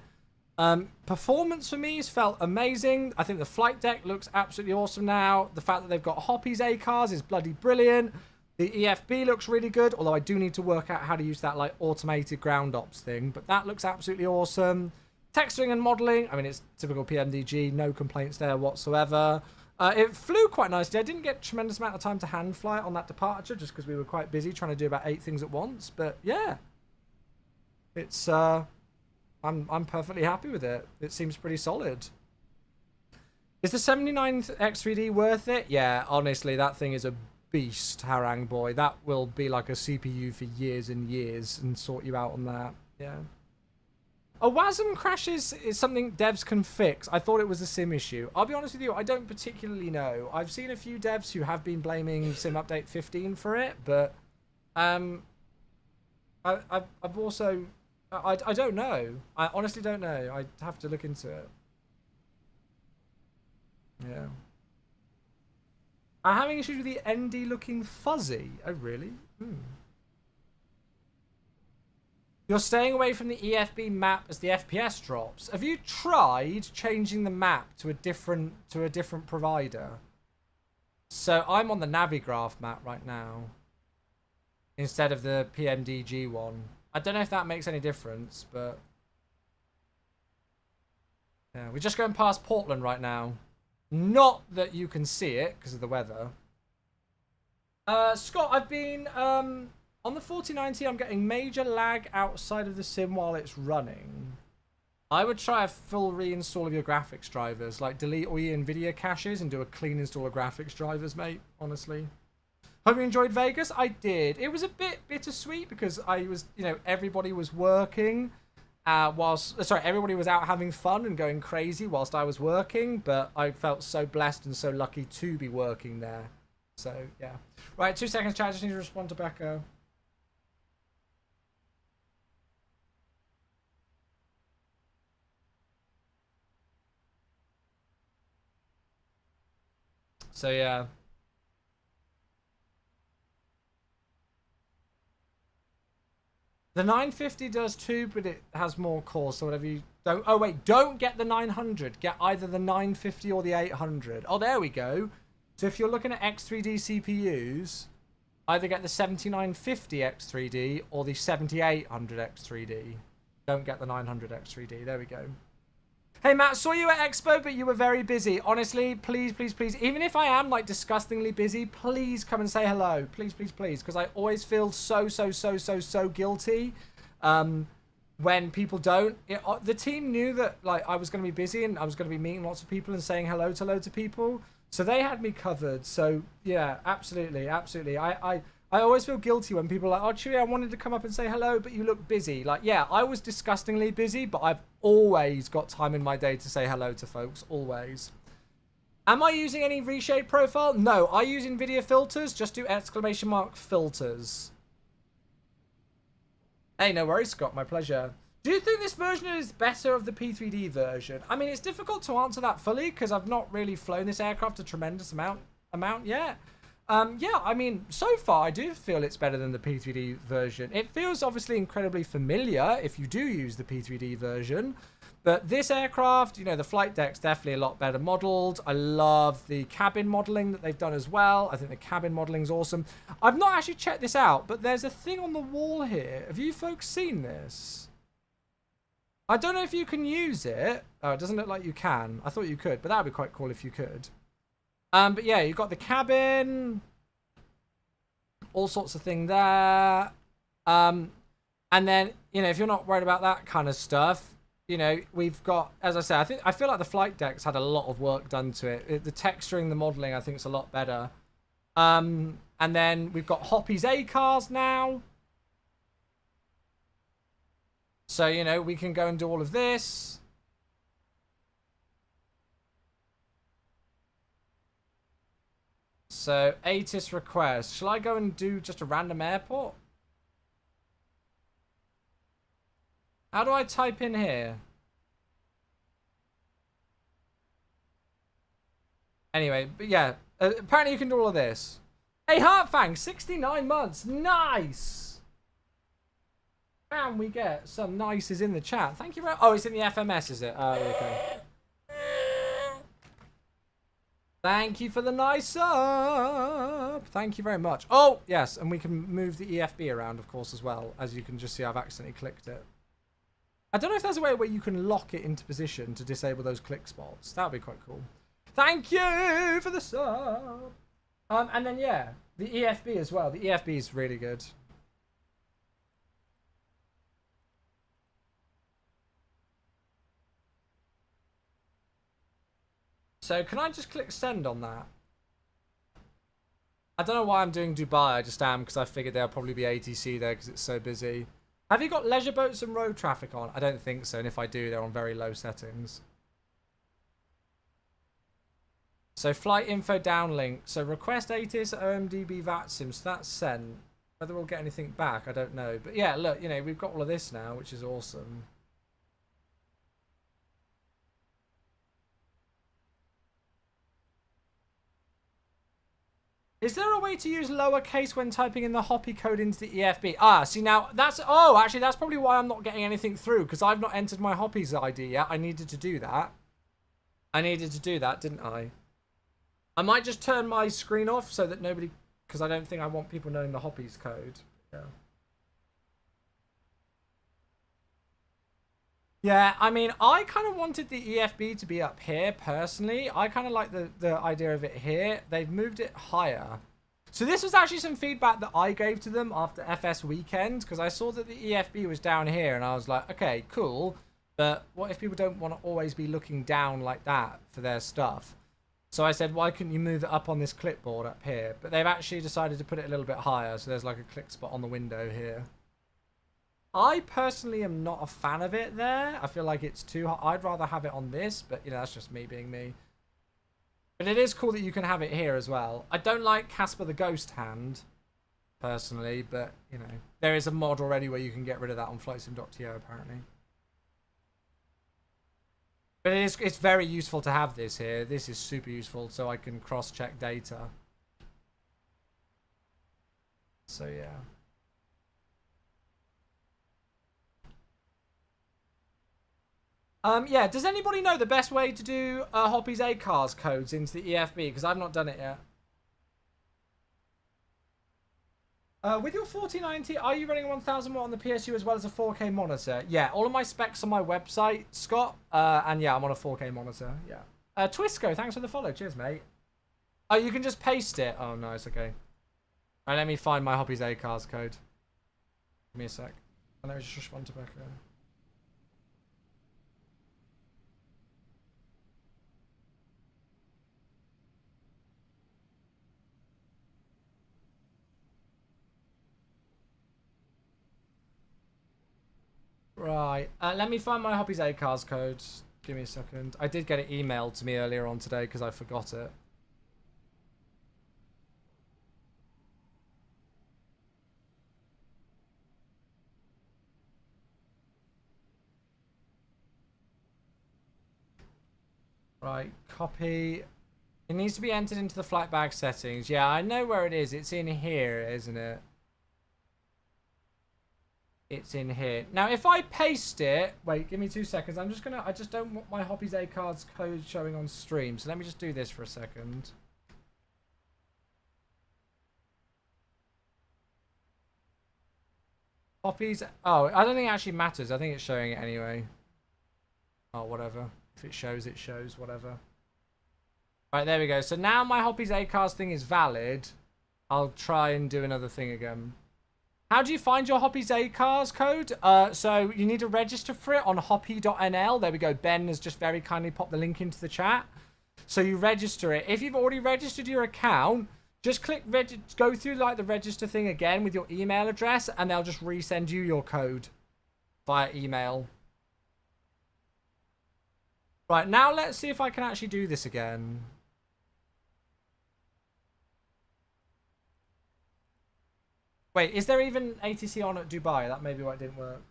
Performance for me has felt amazing. I think the flight deck looks absolutely awesome now. The fact that they've got Hoppy's A-cars is bloody brilliant. The EFB looks really good, although I do need to work out how to use that like automated ground ops thing, but that looks absolutely awesome. Texturing and modeling, I mean, it's typical PMDG, no complaints there whatsoever. It flew quite nicely. I didn't get a tremendous amount of time to hand fly it on that departure just because we were quite busy trying to do about 8 things at once, but yeah. It's I'm perfectly happy with it. It seems pretty solid. Is the 79X3D worth it? Yeah, honestly, that thing is a beast, Harang boy. That will be like a CPU for years and years and sort you out on that. Yeah. A WASM crash is something devs can fix. I thought it was a sim issue. I'll be honest with you, I don't particularly know. I've seen a few devs who have been blaming Sim Update 15 for it, but I've also I don't know. I honestly don't know. I have to look into it. Yeah. I'm having issues with the ND looking fuzzy. Oh, really? You're staying away from the EFB map as the FPS drops. Have you tried changing the map to a different provider? So I'm on the Navigraph map right now instead of the PMDG one. I don't know if that makes any difference, but yeah, we're just going past Portland right now. Not that you can see it because of the weather. Scott, I've been on the 4090. I'm getting major lag outside of the sim while it's running. I would try a full reinstall of your graphics drivers, like delete all your NVIDIA caches and do a clean install of graphics drivers, mate. Honestly. Hope you enjoyed Vegas. I did. It was a bit bittersweet because I was, everybody was working. Everybody was out having fun and going crazy whilst I was working, but I felt so blessed and so lucky to be working there. So, yeah. Right, 2 seconds, chat. I just need to respond to Becca. So, yeah. The 950 does too, but it has more cores, so whatever you don't... Oh, wait, don't get the 900. Get either the 950 or the 800. Oh, there we go. So if you're looking at X3D CPUs, either get the 7950 X3D or the 7800 X3D. Don't get the 900 X3D. There we go. Hey, Matt, saw you at Expo, but you were very busy. Honestly, please, please, please, even if I am, like, disgustingly busy, please come and say hello. Please, please, please, because I always feel so guilty when people don't. The team knew that, like, I was going to be busy and I was going to be meeting lots of people and saying hello to loads of people. So they had me covered. So, yeah, absolutely, absolutely. I always feel guilty when people are like, oh, Chewie, I wanted to come up and say hello, but you look busy. Like, yeah, I was disgustingly busy, but I've always got time in my day to say hello to folks, always. Am I using any reshape profile? No, I use NVIDIA filters. Just do ! filters. Hey, no worries, Scott. My pleasure. Do you think this version is better of the P3D version? I mean, it's difficult to answer that fully because I've not really flown this aircraft a tremendous amount yet. Yeah, I mean, so far I do feel it's better than the P3D version. It feels obviously incredibly familiar if you do use the P3D version. But this aircraft, the flight deck's definitely a lot better modeled. I love the cabin modeling that they've done as well. I think the cabin modeling's awesome. I've not actually checked this out, but there's a thing on the wall here. Have you folks seen this? I don't know if you can use it. Oh, it doesn't look like you can. I thought you could, but that would be quite cool if you could. But yeah, you've got the cabin, all sorts of thing there. And then, if you're not worried about that kind of stuff, you know, we've got, as I say, I feel like the flight deck's had a lot of work done to it. The texturing, the modelling, I think is a lot better. And then we've got Hoppy's A cars now. So, you know, we can go and do all of this. So, ATIS request. Shall I go and do just a random airport? How do I type in here? Anyway, but yeah. Apparently you can do all of this. Hey, Heartfang, 69 months. Nice. And we get some nices in the chat. Thank you very... Oh, it's in the FMS, is it? Oh, okay. Thank you for the nice sub. Thank you very much. Oh, yes. And we can move the EFB around, of course, as well. As you can just see, I've accidentally clicked it. I don't know if there's a way where you can lock it into position to disable those click spots. That would be quite cool. Thank you for the sub. And then, yeah, the EFB as well. The EFB is really good. So can I just click send on that? I don't know why I'm doing Dubai. I just am because I figured there'll probably be ATC there because it's so busy. Have you got leisure boats and road traffic on? I don't think so. And if I do, they're on very low settings. So flight info downlink. So request ATIS OMDB VATSIM. So that's sent. Whether we'll get anything back, I don't know. But yeah, look, you know, we've got all of this now, which is awesome. Is there a way to use lowercase when typing in the Hoppy code into the EFB? Ah, see now, that's... Oh, actually, that's probably why I'm not getting anything through, because I've not entered my Hoppy's ID yet. I needed to do that. I needed to do that, didn't I? I might just turn my screen off so that nobody... Because I don't think I want people knowing the Hoppy's code. Yeah. Yeah, I mean, I kind of wanted the EFB to be up here, personally. I kind of like the idea of it here. They've moved it higher. So this was actually some feedback that I gave to them after FS weekend, because I saw that the EFB was down here, and I was like, okay, cool. But what if people don't want to always be looking down like that for their stuff? So I said, why couldn't you move it up on this clipboard up here? But they've actually decided to put it a little bit higher, so there's like a click spot on the window here. I personally am not a fan of it there. I feel like it's too hot. I'd rather have it on this, but, you know, that's just me being me. But it is cool that you can have it here as well. I don't like Casper the Ghost Hand, personally, but, you know, there is a mod already where you can get rid of that on flightsim.to, apparently. But it's very useful to have this here. This is super useful, so I can cross-check data. So, yeah. Yeah, does anybody know the best way to do Hoppy's A-Cars codes into the EFB? Because I've not done it yet. With your 4090, are you running 1000 watt on the PSU as well as a 4K monitor? Yeah, all of my specs on my website, Scott. And yeah, I'm on a 4K monitor. Yeah. Twisco, thanks for the follow. Cheers, mate. Oh, you can just paste it. Oh, nice. Okay. All right, let me find my Hoppy's A-Cars code. Give me a sec. Let me just respond to Becca. Right, let me find my Hoppy's A-Cars code. Give me a second. I did get it emailed to me earlier on today because I forgot it. Right, copy. It needs to be entered into the flight bag settings. Yeah, I know where it is. It's in here, isn't it? It's in here. Now, if I paste it... Wait, give me 2 seconds. I'm just going to... I just don't want my Hoppy's A-Cards code showing on stream. So let me just do this for a second. Hoppy's... Oh, I don't think it actually matters. I think it's showing it anyway. Oh, whatever. If it shows, whatever. Right, there we go. So now my Hoppy's A-Cards thing is valid. I'll try and do another thing again. How do you find your Hoppy Z cars code? So you need to register for it on hoppy.nl. There we go. Ben has just very kindly popped the link into the chat. So you register it. If you've already registered your account, just click go through like the register thing again with your email address, and they'll just resend you your code via email. Right, now let's see if I can actually do this again. Wait, is there even ATC on at Dubai? That may be why it didn't work.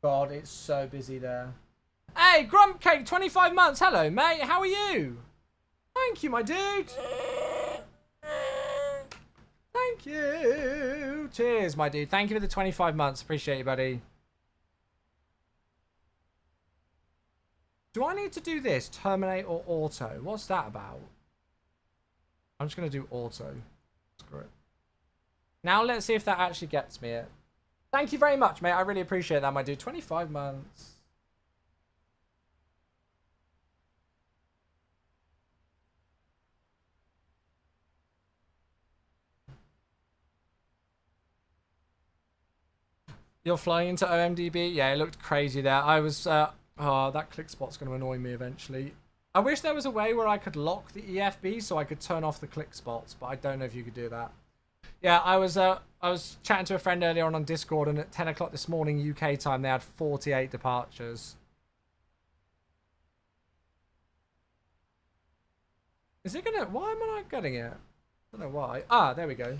God, it's so busy there. Hey, Grumpcake, 25 months. Hello, mate. How are you? Thank you, my dude. Thank you. Cheers, my dude. Thank you for the 25 months. Appreciate you, buddy. Do I need to do this? Terminate or auto? What's that about? I'm just going to do auto. Screw it. Now let's see if that actually gets me it. Thank you very much, mate. I really appreciate that, my dude. 25 months. You're flying into OMDB? Yeah, it looked crazy there. I was... oh, that click spot's going to annoy me eventually. I wish there was a way where I could lock the EFB so I could turn off the click spots, but I don't know if you could do that. Yeah, I was chatting to a friend earlier on Discord, and at 10 o'clock this morning UK time, they had 48 departures. Is it gonna... Why am I not getting it? I don't know why. Ah, there we go.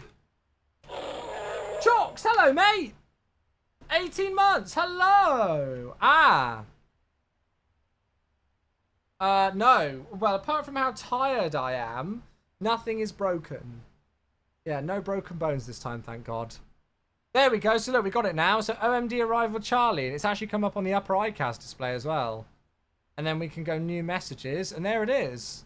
Chalks, hello, mate! 18 months, hello! Ah. No. Well, apart from how tired I am, nothing is broken. Yeah, no broken bones this time, thank God. There we go. So look, we got it now. So OMD arrival Charlie, and it's actually come up on the upper iCast display as well. And then we can go new messages, and there it is.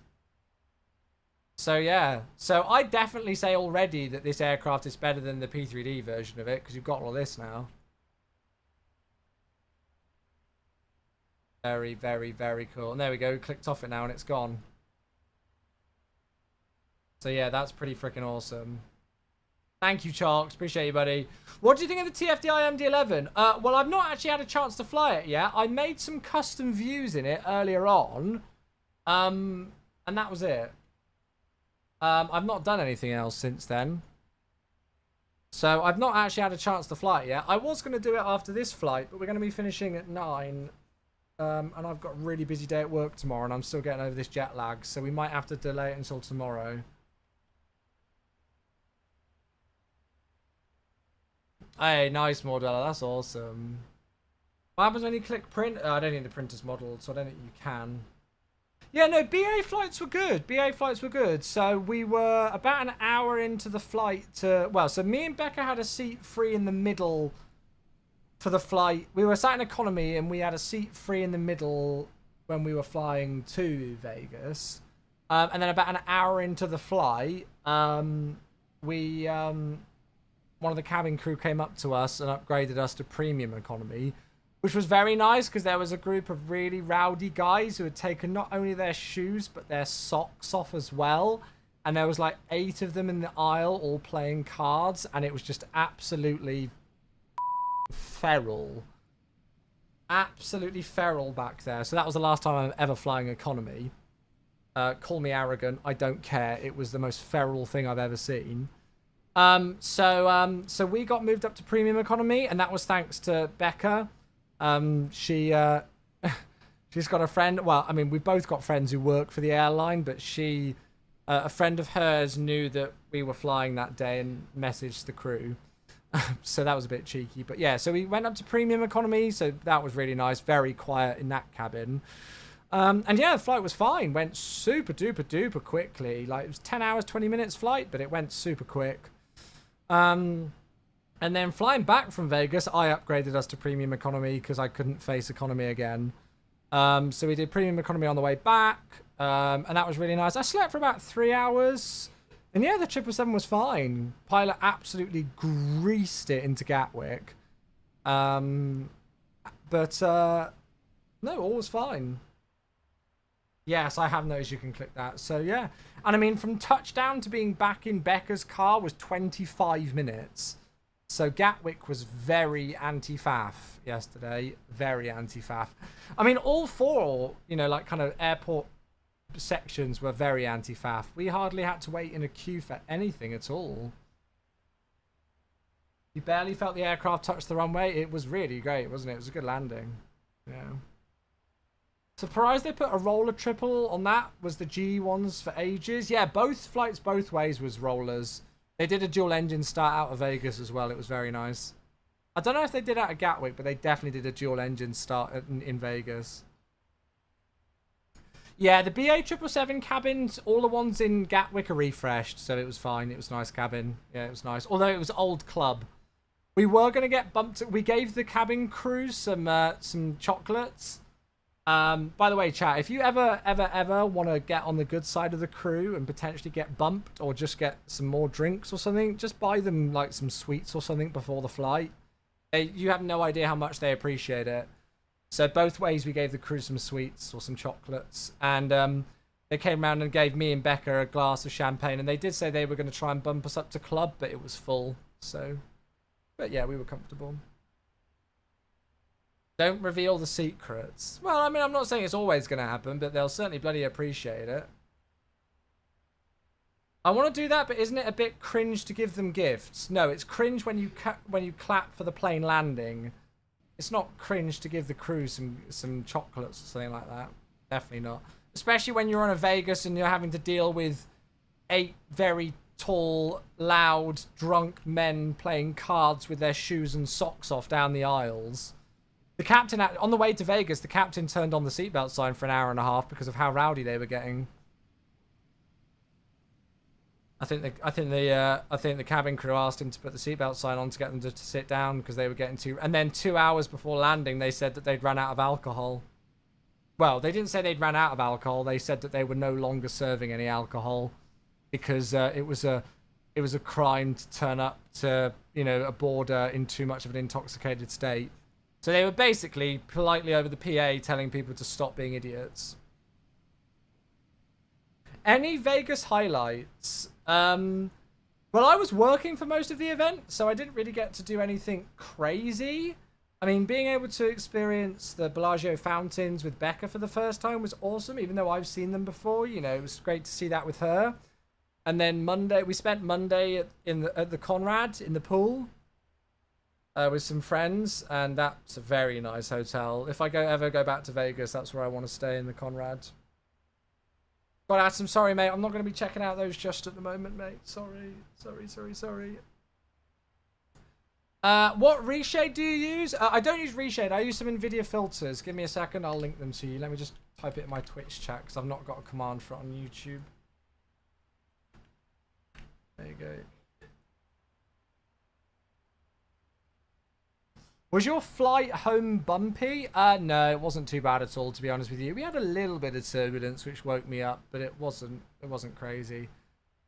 So yeah. So I definitely say already that this aircraft is better than the P3D version of it, because you've got all this now. Very, very, very cool. And there we go. We clicked off it now and it's gone. So yeah, that's pretty freaking awesome. Thank you, Chalks. Appreciate you, buddy. What do you think of the TFDI MD-11? Well, I've not actually had a chance to fly it yet. I made some custom views in it earlier on. And that was it. I've not done anything else since then. So I've not actually had a chance to fly it yet. I was going to do it after this flight, but we're going to be finishing at 9. And I've got a really busy day at work tomorrow, and I'm still getting over this jet lag, so we might have to delay it until tomorrow. Hey, nice, Mordella. That's awesome. What happens when you click print? I don't need the printer's model, so I don't think you can. Yeah, no, BA flights were good. BA flights were good. So we were about an hour into the flight to... Well, so me and Becca had a seat free in the middle... For the flight, we were sat in economy and we had a seat free in the middle when we were flying to Vegas. And then about an hour into the flight, one of the cabin crew came up to us and upgraded us to premium economy, which was very nice because there was a group of really rowdy guys who had taken not only their shoes but their socks off as well. And there was like 8 of them in the aisle all playing cards, and it was just absolutely feral. Absolutely feral back there. So that was the last time I'm ever flying economy. Call me arrogant, I don't care. It was the most feral thing I've ever seen. So we got moved up to premium economy, and that was thanks to Becca. She's got a friend. Well, I mean, we both got friends who work for the airline, but a friend of hers knew that we were flying that day and messaged the crew. So that was a bit cheeky, but yeah, so we went up to premium economy, so that was really nice, very quiet in that cabin. And yeah, the flight was fine, went super duper duper quickly. Like, it was 10 hours 20 minutes flight, but it went super quick. And then flying back from Vegas, I upgraded us to premium economy because I couldn't face economy again. So we did premium economy on the way back, and that was really nice. I slept for about 3 hours. And yeah, the 777 was fine. Pilot absolutely greased it into Gatwick. No, all was fine. Yes, I have noticed you can click that. So, yeah. And I mean, from touchdown to being back in Becca's car was 25 minutes. So Gatwick was very anti-faff yesterday. Very anti-faff. I mean, all four, you know, like kind of airport sections were very anti-faff. We hardly had to wait in a queue for anything at all. You barely felt the aircraft touch the runway. It was really great, wasn't it? It was a good landing. Yeah. Surprised they put a roller triple on that. Was the G ones for ages. Yeah, both flights both ways was rollers. They did a dual engine start out of Vegas as well. It was very nice. I don't know if they did out of Gatwick, but they definitely did a dual engine start in Vegas. Yeah, the BA 777 cabins, all the ones in Gatwick are refreshed, so it was fine. It was a nice cabin. Yeah, it was nice. Although it was old club. We were going to get bumped. We gave the cabin crew some chocolates. By the way, chat, if you ever want to get on the good side of the crew and potentially get bumped or just get some more drinks or something, just buy them like some sweets or something before the flight. You have no idea how much they appreciate it. So both ways we gave the crew some sweets or some chocolates. And they came around and gave me and Becca a glass of champagne. And they did say they were going to try and bump us up to club, but it was full. So, but yeah, we were comfortable. Don't reveal the secrets. Well, I mean, I'm not saying it's always going to happen, but they'll certainly bloody appreciate it. I want to do that, but isn't it a bit cringe to give them gifts? No, it's cringe when you clap for the plane landing. It's not cringe to give the crew some chocolates or something like that. Definitely not. Especially when you're on a Vegas and you're having to deal with 8 very tall, loud, drunk men playing cards with their shoes and socks off down the aisles. The captain, on the way to Vegas, the captain turned on the seatbelt sign for an hour and a half because of how rowdy they were getting. I think the cabin crew asked him to put the seatbelt sign on to get them to sit down because they were getting too. And then 2 hours before landing, they said that they'd run out of alcohol. Well, they didn't say they'd run out of alcohol. They said that they were no longer serving any alcohol because it was a crime to turn up to, you know, a border in too much of an intoxicated state. So they were basically politely over the PA telling people to stop being idiots. Any Vegas highlights? Well, I was working for most of the event, so I didn't really get to do anything crazy. I mean, being able to experience the Bellagio fountains with Becca for the first time was awesome, even though I've seen them before. You know, it was great to see that with her. And then Monday, we spent Monday at the Conrad in the pool. With some friends, and that's a very nice hotel. If I ever go back to Vegas, that's where I want to stay, in the Conrad. God, Adam, sorry, mate. I'm not going to be checking out those just at the moment, mate. Sorry. What reshade do you use? I don't use reshade. I use some NVIDIA filters. Give me a second. I'll link them to you. Let me just type it in my Twitch chat because I've not got a command for it on YouTube. There you go. Was your flight home bumpy? No, it wasn't too bad at all, to be honest with you. We had a little bit of turbulence, which woke me up, but it wasn't crazy.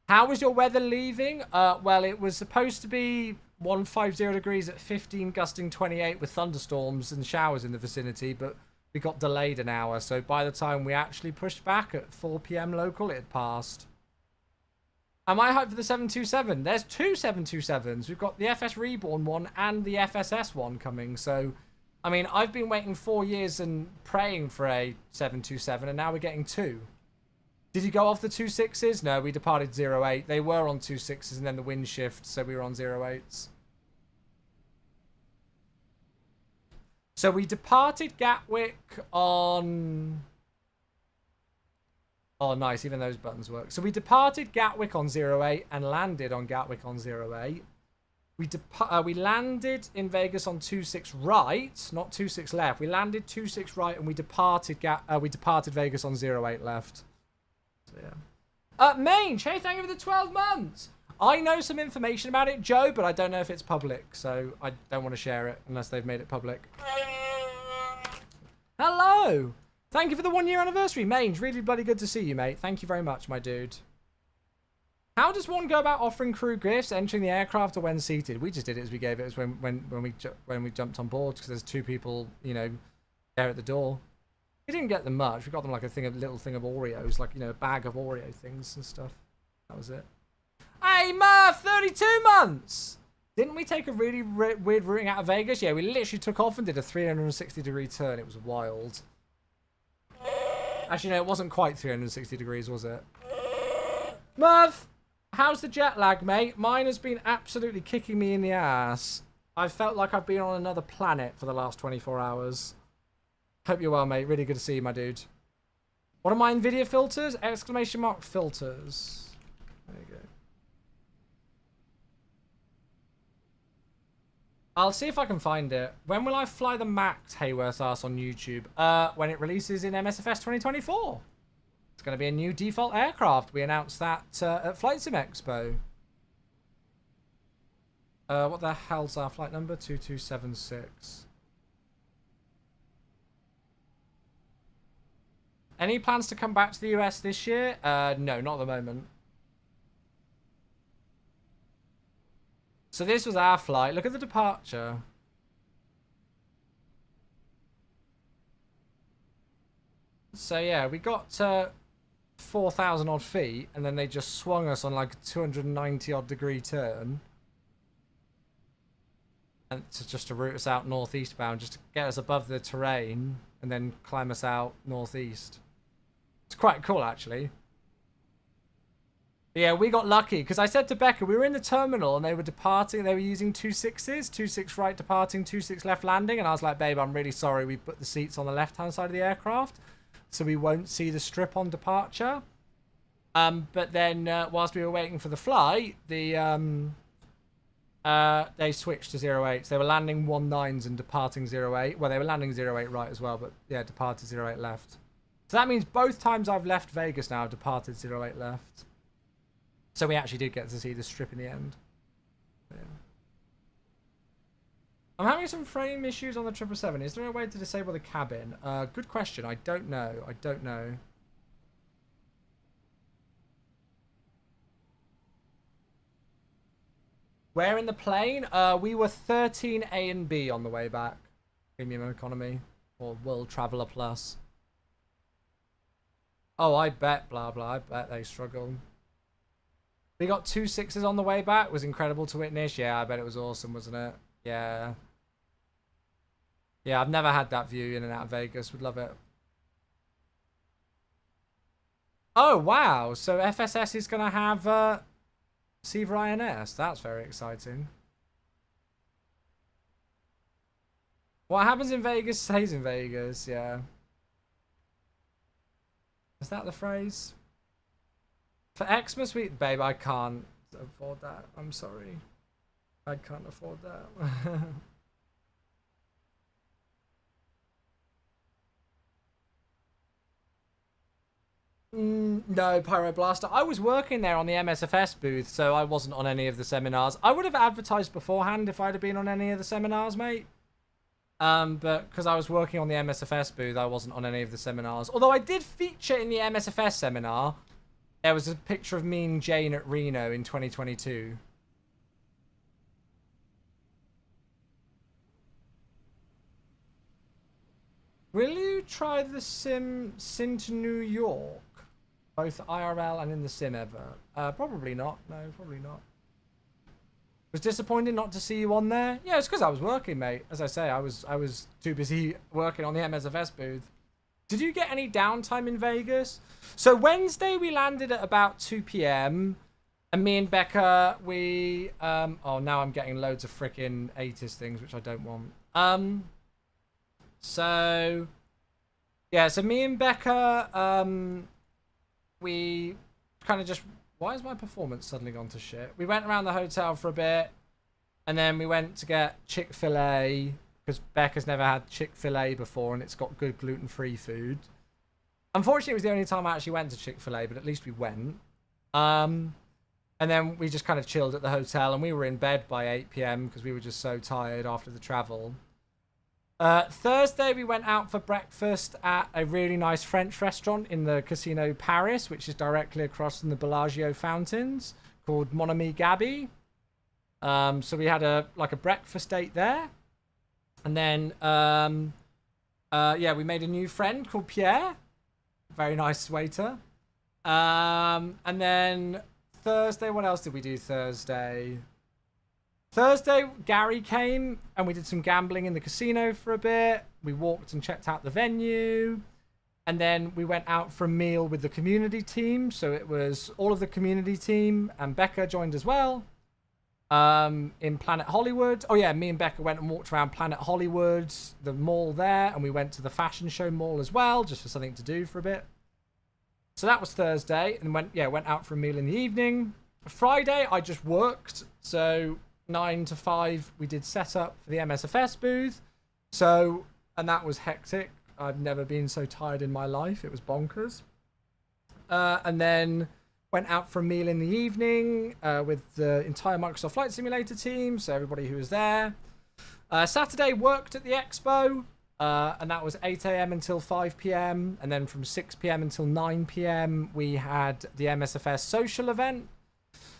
How was your weather leaving? Well, it was supposed to be 150 degrees at 15, gusting 28 with thunderstorms and showers in the vicinity, but we got delayed an hour. So by the time we actually pushed back at 4 p.m. local, it had passed. Am I hyped for the 727? There's 2 727s. We've got the FS Reborn one and the FSS one coming. So, I mean, I've been waiting 4 years and praying for a 727, and now we're getting 2. Did you go off the 26s? No, we departed 08. They were on 26s and then the wind shift, so we were on 08s. So we departed Gatwick on... Oh, nice. Even those buttons work. So we departed Gatwick on 08 and landed on Gatwick on 08. We landed in Vegas on 26 right, not 26 left. We landed 26 right and we departed Vegas on 08 left. So yeah. Mange, hey, thank you for the 12 months. I know some information about it, Joe, but I don't know if it's public, so I don't want to share it unless they've made it public. Hello. Thank you for the 1-year anniversary, Mange. Really bloody good to see you, mate. Thank you very much, my dude. How does one go about offering crew gifts, entering the aircraft, or when seated? We just did it as we gave it as when we jumped on board because there's 2 people, you know, there at the door. We didn't get them much. We got them like a little thing of Oreos, like, you know, a bag of Oreo things and stuff. That was it. Hey, Murph, 32 months! Didn't we take a really weird routing out of Vegas? Yeah, we literally took off and did a 360-degree turn. It was wild. Actually, no, it wasn't quite 360 degrees, was it? Murph, how's the jet lag, mate? Mine has been absolutely kicking me in the ass. I felt like I've been on another planet for the last 24 hours. Hope you're well, mate. Really good to see you, my dude. What are my NVIDIA filters? Exclamation mark filters. There you go. I'll see if I can find it. When will I fly the Max, Hayworth asked on YouTube? When it releases in MSFS 2024. It's going to be a new default aircraft. We announced that at Flight Sim Expo. What the hell's our flight number? 2276. Any plans to come back to the US this year? No, not at the moment. So this was our flight. Look at the departure. So yeah, we got to 4,000 odd feet, and then they just swung us on like a 290 odd degree turn. And to route us out northeast bound, just to get us above the terrain, and then climb us out northeast. It's quite cool, actually. But yeah, we got lucky, because I said to Becca, we were in the terminal, and they were departing, they were using 26s, 26 right departing, 26 left landing, and I was like, babe, I'm really sorry, we put the seats on the left-hand side of the aircraft, so we won't see the strip on departure. But then, whilst we were waiting for the flight, they switched to 08s. They were landing 19s and departing 08. Well, they were landing 08 right as well, but yeah, departed 08 left. So that means both times I've left Vegas now, I've departed 08 left. So we actually did get to see the strip in the end. Yeah. I'm having some frame issues on the 777. Is there a way to disable the cabin? Good question. I don't know. I don't know. Where in the plane? We were 13A and B on the way back. Premium economy. Or World Traveller Plus. Oh, I bet, blah, blah. I bet they struggle. We got 2 6s on the way back. It was incredible to witness. Yeah, I bet it was awesome, wasn't it? Yeah. Yeah, I've never had that view in and out of Vegas. Would love it. Oh, wow. So FSS is going to have Seaver INS. That's very exciting. What happens in Vegas stays in Vegas. Yeah. Is that the phrase? For Xmas week, babe, I can't afford that. I'm sorry. I can't afford that. No, Pyroblaster. I was working there on the MSFS booth, so I wasn't on any of the seminars. I would have advertised beforehand if I'd have been on any of the seminars, mate. But because I was working on the MSFS booth, I wasn't on any of the seminars. Although I did feature in the MSFS seminar. There was a picture of me and Jane at Reno in 2022. Will you try the Sim to New York? Both IRL and in the Sim ever? Probably not. No, probably not. Was disappointed not to see you on there. Yeah, it's because I was working, mate. As I say, I was too busy working on the MSFS booth. Did you get any downtime in Vegas? So Wednesday we landed at about 2 p.m. And me and Becca, we... oh, now I'm getting loads of frickin' 80s things, which I don't want. So... yeah, so me and Becca, we kind of just... why is my performance suddenly gone to shit? We went around the hotel for a bit. And then we went to get Chick-fil-A. Because Becca's never had Chick-fil-A before, and it's got good gluten-free food. Unfortunately, it was the only time I actually went to Chick-fil-A, but at least we went. And then we just kind of chilled at the hotel, and we were in bed by 8 p.m. because we were just so tired after the travel. Thursday, we went out for breakfast at a really nice French restaurant in the Casino Paris, which is directly across from the Bellagio fountains, called Mon Ami Gabi. So we had a breakfast date there. And then Yeah, we made a new friend called Pierre. Very nice waiter. And then Thursday, what else did we do Thursday? Thursday, Gary came and we did some gambling in the casino for a bit. We walked and checked out the venue. And then we went out for a meal with the community team. So it was all of the community team and Becca joined as well. In Planet Hollywood. Oh yeah, me and Becca went and walked around Planet Hollywood, the mall there, and we went to the fashion show mall as well, just for something to do for a bit. So that was Thursday, and went out for a meal in the evening. Friday, I just worked. So 9 to 5, we did setup for the MSFS booth. So, and that was hectic. I've never been so tired in my life. It was bonkers. And then went out for a meal in the evening with the entire Microsoft Flight Simulator team, so everybody who was there. Saturday, worked at the expo, and that was 8 a.m. until 5 p.m. And then from 6 p.m. until 9 p.m. we had the MSFS social event.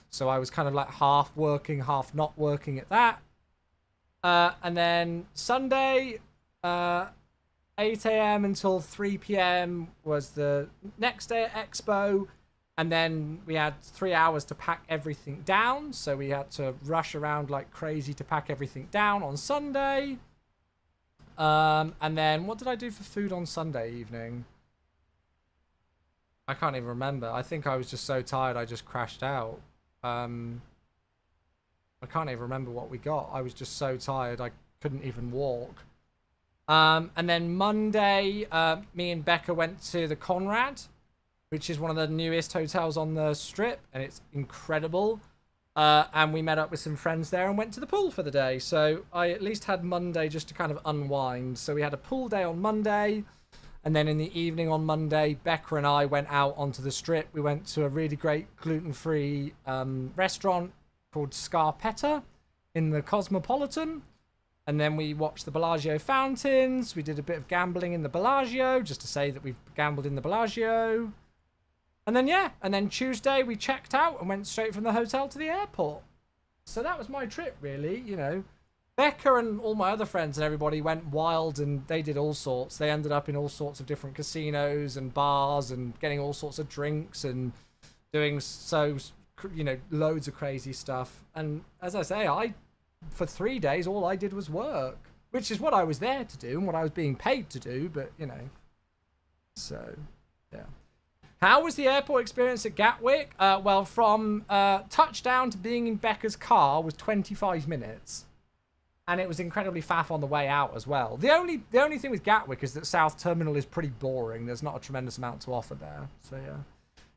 So I was kind of like half working, half not working at that. And then Sunday, 8 a.m. until 3 p.m. was the next day at expo. And then we had 3 hours to pack everything down. So we had to rush around like crazy to pack everything down on Sunday. And then what did I do for food on Sunday evening? I can't even remember. I think I was just so tired I just crashed out. I can't even remember what we got. I was just so tired I couldn't even walk. And then Monday, me and Becca went to the Conrad, which is one of the newest hotels on the strip, and it's incredible. And we met up with some friends there and went to the pool for the day. So I at least had Monday just to kind of unwind. So we had a pool day on Monday, and then in the evening on Monday, Becca and I went out onto the strip. We went to a really great gluten-free restaurant called Scarpetta in the Cosmopolitan. And then we watched the Bellagio fountains. We did a bit of gambling in the Bellagio, just to say that we've gambled in the Bellagio. And then, yeah, and then Tuesday we checked out and went straight from the hotel to the airport. So that was my trip, really, you know. Becca and all my other friends and everybody went wild and they did all sorts. They ended up in all sorts of different casinos and bars and getting all sorts of drinks and doing so, you know, loads of crazy stuff. And as I say, for 3 days, all I did was work, which is what I was there to do and what I was being paid to do, but, you know. So, yeah. How was the airport experience at Gatwick? Well, from touchdown to being in Becca's car was 25 minutes. And it was incredibly faff on the way out as well. The only thing with Gatwick is that South Terminal is pretty boring. There's not a tremendous amount to offer there. So, yeah.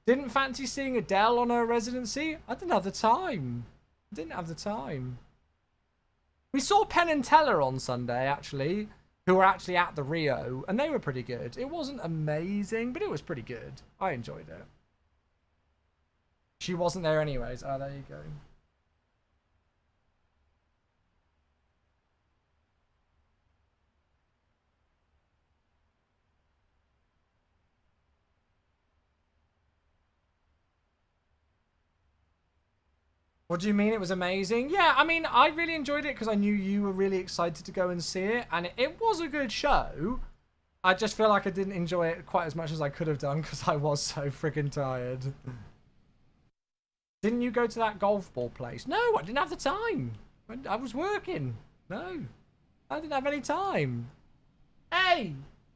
Didn't fancy seeing Adele on her residency? I didn't have the time. We saw Penn and Teller on Sunday, actually, who were actually at the Rio, and they were pretty good. It wasn't amazing, but it was pretty good. I enjoyed it. She wasn't there anyways. Oh, there you go. What do you mean it was amazing? Yeah, I mean, I really enjoyed it because I knew you were really excited to go and see it, and it was a good show. I just feel like I didn't enjoy it quite as much as I could have done because I was so friggin' tired. Didn't you go to that golf ball place? No, I didn't have the time. I was working. No, I didn't have any time. Hey,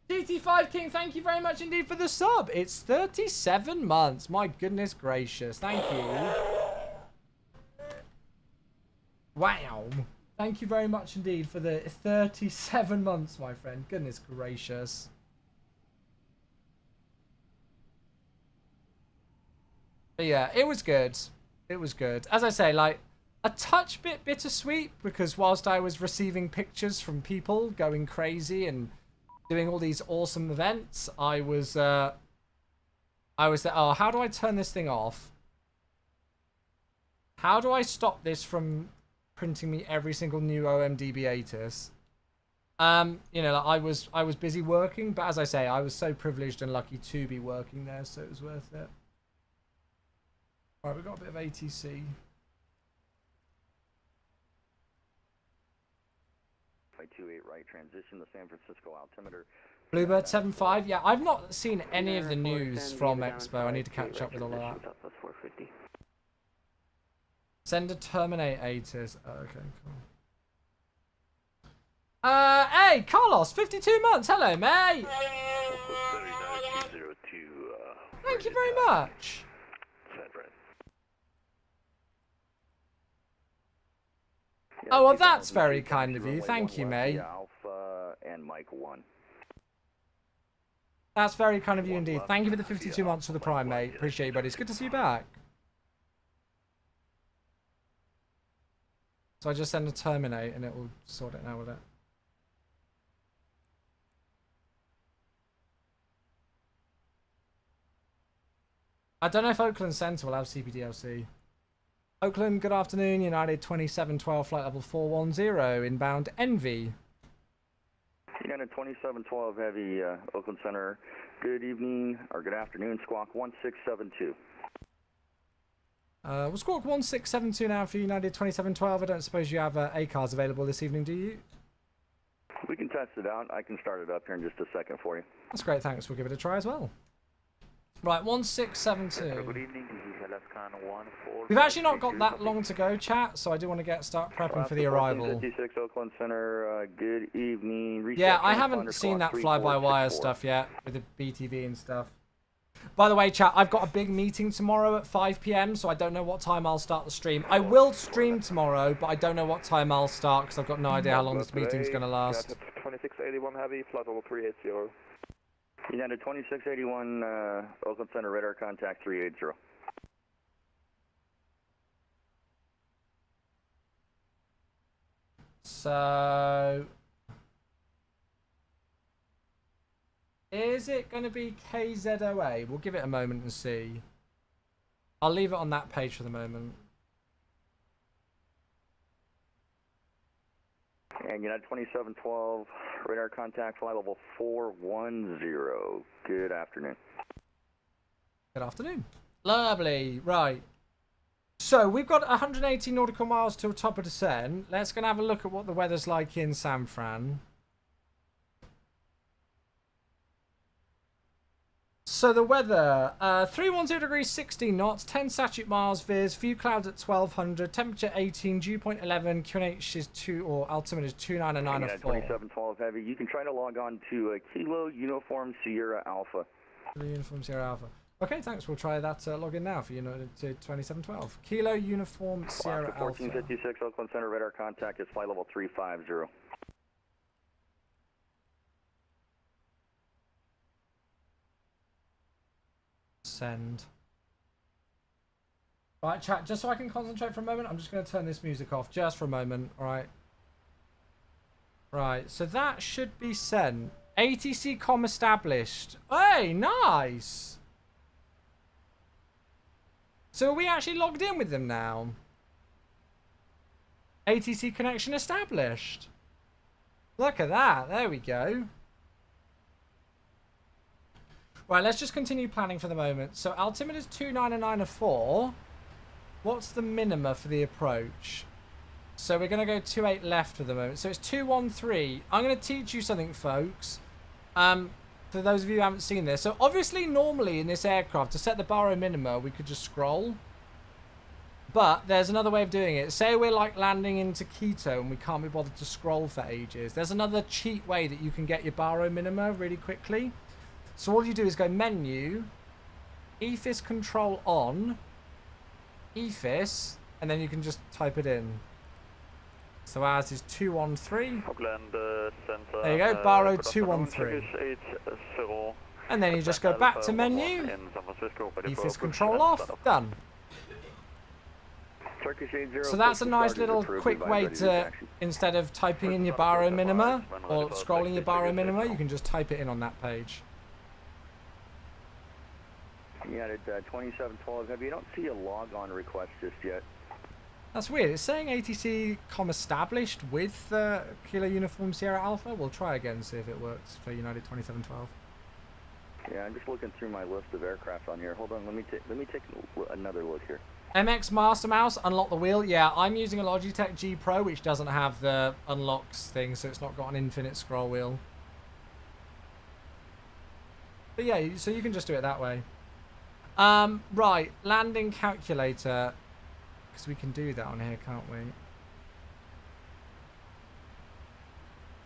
GT5 King, thank you very much indeed for the sub. It's 37 months. My goodness gracious. Thank you. Wow. Thank you very much indeed for the 37 months, my friend. Goodness gracious. But yeah, it was good. It was good. As I say, like, a touch bit bittersweet because whilst I was receiving pictures from people going crazy and doing all these awesome events, I was there. Oh, how do I turn this thing off? How do I stop this from printing me every single new OMDB ATIS? You know, like I was busy working, but as I say, I was so privileged and lucky to be working there, so it was worth it. Alright, we've got a bit of ATC. Flight 28 right transition the San Francisco altimeter. Bluebird 75. Yeah, I've not seen any of the news from Expo. I need to catch up with all of that. Send a Terminators. Oh, okay, cool. Hey, Carlos, 52 months. Hello, mate. Thank you very much. Oh, well, that's very kind of you. Thank you, mate. Alpha and Mike 1. That's very kind of you indeed. Thank you for the 52 months for the Prime, mate. Appreciate you, buddy. It's good to see you back. So I just send a Terminate and it will sort it out with it. I don't know if Oakland Centre will have CPDLC. Oakland, good afternoon. United 2712, flight level 410, inbound Envy. United 2712 Heavy, Oakland Center. Good evening, or good afternoon, Squawk 1672. We'll Squawk 1672 now for United 2712. I don't suppose you have A-cars available this evening, do you? We can test it out. I can start it up here in just a second for you. That's great, thanks. We'll give it a try as well. Right, 1672. Good evening, this is Alaskan 14. We've actually not got that long to go, chat, so I do want to start prepping for the arrival. 56 Oakland Center, good evening. Yeah, I haven't seen that fly-by-wire stuff yet with the BTV and stuff. By the way, chat, I've got a big meeting tomorrow at 5 PM, so I don't know what time I'll start the stream. I will stream tomorrow, but I don't know what time I'll start because I've got no idea how long this meeting's going to last. 2681 Heavy, flight level 380. United 2681, Oakland Center, radar contact 380. So, is it going to be KZOA? We'll give it a moment and see. I'll leave it on that page for the moment. And United 2712, radar contact, flight level 410. Good afternoon. Good afternoon. Lovely. Right. So, we've got 180 nautical miles till top of descent. Let's go and have a look at what the weather's like in San Fran. So the weather, 310 degrees, 16 knots, 10 statute miles, Viz, few clouds at 1200, temperature 18, dew point 11, QNH is 2, or altimeter is 2994. 2712 Heavy, you can try to log on to Kilo Uniform Sierra Alpha. Kilo Uniform Sierra Alpha. Okay, thanks. We'll try that login now for United 2712. Kilo Uniform Sierra Alpha. 1456 Oakland Center, radar contact is flight level 350. Send. Right, chat, just so I can concentrate for a moment, I'm just going to turn this music off just for a moment, alright? Right, so that should be sent. ATC com established. Hey, nice! So are we actually logged in with them now? ATC connection established. Look at that, there we go. Right, let's just continue planning for the moment. So altimeter is 2994. What's the minima for the approach? So we're going to go 28 left for the moment. So it's 213. I'm going to teach you something, folks. For those of you who haven't seen this. So obviously, normally in this aircraft, to set the baro minima, we could just scroll. But there's another way of doing it. Say we're like landing into Quito and we can't be bothered to scroll for ages. There's another cheat way that you can get your baro minima really quickly. So all you do is go menu, EFIS control on, EFIS, and then you can just type it in. So ours is 213. There you go, baro 213. And then you just go back to menu, EFIS control off, done. So that's a nice little quick way to, instead of typing in your baro minima or scrolling your baro minima, you can just type it in on that page. United 2712 Heavy, you don't see a log on request just yet. That's weird. It's saying ATC com established with Kilo Uniform Sierra Alpha. We'll try again, see if it works for United 2712. Yeah, I'm just looking through my list of aircraft on here. Hold on, let me take another look here. MX Master Mouse, unlock the wheel. Yeah, I'm using a Logitech G Pro, which doesn't have the unlocks thing, so it's not got an infinite scroll wheel. But yeah, so you can just do it that way. Right, landing calculator. Because we can do that on here, can't we?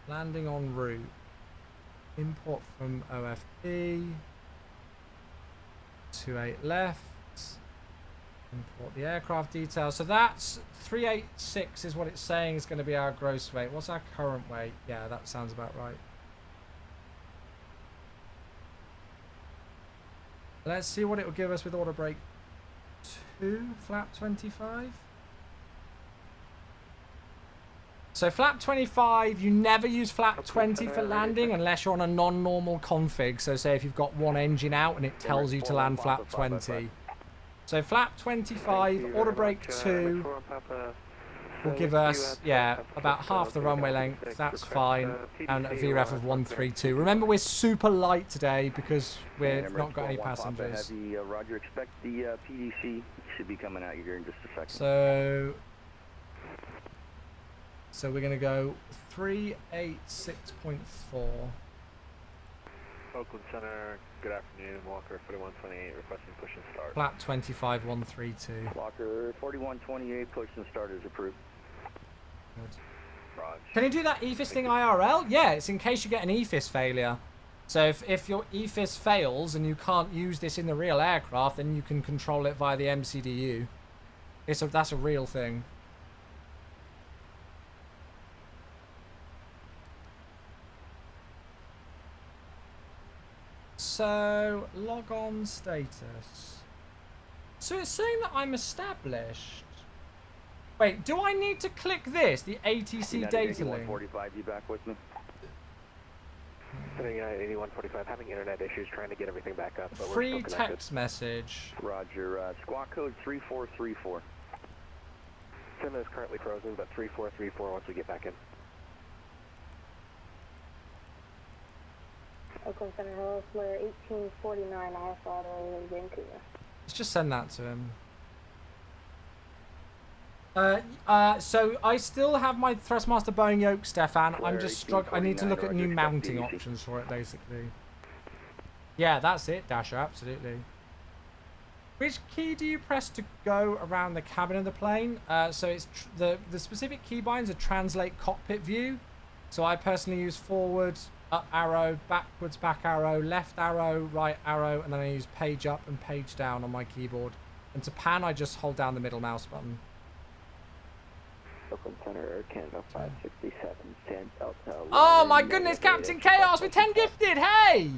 Landing en route. Import from OFP. 28 left. Import the aircraft details. So that's 386 is what it's saying is going to be our gross weight. What's our current weight? Yeah, that sounds about right. Let's see what it will give us with order break 2, flap 25. So flap 25, you never use flap 20 for landing unless you're on a non-normal config. So say if you've got one engine out and it tells you to land flap 20. So flap 25, order break 2 will give us, yeah, about half the runway length. That's fine. And a VREF of 132. Remember, we're super light today because we've not got any passengers. Heavy, Roger, expect the PDC should be coming out here in just a second. So we're going to go 386.4. Oakland Center, good afternoon. Walker 4128 requesting push and start. Flap 25, 132. Walker 4128, push and start is approved. Good. Roger. Can you do that EFIS thing IRL? Yeah, it's in case you get an EFIS failure. So if your EFIS fails and you can't use this in the real aircraft, then you can control it via the MCDU. That's a real thing. So, log on status. So it's saying that I'm established. Wait, do I need to click this? The ATC data link? 145, you back with me? Sitting at 8145, having internet issues, trying to get everything back up. But Free we're still connected. text message. Roger, squawk code 3434. Sim is currently frozen, but 3434 once we get back in. Oakland Center, hello, Flare 1849, Alpha Auto in Vancouver. Let's just send that to him. So I still have my Thrustmaster Boeing yoke, Stefan. I'm just struggling. I need to look at new mounting options for it, basically. Yeah, that's it, Dasher, absolutely. Which key do you press to go around the cabin of the plane? So it's the specific keybinds are translate cockpit view. So I personally use forward, up arrow, backwards, back arrow, left arrow, right arrow, and then I use page up and page down on my keyboard. And to pan, I just hold down the middle mouse button. Oakland Center, Canada 567, San Delta. Oh my goodness, Captain Chaos with 10 gifted, hey!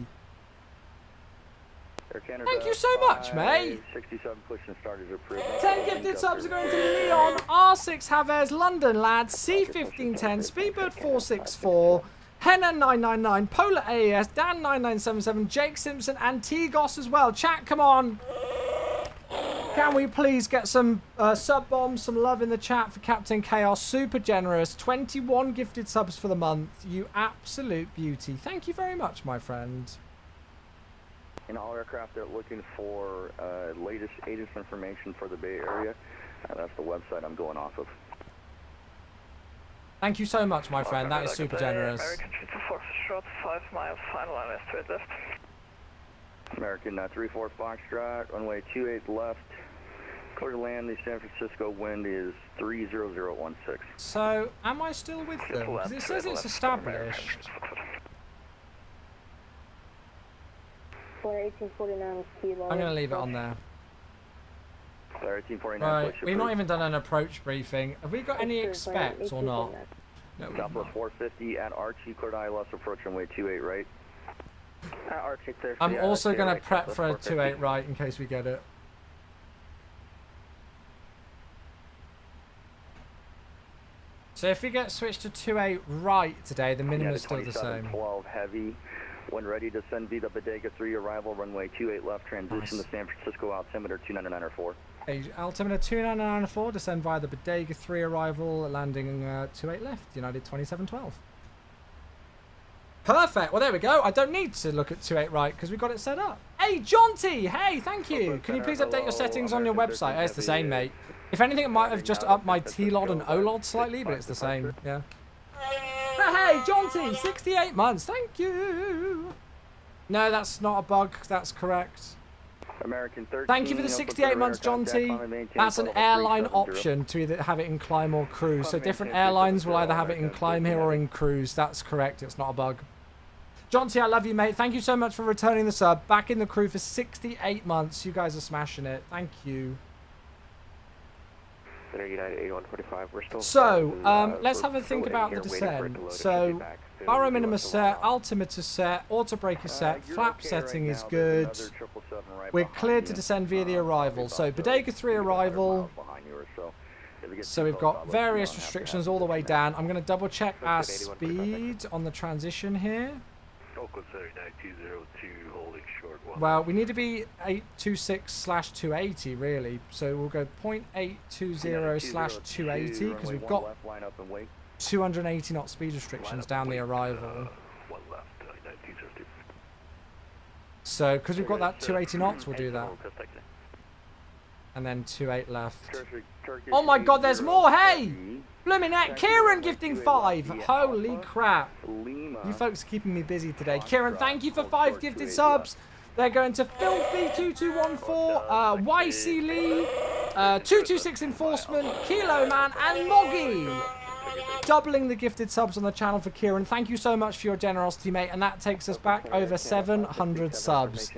Thank you so much, mate. 67 push and start is approved. 10 gifted subs are going to Leon, R6 Havers, London Lads, C1510, Speedbird 464, Henna 999, Polar AES, Dan 9977, Jake Simpson, and T-Goss as well. Chat, come on. Can we please get some sub bombs, some love in the chat for Captain Chaos? Super generous. 21 gifted subs for the month. You absolute beauty. Thank you very much, my friend. In all aircraft, they're looking for latest ATIS information for the Bay Area. That's the website I'm going off of. Thank you so much, my friend. That is super generous. American 24 short, 5 miles, final line is straight left. American 34 Foxtrot, runway 28 left. Clear to land, the San Francisco wind is 30016. So, am I still with them? Because it says it's established. Flare 1849, kilo. I'm going to leave it on there. Flare 1849, Right, push we've not approved. even done an approach briefing. Have we got any Sure, expects or not? No, we've Doppler not. 450 at Archie, cleared ILS approach runway 28 right. Archie clear. I'm also going to prep for a 28 right in case we get it. So if we get switched to 28 right today, the minimum is still the same. 12 heavy. When ready to send V the Bodega 3 arrival, runway 28 left, transition Nice. to San Francisco altimeter 2994. Okay, altimeter 2994, descend via the Bodega 3 arrival, landing 28 left, United 2712. Perfect. Well, there we go. I don't need to look at 28 right because we got it set up. Hey, Jaunty! Hey, thank you. Can you please update your settings on your website? Oh, it's the same, mate. If anything, it might have just upped my T-Lod and O-Lod slightly, but it's the same, yeah. But hey, Jaunty, 68 months. Thank you. No, that's not a bug. That's correct. American 13. Thank you for the 68 months, Jaunty. That's an airline option to either have it in climb or cruise. So different airlines will either have it in climb here or in cruise. That's correct. It's not a bug. Jaunty, I love you, mate. Thank you so much for returning the sub. Back in the crew for 68 months. You guys are smashing it. Thank you. United 8145. We're still So, let's have a think about the descent. So, Baro minima set, altimeter set, auto brake is set, flap setting is good. We're cleared to descend via the arrival. So, Bodega 3 arrival. So, we've got various restrictions all the way down. I'm going to double check our speed on the transition here. Well, we need to be 826/280 really, so we'll go 0.820/280 because we've got 280 knot speed restrictions down the arrival. So, because we've got that 280 knots, we'll do that. And then 28 left. Oh my god, there's more! Hey! Blooming heck, Kieran gifting 5! Holy crap. You folks are keeping me busy today. Kieran, thank you for 5 gifted subs. They're going to Filthy2214, YC Lee, 226 Enforcement, Kilo Man, and Moggy. Doubling the gifted subs on the channel for Kieran. Thank you so much for your generosity, mate. And that takes us back over 700 subs.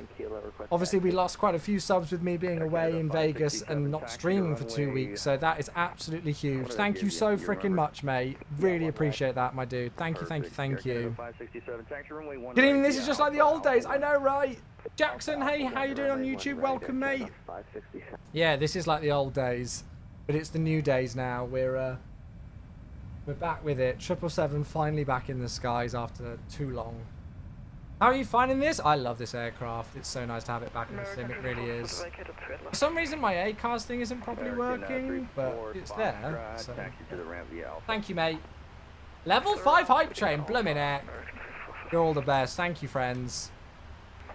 Obviously, we lost quite a few subs with me being away in Vegas and not streaming for 2 weeks. So that is absolutely huge. Thank you so freaking much, mate. Really appreciate that, my dude. Thank you, thank you, thank you. Good evening. This is just like the old days. I know, right? Jackson, hey, how you doing on YouTube? Welcome, mate. Yeah, this is like the old days, but it's the new days now. We're back with it. 777 finally back in the skies after too long. How are you finding this? I love this aircraft. It's so nice to have it back in the sim. It really is. For some reason, my ACARS thing isn't properly working, but it's there. So. Thank you, mate. Level 5 hype train. Bloomin' heck. You're all the best. Thank you, friends.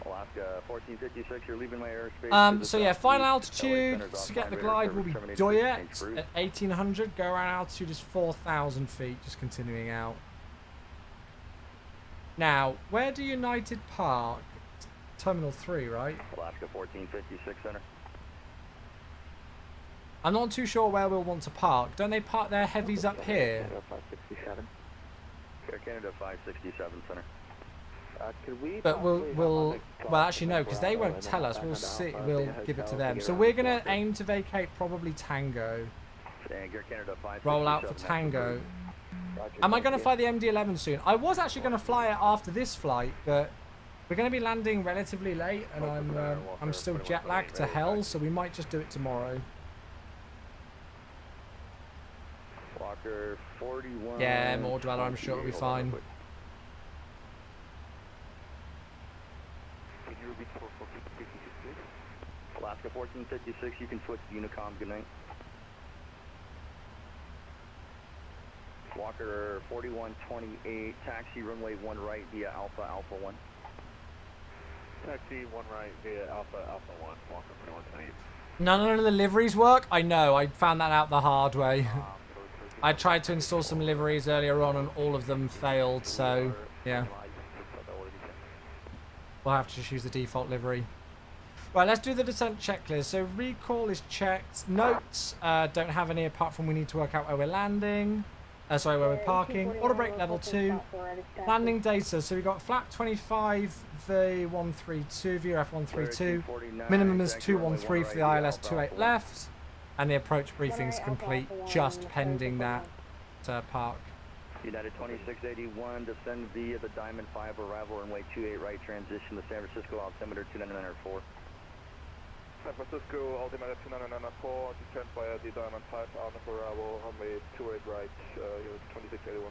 Alaska 1456, you're leaving my airspace. So yeah, final altitude to get the glide will be Doyet at 1800. Go around altitude is 4,000 feet, just continuing out. Now, where do United park? Terminal 3, right? Alaska 1456 center. I'm not too sure where we'll want to park. Don't they park their heavies up here? Air Canada 567 center. But well actually no, because they won't tell us. We'll see. We'll give it to them. So we're gonna aim to vacate probably Tango. Roll out for Tango. Am I gonna fly the MD-11 soon? I was actually gonna fly it after this flight, but we're gonna be landing relatively late, and I'm still jet lagged to hell, so we might just do it tomorrow. Walker 41. Yeah, more dweller. I'm sure it'll be fine. Alaska 1456, you can switch to Unicom, good night. Walker 4128, taxi runway 1 right via Alpha, Alpha 1. Taxi 1 right via Alpha, Alpha 1, Walker 4128. None of the liveries work? I know, I found that out the hard way. I tried to install some liveries earlier on and all of them failed, so yeah. We'll have to just use the default livery. Right, let's do the descent checklist. So recall is checked. Notes, don't have any apart from we need to work out where we're landing. Sorry, where we're parking. Auto brake level 2. Landing data. So we've got flap 25 V132, VRF 132. Minimum is 213 for the ILS 28 left. And the approach briefing's complete, just pending that park. United 2681, descend via the Diamond 5 arrival, runway 28 right, transition to San Francisco, altimeter 2994. San Francisco, altimeter 2994, descend via the Diamond 5 arrival, runway 28 right, 2681.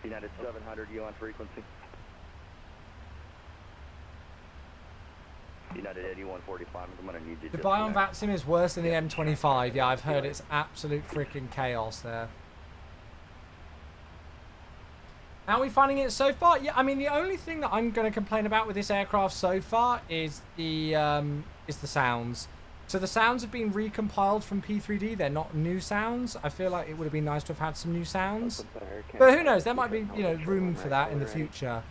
United 700, you on frequency. United 8145, I'm going to need you to... Dubai on VATSIM is worse than the M25. Yeah, I've heard it's absolute freaking chaos there. How are we finding it so far? Yeah, I mean, the only thing that I'm going to complain about with this aircraft so far is the sounds. So the sounds have been recompiled from P3D. They're not new sounds. I feel like it would have been nice to have had some new sounds. But who knows? There might be, you know, room for that in the future.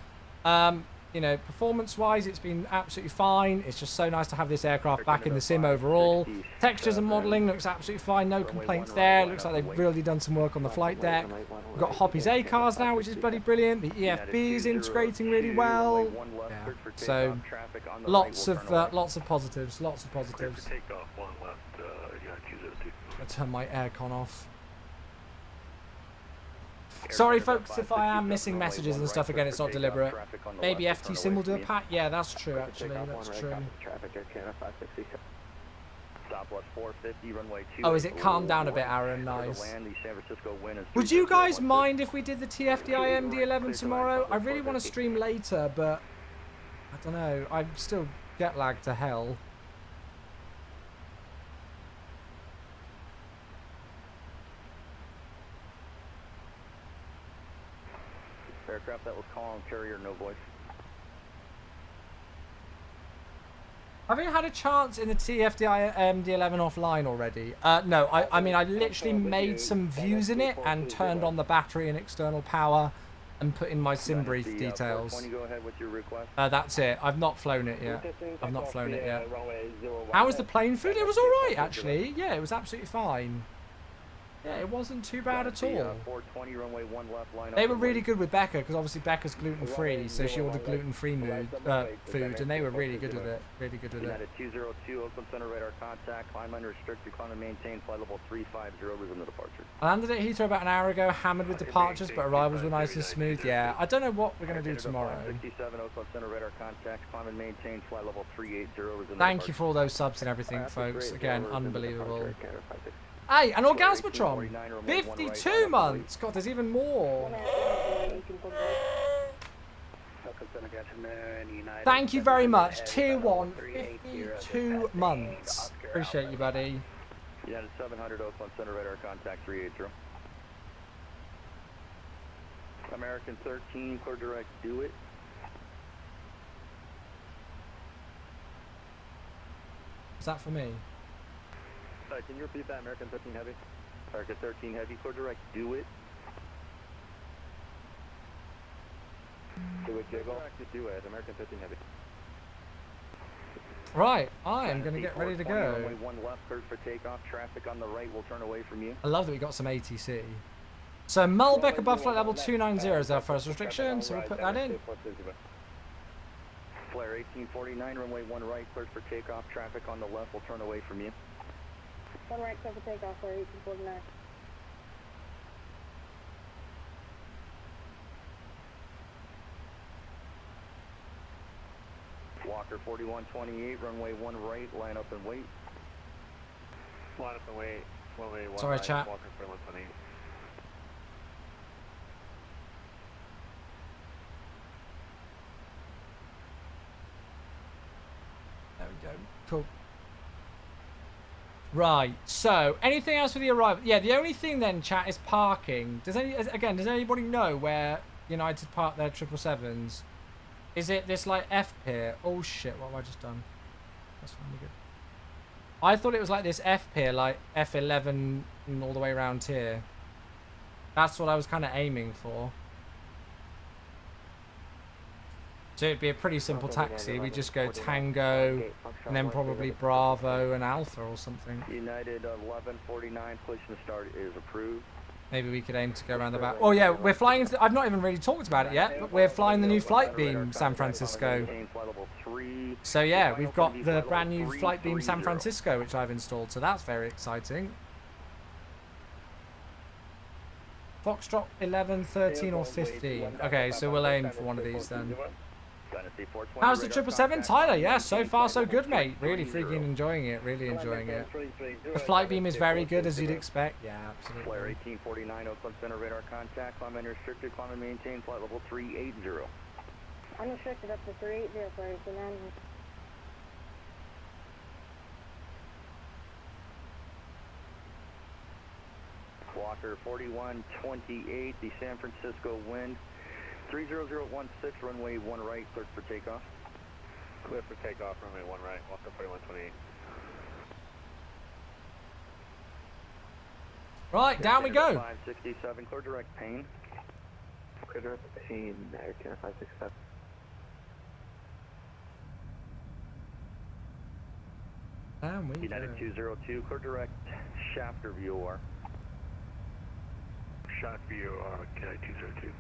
You know, performance-wise, it's been absolutely fine. It's just so nice to have this aircraft back in the sim overall. Textures and modelling looks absolutely fine. No complaints there. Looks like they've really done some work on the flight deck. We've got Hoppy's A-cars now, which is bloody brilliant. The EFB is integrating really well. Yeah. So lots of positives. Lots of positives. I'll turn my aircon off. Sorry, folks, if I am missing messages and stuff again, it's not deliberate. Maybe FT Sim will do a pat. Yeah, that's true, actually. That's true. Oh, is it calmed down a bit, Aaron? Nice. Would you guys mind if we did the TFDI MD-11 tomorrow? I really want to stream later, but I don't know. I'm still jet lagged to hell. Aircraft that was calling carrier, no voice. Have you had a chance in the TFDI MD-11 offline already? No, I mean, I literally made some views in it and turned on the battery and external power and put in my Simbrief details. That's it. I've not flown it yet. I've not flown it yet. How was the plane food? It was alright, actually. Yeah, it was absolutely fine. Yeah, it wasn't too bad at all. They were really good with Becca, because obviously Becca's gluten-free, so she ordered gluten-free food, and they were really good with it. Really good with it. 202, Oakland Center radar contact, climb unrestricted, climb and maintain, flight level 350, resume the departure. I landed at Heathrow about an hour ago, hammered with departures, but arrivals were nice and smooth. Yeah, I don't know what we're going to do tomorrow. 67, Oakland Center radar contact, climb and maintain, flight level 380, resume Thank you for all those subs and everything, folks. Again, unbelievable. Hey, an Orgasmatron! 52 months! God, there's even more! Thank you very much. Tier 1, 52 months. Appreciate you, buddy. United 700, Oakland Center radar contact 380. American 13, clear direct, do it. Is that for me? Can you repeat that, American 13 Heavy? American 13 Heavy, clear direct, do it. Do it, Jiggle. Do it, American 13 Heavy. Right, I am going to get ready to go. One left, cleared for takeoff. Traffic on the right will turn away from you. I love that we got some ATC. So Mulbeck above flight level 290 is our first restriction, so we'll put that in. Flare 1849, runway 1 right, cleared for takeoff. Traffic on the left will turn away from you. 1 right, clear for takeoff, Flare 1849. Walker 4128, runway 1 right, line up and wait. Line up and wait. Runway 1 Sorry, right, chat. Walker 4128. There we go. Cool. Right, so anything else for the arrival? Yeah, the only thing then, chat, is parking. Does anybody know where United park their 777s? Is it this like F pier? Oh shit, what have I just done? That's really good. I thought it was like this F pier, like F11 and all the way around here. That's what I was kind of aiming for. So it'd be a pretty simple taxi. We just go Tango, and then probably Bravo and Alpha or something. United 1149, push and start is approved. Maybe we could aim to go around the back. Oh yeah, we're flying into I've not even really talked about it yet, but we're flying the new flight beam San Francisco. So yeah, we've got the brand new flight beam San Francisco, which I've installed, so that's very exciting. Foxtrot 11, 13 or 15. Okay, so we'll aim for one of these then. How's the 777, Tyler? Yeah, so far so good, mate. Really freaking enjoying it. Really enjoying it. The flight beam is very good, as you'd expect. Yeah, absolutely. Flare 1849, Oakland Center radar contact. Climb unrestricted. Climb and maintain. Flight level 380. Unrestricted up to 380, Flare 1849. Walker 4128, the San Francisco wind 30016, runway 1 right, cleared for takeoff. Clear for takeoff, runway 1 right, walk up 4128. Right, down we go. 567, clear direct Payne. Clear direct Payne, American 567. Down we United go. 202, clear direct Shafter VOR. Shot VOR, United 202.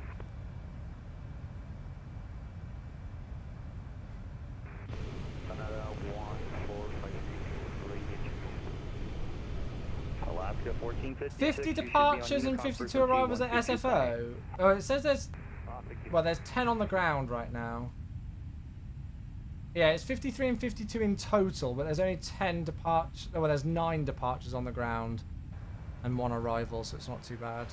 Canada 1453. Alaska 1456. 50 departures and 52 arrivals at SFO. Oh, it says there's... Well, there's 10 on the ground right now. Yeah, it's 53 and 52 in total, but there's only 10 departures. Oh, well, there's 9 departures on the ground and 1 arrival, so it's not too bad.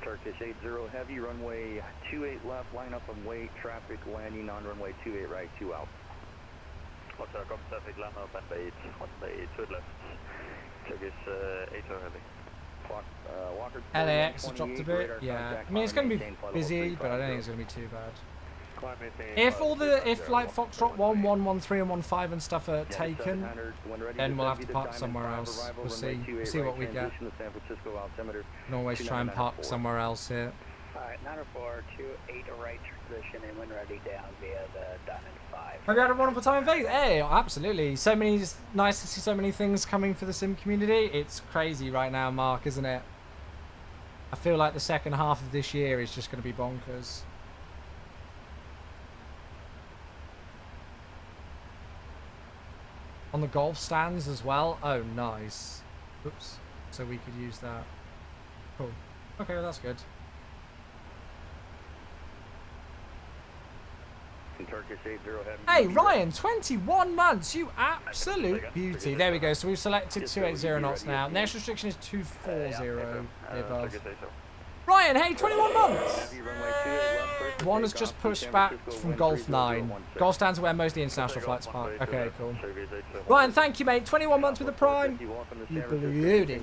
Turkish 80 heavy, runway 28 left, line up and wait, traffic landing on runway 28 right, 2 out. Hotel com traffic, line up and wait, runway 2 left. Turkish 80 heavy. Walker LAX has dropped a bit, yeah. I mean, it's going to be busy, but I don't think it's going to be too bad. If like Foxtrot 1, 113 and 15 and stuff are taken, then we'll have to park somewhere else. We'll see what we get. Can always try and park somewhere else here. Alright, 904, 28 right transition and when ready down via the Diamond 5. Have you had a wonderful time in Vegas? Hey, absolutely. So many, nice to see so many things coming for the sim community. It's crazy right now, Mark, isn't it? I feel like the second half of this year is just going to be bonkers. On the golf stands as well. Oh, nice. Oops. So we could use that. Cool. Okay, well, that's good. Turkish 80 heavy. Hey, Ryan, 21 months. You absolute beauty. There we go. So we've selected 280 knots now. Next restriction is 240 above. Ryan, hey, 21 months. One has just pushed back from Golf 9. Golf stands are where most of the international flights park. Okay, cool. Ryan, thank you, mate. 21 months with the Prime. You beauty.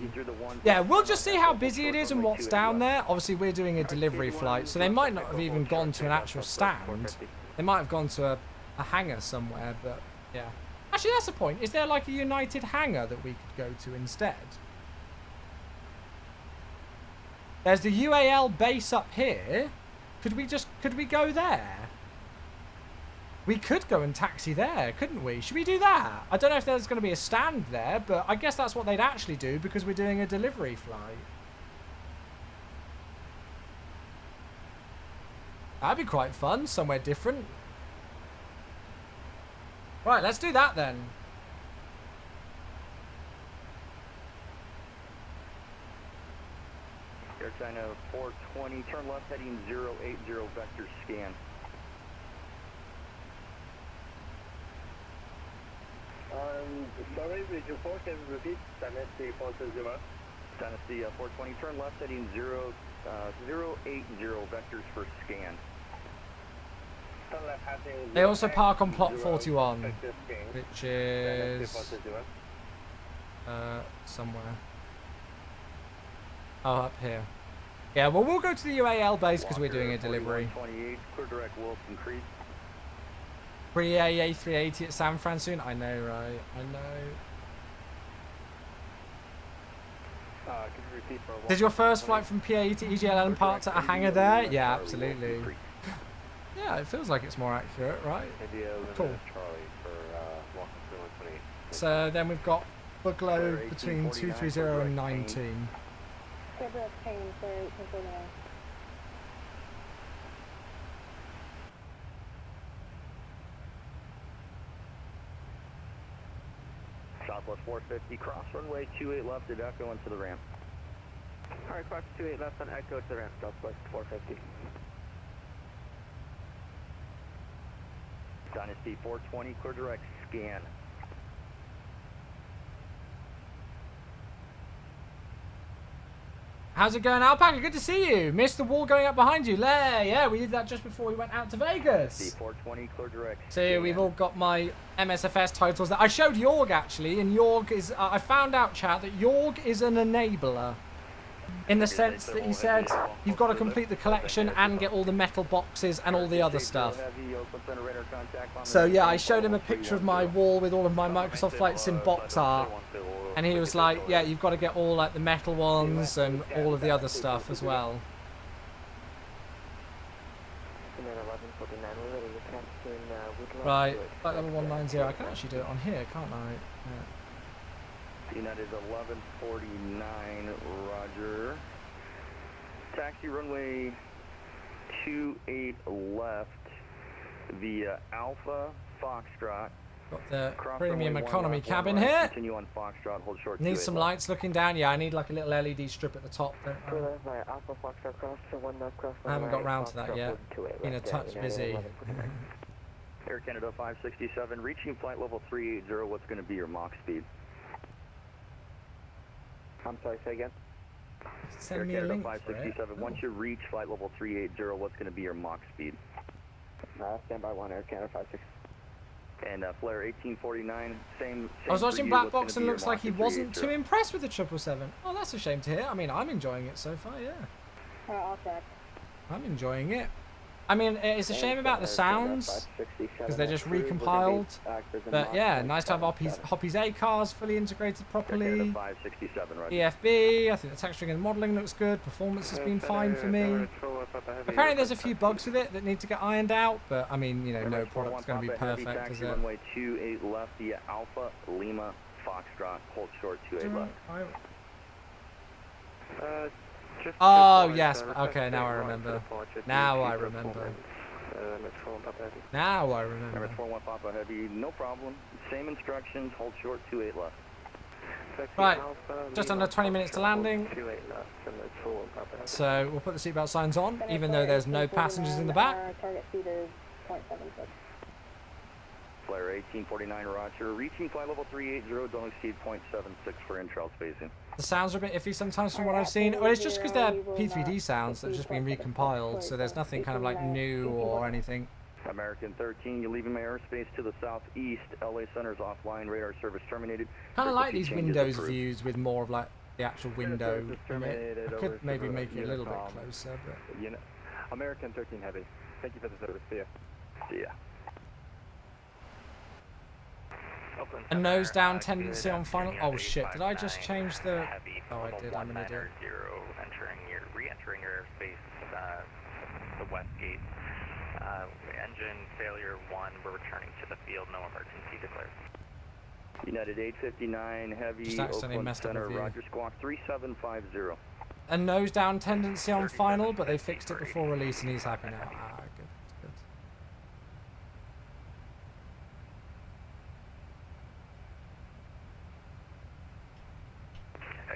Yeah, we'll just see how busy it is and what's down there. Obviously, we're doing a delivery flight, so they might not have even gone to an actual stand. They might have gone to a hangar somewhere, but yeah. Actually, that's the point. Is there like a United hangar that we could go to instead? There's the UAL base up here. Could we go there? We could go and taxi there, couldn't we? Should we do that? I don't know if there's going to be a stand there, but I guess that's what they'd actually do because we're doing a delivery flight. That'd be quite fun, somewhere different. Right, let's do that then. Air China 420, turn left heading 080 vector scan. Sorry, Region 4, can you repeat? Dynasty 420. Dynasty 420, turn left heading 080 vectors for scan. They also park on plot 41, which is somewhere. Oh, up here. Yeah, well, we'll go to the UAL base because we're doing a delivery. 28, clear direct Wilson Creek. Pre-AA 380 at San Fran soon. I know, right? I know. Can you repeat for Did your first flight from PAE to EGL and parked at a hangar there? Yeah, absolutely. Yeah, it feels like it's more accurate, right? Cool. So then we've got bookload between 230 and 19. Southwest 450, cross runway 28 left at Echo into the ramp. Alright, cross 28 left on Echo to the ramp, Southwest 450. Dynasty 420, clear direct scan. How's it going, Alpaca? Good to see you. Missed the wall going up behind you. There, yeah, we did that just before we went out to Vegas. D420, clear direct. So we've all got my MSFS titles. I showed Jorg, actually, and Jorg is... I found out, chat, that Jorg is an enabler. In the sense that he said, you've got to complete the collection and get all the metal boxes and all the other stuff. So yeah, I showed him a picture of my wall with all of my Microsoft Flight Sim box art. And he was like, yeah, you've got to get all like the metal ones and all of the other stuff as well. Right, flight level 190. I can actually do it on here, can't I? Yeah. United 1149, roger. Taxi runway 28 left via Alpha Foxtrot. Got the premium economy cabin here. Continue on Foxtrot, hold short. Need some lights looking down. Yeah, I need like a little LED strip at the top. Don't I? I haven't got round to that yet. Been a touch busy. Air Canada 567, reaching flight level 380. What's going to be your Mach speed? I'm sorry, say again? Send me a link for it. 567. Once you reach flight level 380, what's going to be your Mach speed? Stand by 1, Air Canada 567. And Flare 1849, same I was watching for you. Black What's Box gonna and be looks your like he Mach wasn't 380? too impressed with the 777. Oh, that's a shame to hear. I mean, I'm enjoying it so far, yeah. All set. I'm enjoying it. I mean, it's a shame about the sounds, because they're just recompiled. But yeah, nice to have Hoppy's A cars fully integrated properly. 567, right? EFB, I think the texturing and modelling looks good. Performance has been fine for me. Apparently there's a few bugs with it that need to get ironed out, but I mean, you know, no product's going to be perfect, is it? Runway 28 left via Alpha Lima Foxtrot, hold short 28 left. Oh, yes. Okay, now I remember. Now I remember. Now I remember. Number 41 Papa Heavy, no problem. Same instructions, hold short 28 left. Right, just under 20 minutes to landing. So we'll put the seatbelt signs on, even though there's no passengers in the back. Target speed is 0.76. Flare 1849, roger. Reaching flight level 380, don't exceed 0.76 for intrail spacing. The sounds are a bit iffy sometimes from what I've seen. Well, it's just because they're P3D sounds that have just been recompiled, so there's nothing kind of like new or anything. American 13, you're leaving my airspace to the southeast. LA Center's offline, radar service terminated. Kind of like these Windows views with more of like the actual window in it. I could maybe make it a little bit closer, but... American 13 Heavy. Thank you for the service. See ya. See ya. A nose down tendency on final. Oh shit! Did I just change the? Oh, I did. I'm an idiot. Re-entering your airspace, the west gate. Engine failure 1. We're returning to the field. No emergency declared. United 859 Heavy. Just accidentally Oakland messed up Center, the view. Roger Squawk 3750. A nose down tendency on final, but they fixed it before release, and he's happy now. Ah, good. Good.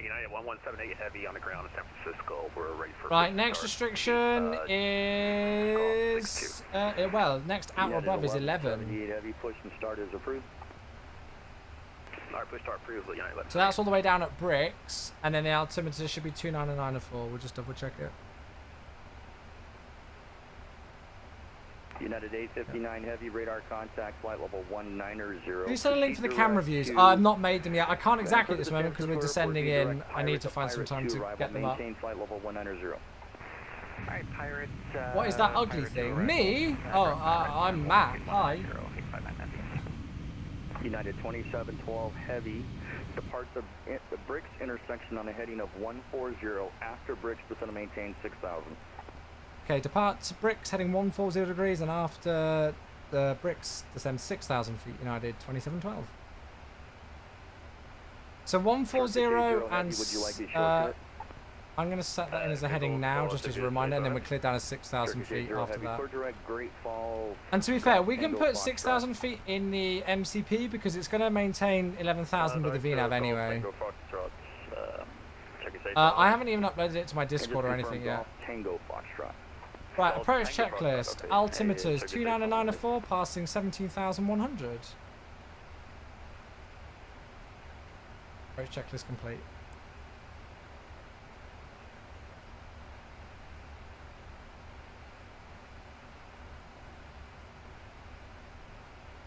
United 1178 Heavy on the ground in San Francisco. We're ready for... Right, next restriction is... well, next out or above is 11. Heavy push and start is approved. Alright, push start approved. United So that's all the way down at Bricks, and then the altimeter should be 29904. We'll just double check it. United 859 Heavy, radar contact, flight level 190. Can you send a link for the camera views? I've not made them yet. I can't exactly at this moment because we're descending in. I need to find some time to get them up. Flight level 190. Alright, Pirates. What is that ugly thing? Me? Oh, I'm Matt. Hi. United 2712 Heavy, departs the Bricks intersection on a heading of 140. After Bricks, descend and maintain 6,000. Okay, depart Bricks heading 140 degrees, and after the Bricks descend 6,000 feet. United 2712. So 140 and I'm going to set that in as a heading now, just as a reminder, and then we're cleared down to 6,000 feet after that. And to be fair, we can put 6,000 feet in the MCP because it's going to maintain 11,000 with the VNAV anyway. I haven't even uploaded it to my Discord or anything yet. Right, approach checklist. Altimeters 29904, passing 17,100. Approach checklist complete.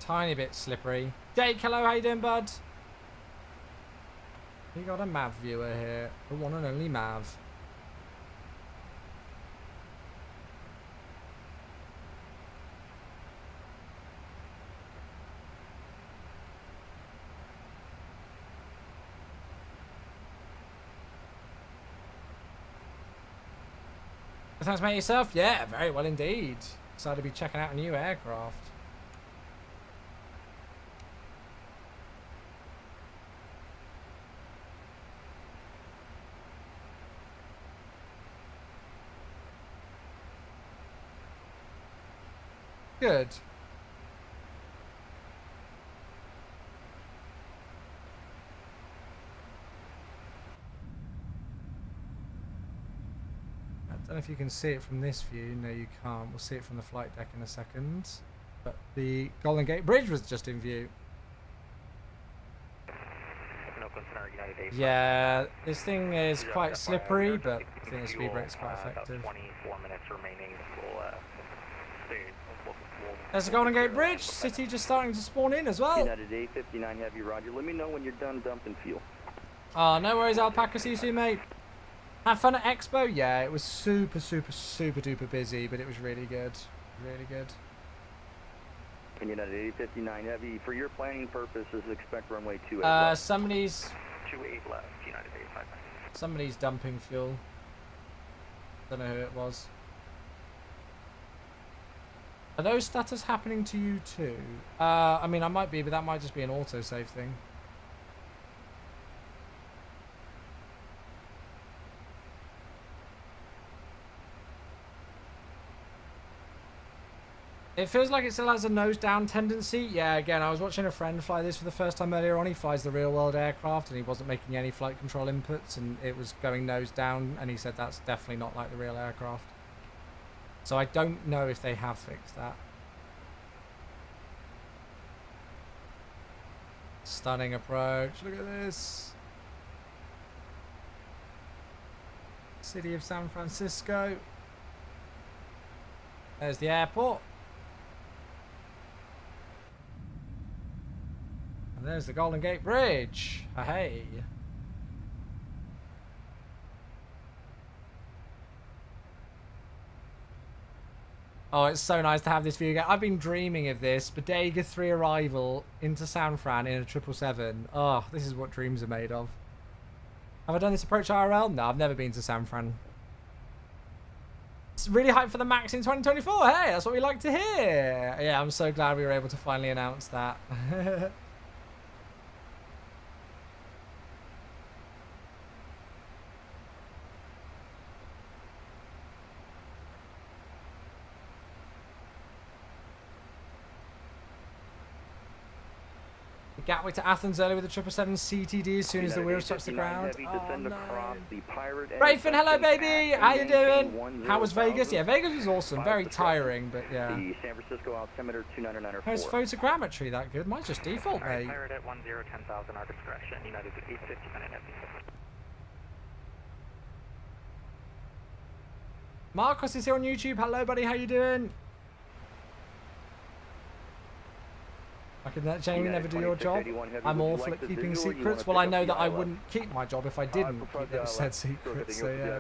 Tiny bit slippery. Jake, hello, how you doing, bud? We got a Mav viewer here. The one and only Mav. Thanks, mate, yourself? Yeah, very well indeed. Excited to be checking out a new aircraft. Good. I don't know if you can see it from this view. No, you can't. We'll see it from the flight deck in a second. But the Golden Gate Bridge was just in view. No concern, United 8. Yeah, this thing is quite slippery, but I think the speed brake's quite effective. About 24 minutes remaining. There's the Golden Gate Bridge. City just starting to spawn in as well. United 859 Heavy, roger. Let me know when you're done dumping fuel. Oh, no worries, Alpaca. See you soon, mate. Had fun at Expo? Yeah, it was super duper busy, but it was really good. Really good. United 859 Heavy, for your planning purposes, expect runway 28. Somebody's 28 left, United 859. Somebody's dumping fuel. Don't know who it was. Are those stutters happening to you too? I mean, I might be, but that might just be an autosave thing. It feels like it still has a nose down tendency. Yeah, again, I was watching a friend fly this for the first time earlier on. He flies the real world aircraft and he wasn't making any flight control inputs and it was going nose down, and he said that's definitely not like the real aircraft. So I don't know if they have fixed that. Stunning approach. Look at this. City of San Francisco. There's the airport. And there's the Golden Gate Bridge. Hey. Oh, it's so nice to have this view again. I've been dreaming of this. Bodega 3 arrival into San Fran in a 777. Oh, this is what dreams are made of. Have I done this approach IRL? No, I've never been to San Fran. It's really hyped for the MAX in 2024. Hey, that's what we like to hear. Yeah, I'm so glad we were able to finally announce that. Gatwick to Athens early with the 777 CTD as soon as the wheels touch the ground. Oh, no. Rayfin, hello, baby. How you doing? How was Vegas? Yeah, Vegas was awesome. Very tiring, but yeah. The San Francisco altimeter 299. How's photogrammetry that good? Mine's just default, mate. Pirate at 1010,000, our discretion. United 859 Heavy. Marcos is here on YouTube. Hello, buddy. How you doing? I can genuinely never do your job. I'm awful at keeping secrets. Well, I know that I wouldn't keep my job if I didn't keep those said secrets, so yeah.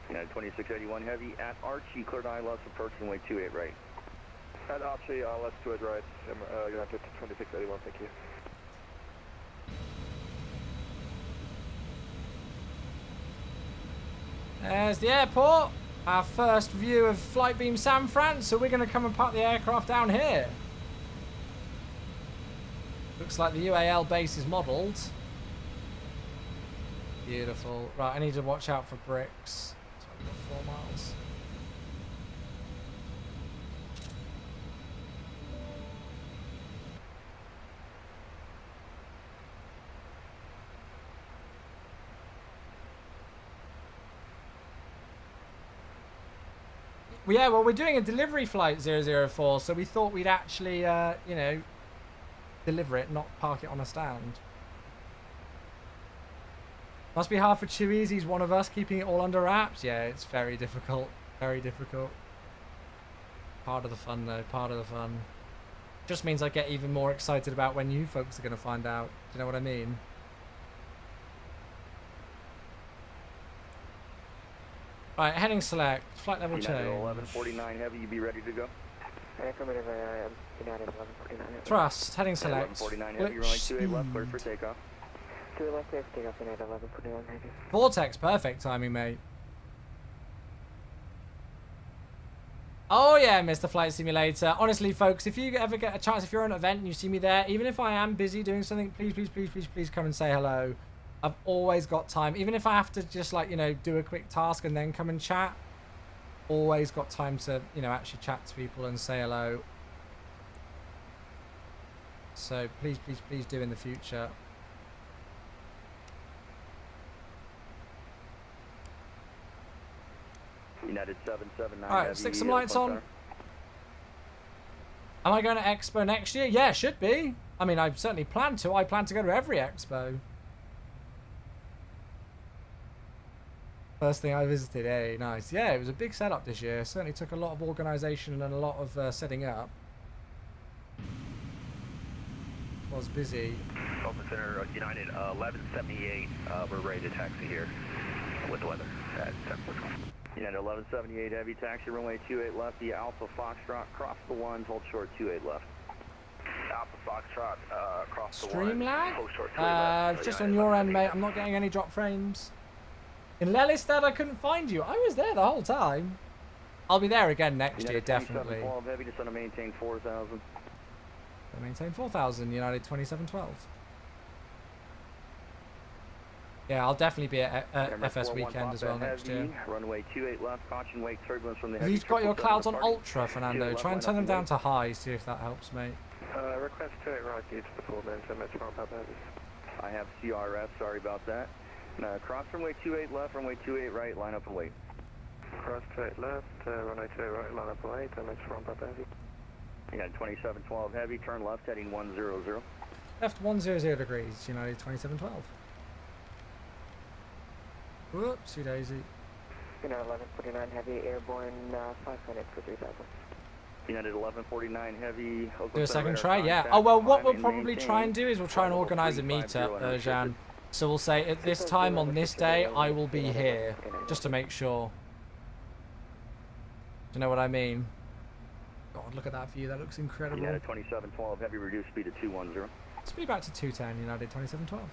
United 2681 Heavy at Archie, cleared ILS approach runway 28 right. At Archie, ILS 28 right, United 2681, thank you. There's the airport. Our first view of Flight Beam San Fran, so we're going to come and park the aircraft down here. Looks like the UAL base is modelled. Beautiful. Right, I need to watch out for bricks. So I've got 4 miles. Yeah, well, we're doing a delivery flight 004, so we thought we'd actually, you know, deliver it, not park it on a stand. Must be hard for Chewies. He's one of us, keeping it all under wraps. Yeah, it's very difficult. Very difficult. Part of the fun, though. Part of the fun. Just means I get even more excited about when you folks are going to find out. Do you know what I mean? Right, heading select. Flight level change. 1149 heavy, you be ready to go. Thrust. Heading select. 1149 heavy, runway 28 left, clear for takeoff. 2 left, clear for takeoff, United 1149 heavy. Vortex. Perfect timing, mate. Oh yeah, Mr. Flight Simulator. Honestly, folks, if you ever get a chance, if you're at an event and you see me there, even if I am busy doing something, please come and say hello. I've always got time. Even if I have to just, like, you know, do a quick task and then come and chat, always got time to, you know, actually chat to people and say hello. So please do in the future. United 779 Alright, heavy, stick some lights on. center. Am I going to Expo next year? Yeah, should be. I mean, I certainly plan to. I plan to go to every Expo. First thing I visited, eh? Nice. Yeah, it was a big setup this year. Certainly took a lot of organisation and a lot of setting up. Was busy. Open Center, United 1178. We're ready to taxi here with the weather at 10. United 1178 heavy, taxi runway 28 left, the Alpha Foxtrot, cross the ones, hold short 28 left. Alpha Foxtrot, across the Stream one. lag? Hold short 28 left. Just on your end, mate. I'm not getting any drop frames. In Lelystad, I couldn't find you. I was there the whole time. I'll be there again next year, definitely. 2712 heavy, just want to maintain 4,000. I maintain 4,000, United 2712. Yeah, I'll definitely be at FS weekend as well next year. Runway 28 left, caution wake turbulence from the Have you got your clouds on ultra, Fernando? Try and turn them down to high, see if that helps, mate. Request 28 right, due to the 4 minutes, I'm at I have CRF, sorry about that. Cross runway 28 left, runway 28 right, line up and wait. Cross 28 left, runway 28 right, line up and wait, I'm at heavy. You got 2712 heavy, turn left, heading 100. Left 100 degrees, United 2712. Whoopsie daisy. United 1149 heavy, airborne 5 minutes for 3,000. United 1149 heavy. Do a second try, yeah. Oh, well, what we'll probably try and do is we'll try and organise a meetup, Jan. So we'll say at this time on this day, I will be here, just to make sure. Do you know what I mean? God, look at that view. That looks incredible. United 2712 heavy, reduced speed to 210. Speed back to 210, United 2712.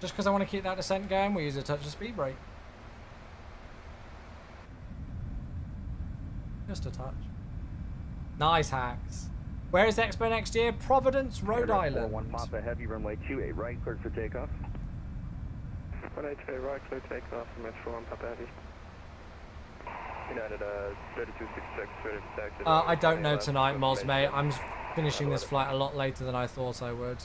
Just because I want to keep that descent going, we use a touch of speed brake. Just a touch. Nice hacks. Where is Expo next year? Providence, Rhode Island. 41 Papa heavy, runway 28 right, cleared for takeoff. Runway 28 right, clear takeoff from Metro 1 Papa heavy. United 3266, ready for taxi. I don't know tonight, Moz, mate. I'm finishing this flight a lot later than I thought I would.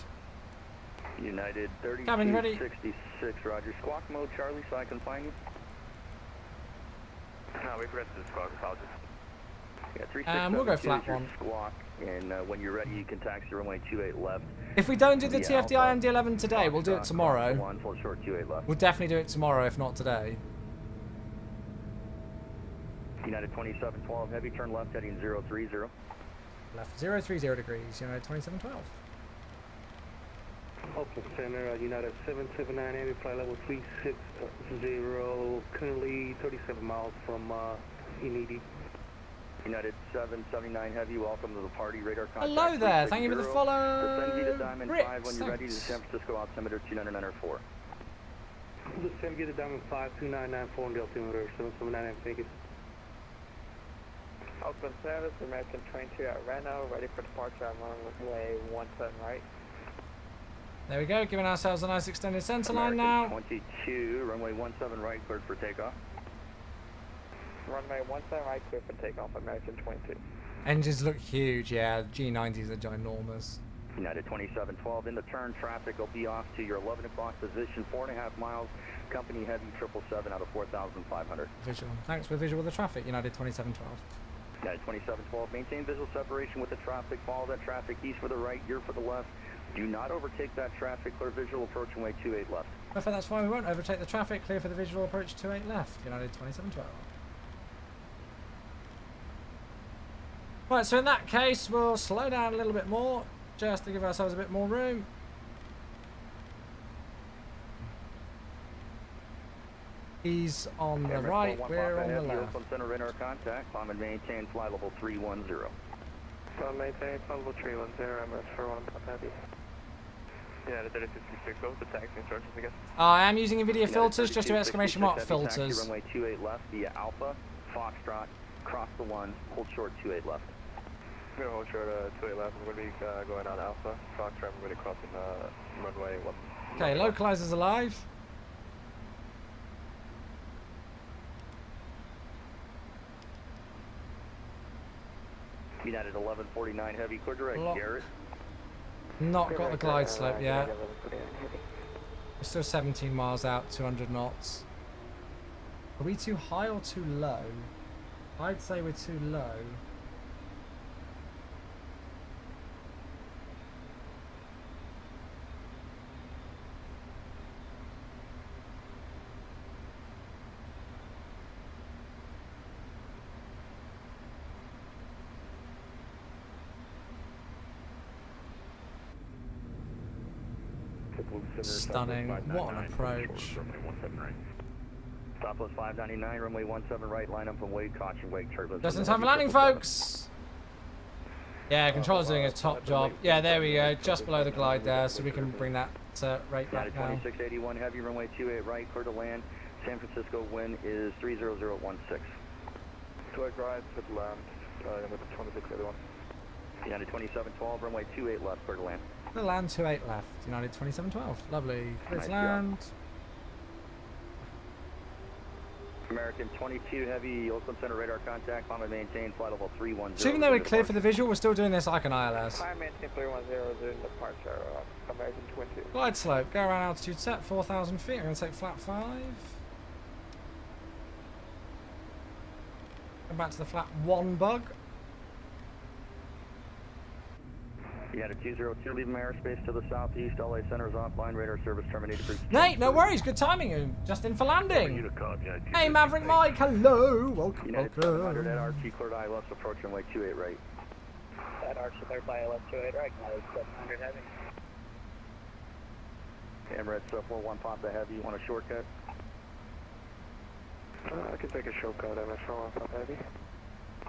United Cabin ready. 3266, roger. Squawk mode, Charlie, so I can find you. No, we've read the squawk apologies. Yeah, 367 we'll go flat one. Squawk, and when you're ready, you can taxi runway 28 left. If we don't do the TFDI and D11 today, we'll do it tomorrow. One, hold short 28 left. We'll definitely do it tomorrow, if not today. United 2712 heavy, turn left, heading 030. Left 030 degrees, United 2712. Open Center, United 779 heavy, flight level 360, currently 37 miles from Enidi. United 779 heavy, welcome to the party. Radar contact. Hello there, thank you for the follow. Descend via Diamond 5 when you're ready to Thanks. San Francisco altimeter 2994. Descend via Diamond 5, 2994 on the altimeter 779, thank you. Open service, American 22 at Reno, ready for departure on runway 17 right. There we go, giving ourselves a nice extended centre line American now. 22, runway 17 right, cleared for takeoff. Runway 17 right, clear for takeoff, American 22. Engines look huge, yeah. G90s are ginormous. United 2712 in the turn, traffic will be off to your 11 o'clock position, 4.5 miles, company heavy 777 out of 4,500. Visual. Thanks for visual of the traffic, United 2712. United 2712, maintain visual separation with the traffic, follow that traffic east for the right, you're for the left. Do not overtake that traffic, clear visual approach and way 28 left. Perfect, that's fine. We won't overtake the traffic. Clear for the visual approach 28 left. United 2712. Right, so in that case, we'll slow down a little bit more, just to give ourselves a bit more room. He's on the right, we're on the left. Center radar contact, climb and maintain flight level 310. Climb maintain flight level 310, Emirates for 1 Papa Heavy. Yeah, the 3666, what was the taxi instructions again? I am using NVIDIA filters, just do exclamation mark Taxi, filters. runway 28 left via Alpha, Foxtrot, cross the 1, hold short 28 left. I'm going to hold short 28 left, I'm going to be going on Alpha, Foxtrot, I'm going to be crossing runway 1. Okay, localizers alive. United 1149 heavy, clear direct, Garrett. Not got the glide slope yet. We're still 17 miles out, 200 knots. Are we too high or too low? I'd say we're too low. Stunning. What an approach. Southwest 599, runway 17 right, line up and wait, caution, wait, turbulence. Just in time for landing, folks. Yeah, controller's doing a top job. Yeah, there we go. Just below the glide there, so we can bring that rate back now. 2681 heavy, runway 28 right, clear to land. San Francisco wind is 30016. 28 right, set to land, number 2681. United 2712, runway 28 left, clear to land. The land 28 left, United 2712. Lovely. Clear to land. American 22 heavy, Oakland Center radar contact, climb and maintain flight level 310. So even though we're clear for the visual, we're still doing this like an ILS. Climb maintain 310, departure, American 20. Glide slope, go around altitude set, 4,000 feet. I'm going to take flap 5. Go back to the flap 1 bug. United 202, leaving airspace to the southeast. LA Center is offline. Radar service terminated. Nate, no worries. Good timing. Just in for landing. Hey, Maverick Mike. Hello. Welcome. United 700 at RT cleared ILS approach runway 28 right. At RT cleared by ILS 28 right, United 700 heavy. Emirates 41 Papa heavy. You want a shortcut? I can take a shortcut, Emirates 41 Papa heavy.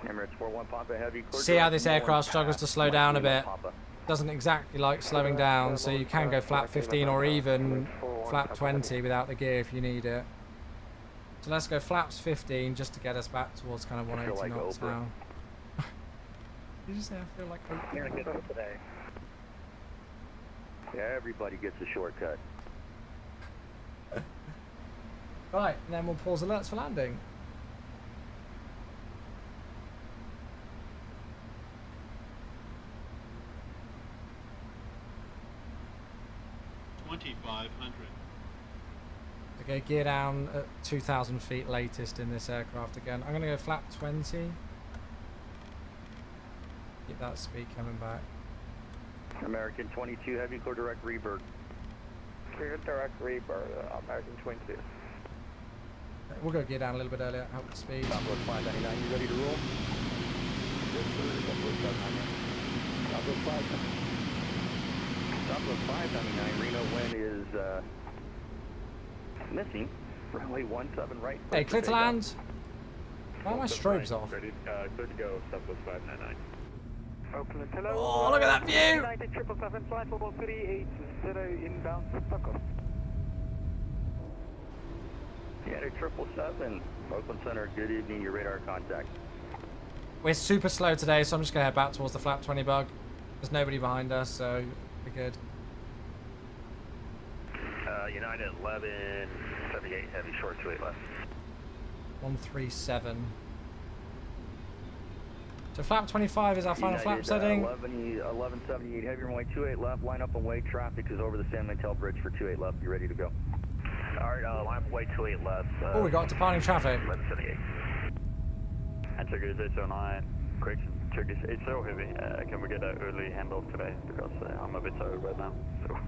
Emirates 41 Papa heavy. See how this aircraft struggles to slow down a bit. Doesn't exactly like slowing down, so you can go flap 15 or even flap 20 without the gear if you need it. So let's go flaps 15 just to get us back towards kind of 180 knots now. Did you say I feel like Oprah? You're good for today. Yeah, everybody gets a shortcut. Right, and then we'll pause alerts for landing. Okay, gear down at 2,000 feet latest in this aircraft again. I'm going to go flap 20. Keep that speed coming back. American 22 heavy, clear direct rebirth. Clear direct rebirth, American 22. We'll go gear down a little bit earlier, help the speed. Southwest 599, you ready to roll? Yes, sir. Southwest 599, Reno wind is missing. Runway 17 right. Hey, clear to land. Why are my strobes off? Ready, good to go, Southwest 599. Oakland, hello. Oh, look at that view! United 777, flight level 380 inbound Stockholm. United 777, Oakland Center, good evening, your radar contact. We're super slow today, so I'm just going to head back towards the flap 20 bug. There's nobody behind us, so we're good. United 1178 heavy, short 28 left. 137. So flap 25 is our final flap United, setting. 1178 heavy, runway 28 left, line up and wait, traffic is over the San Mateo Bridge for 28 left, you ready to go? Alright, line up and wait, 28 left. Oh, we got departing traffic. 1178. And Turkish 809, correction, Turkish 80 heavy, can we get an early handoff today, because I'm a bit tired right now, so.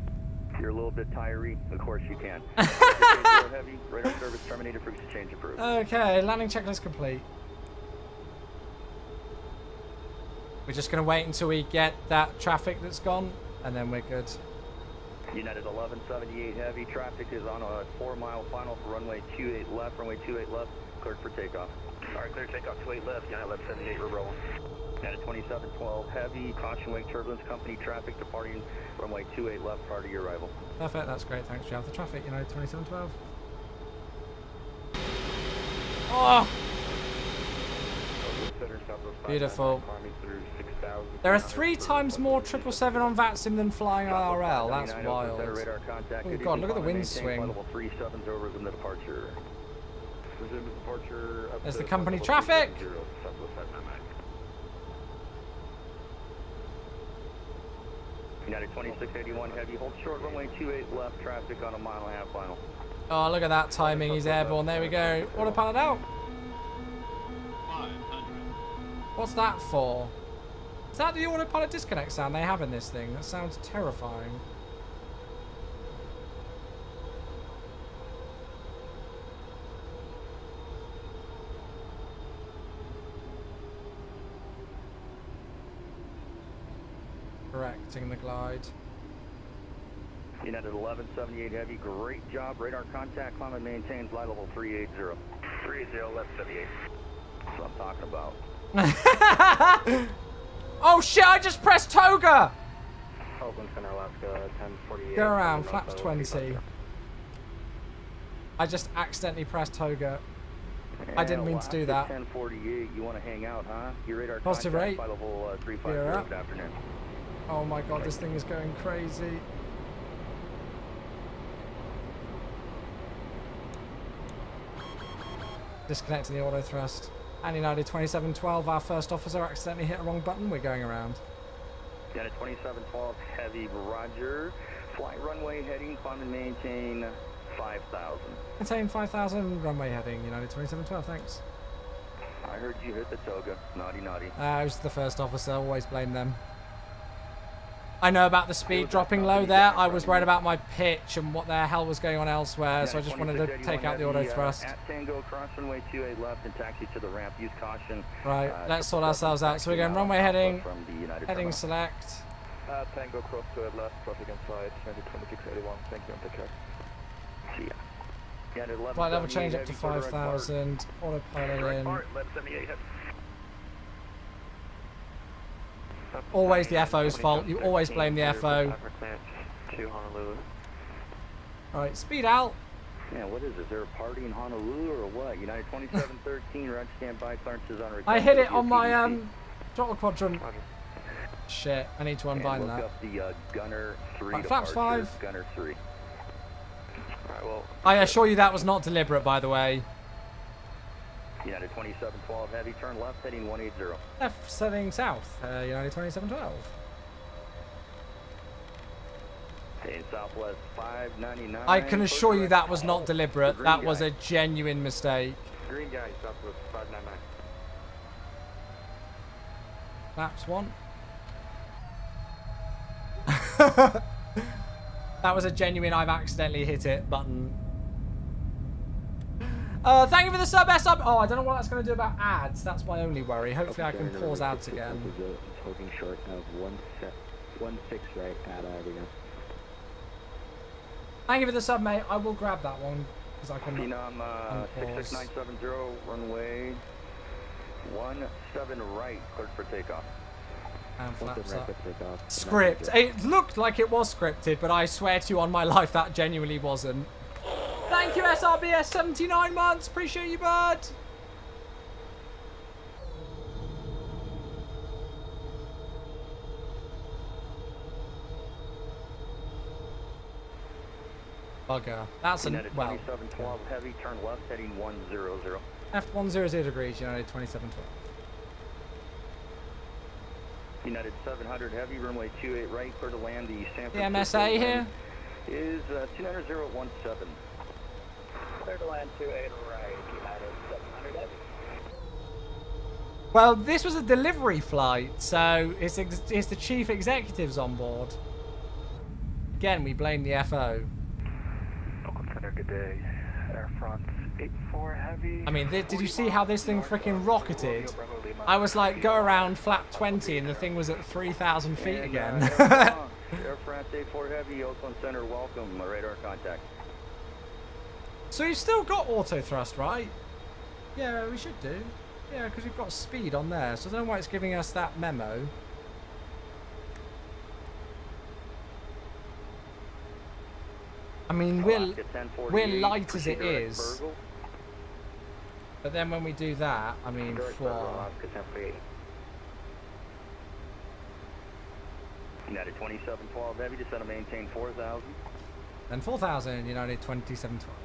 You're a little bit tirey. Of course you can. Heavy, radar service terminated, frequency change approved. Okay, landing checklist complete. We're just going to wait until we get that traffic that's gone, and then we're good. United 1178 Heavy, traffic is on a 4-mile final for runway 28 left, runway 28 left, cleared for takeoff. Alright, clear takeoff 28 left, United 1178, we're rolling. United 2712 Heavy, caution wing turbulence, company traffic departing runway 28 left prior to your arrival. Perfect, that's great. Thanks for the traffic, United 2712. Oh! Beautiful. There are 3 times more 777 on VATSIM than flying IRL. That's wild. Oh god, look at the wind swing. There's the company traffic. United 2681 Heavy, hold short runway 28 left, traffic on a 1.5 mile final. Oh, look at that timing. He's airborne. There we go. Autopilot out. 500. What's that for? Is that the autopilot disconnect sound they have in this thing? That sounds terrifying. Correcting the glide. United 1178 Heavy, great job. Radar contact, climb and maintain flight level 380. 380 left 78. That's what I'm talking about. Oh shit, I just pressed toga! Oakland Center, Alaska, 1048. Go around, flaps 20. I just accidentally pressed toga. I didn't mean to do that. 1048, you want to hang out, huh? Your radar Positive contact, rate. flight level 350, good afternoon. Oh my god, this thing is going crazy. Disconnecting the auto thrust. And United 2712, our first officer accidentally hit a wrong button. We're going around. United 2712 Heavy, roger. Flight runway heading, climb and maintain 5,000. Maintain 5,000, runway heading. United 2712, thanks. I heard you hit the toga. Naughty, naughty. I was the first officer, always blame them. I know about the speed dropping low there. I was worried about my pitch and what the hell was going on elsewhere, so I just wanted to take out the auto thrust. At Tango, cross runway 28 left and taxi to the ramp. Use caution. Right, let's sort ourselves out. So we're going runway heading, heading terminal. select. Tango, cross 28 left, traffic inside, United 2681. Thank you and take care. See ya. United 1178 Flight level change up to Heavy, quarter right 5,000. Autopilot in. 1178 Heavy. Always the FO's fault. You always blame the FO. To Honolulu. Right, speed out. Yeah, what is it? Is there a party in Honolulu or what? United 2713, run standby, clearances on request. I hit it on my throttle quadrant. Shit, I need to unbind look that. up the Gunner 3 Right, flaps departure, 5. Gunner 3. Alright, well. I assure you that was not deliberate, by the way. United 2712 Heavy, turn left, heading 180. Left setting south, United 2712. Heading southwest 599. I can assure you that was not deliberate. That was a genuine mistake. Green guy, southwest 599. Laps 1. That was a genuine I've accidentally hit it button. Thank you for the sub, SB. Oh, I don't know what that's going to do about ads. That's my only worry. Hopefully I can pause ads again. Holding short of 16 right at Arena. Thank you for the sub, mate. I will grab that one because I can. Phenom 66970, runway 17 right, cleared for takeoff. And flaps up. Script. It looked like it was scripted, but I swear to you on my life that genuinely wasn't. Thank you, SRBS, 79 months. Appreciate you, bud. Bugger. That's a United well. 2712 Heavy, turn left, heading 100. F100 degrees, United 2712. United 700 Heavy, runway 28 right, clear to land. The San The Francisco MSA here is 29017. Clear to land 28 right, United 700 Heavy. Well, this was a delivery flight, so it's the chief executives on board. Again, we blame the FO. Oakland Center, good day. Air France 84 Heavy. I mean, did you see how this thing freaking rocketed? I was like, go around flap 20 and the thing was at 3,000 feet again. Air France 84 Heavy, Oakland Center, welcome. Radar contact. So you've still got auto thrust, right? Yeah, we should do. Yeah, because we've got speed on there. So I don't know why it's giving us that memo. I mean, we're light as it is. But then when we do that, I mean, United 2712 Heavy, descend and maintain 4,000. Then 4,000, United 2712.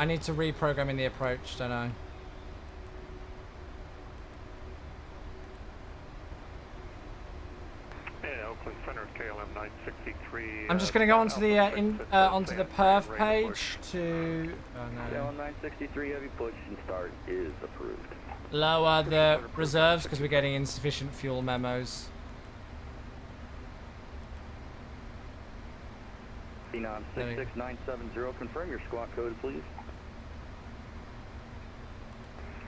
I need to reprogram in the approach, don't I? Oakland Center, KLM 963. I'm just going to go onto the onto the perf page to KLM 963 Heavy, push and start is approved. lower the reserves because we're getting insufficient fuel memos. Phenom 66970, confirm your squawk code, please.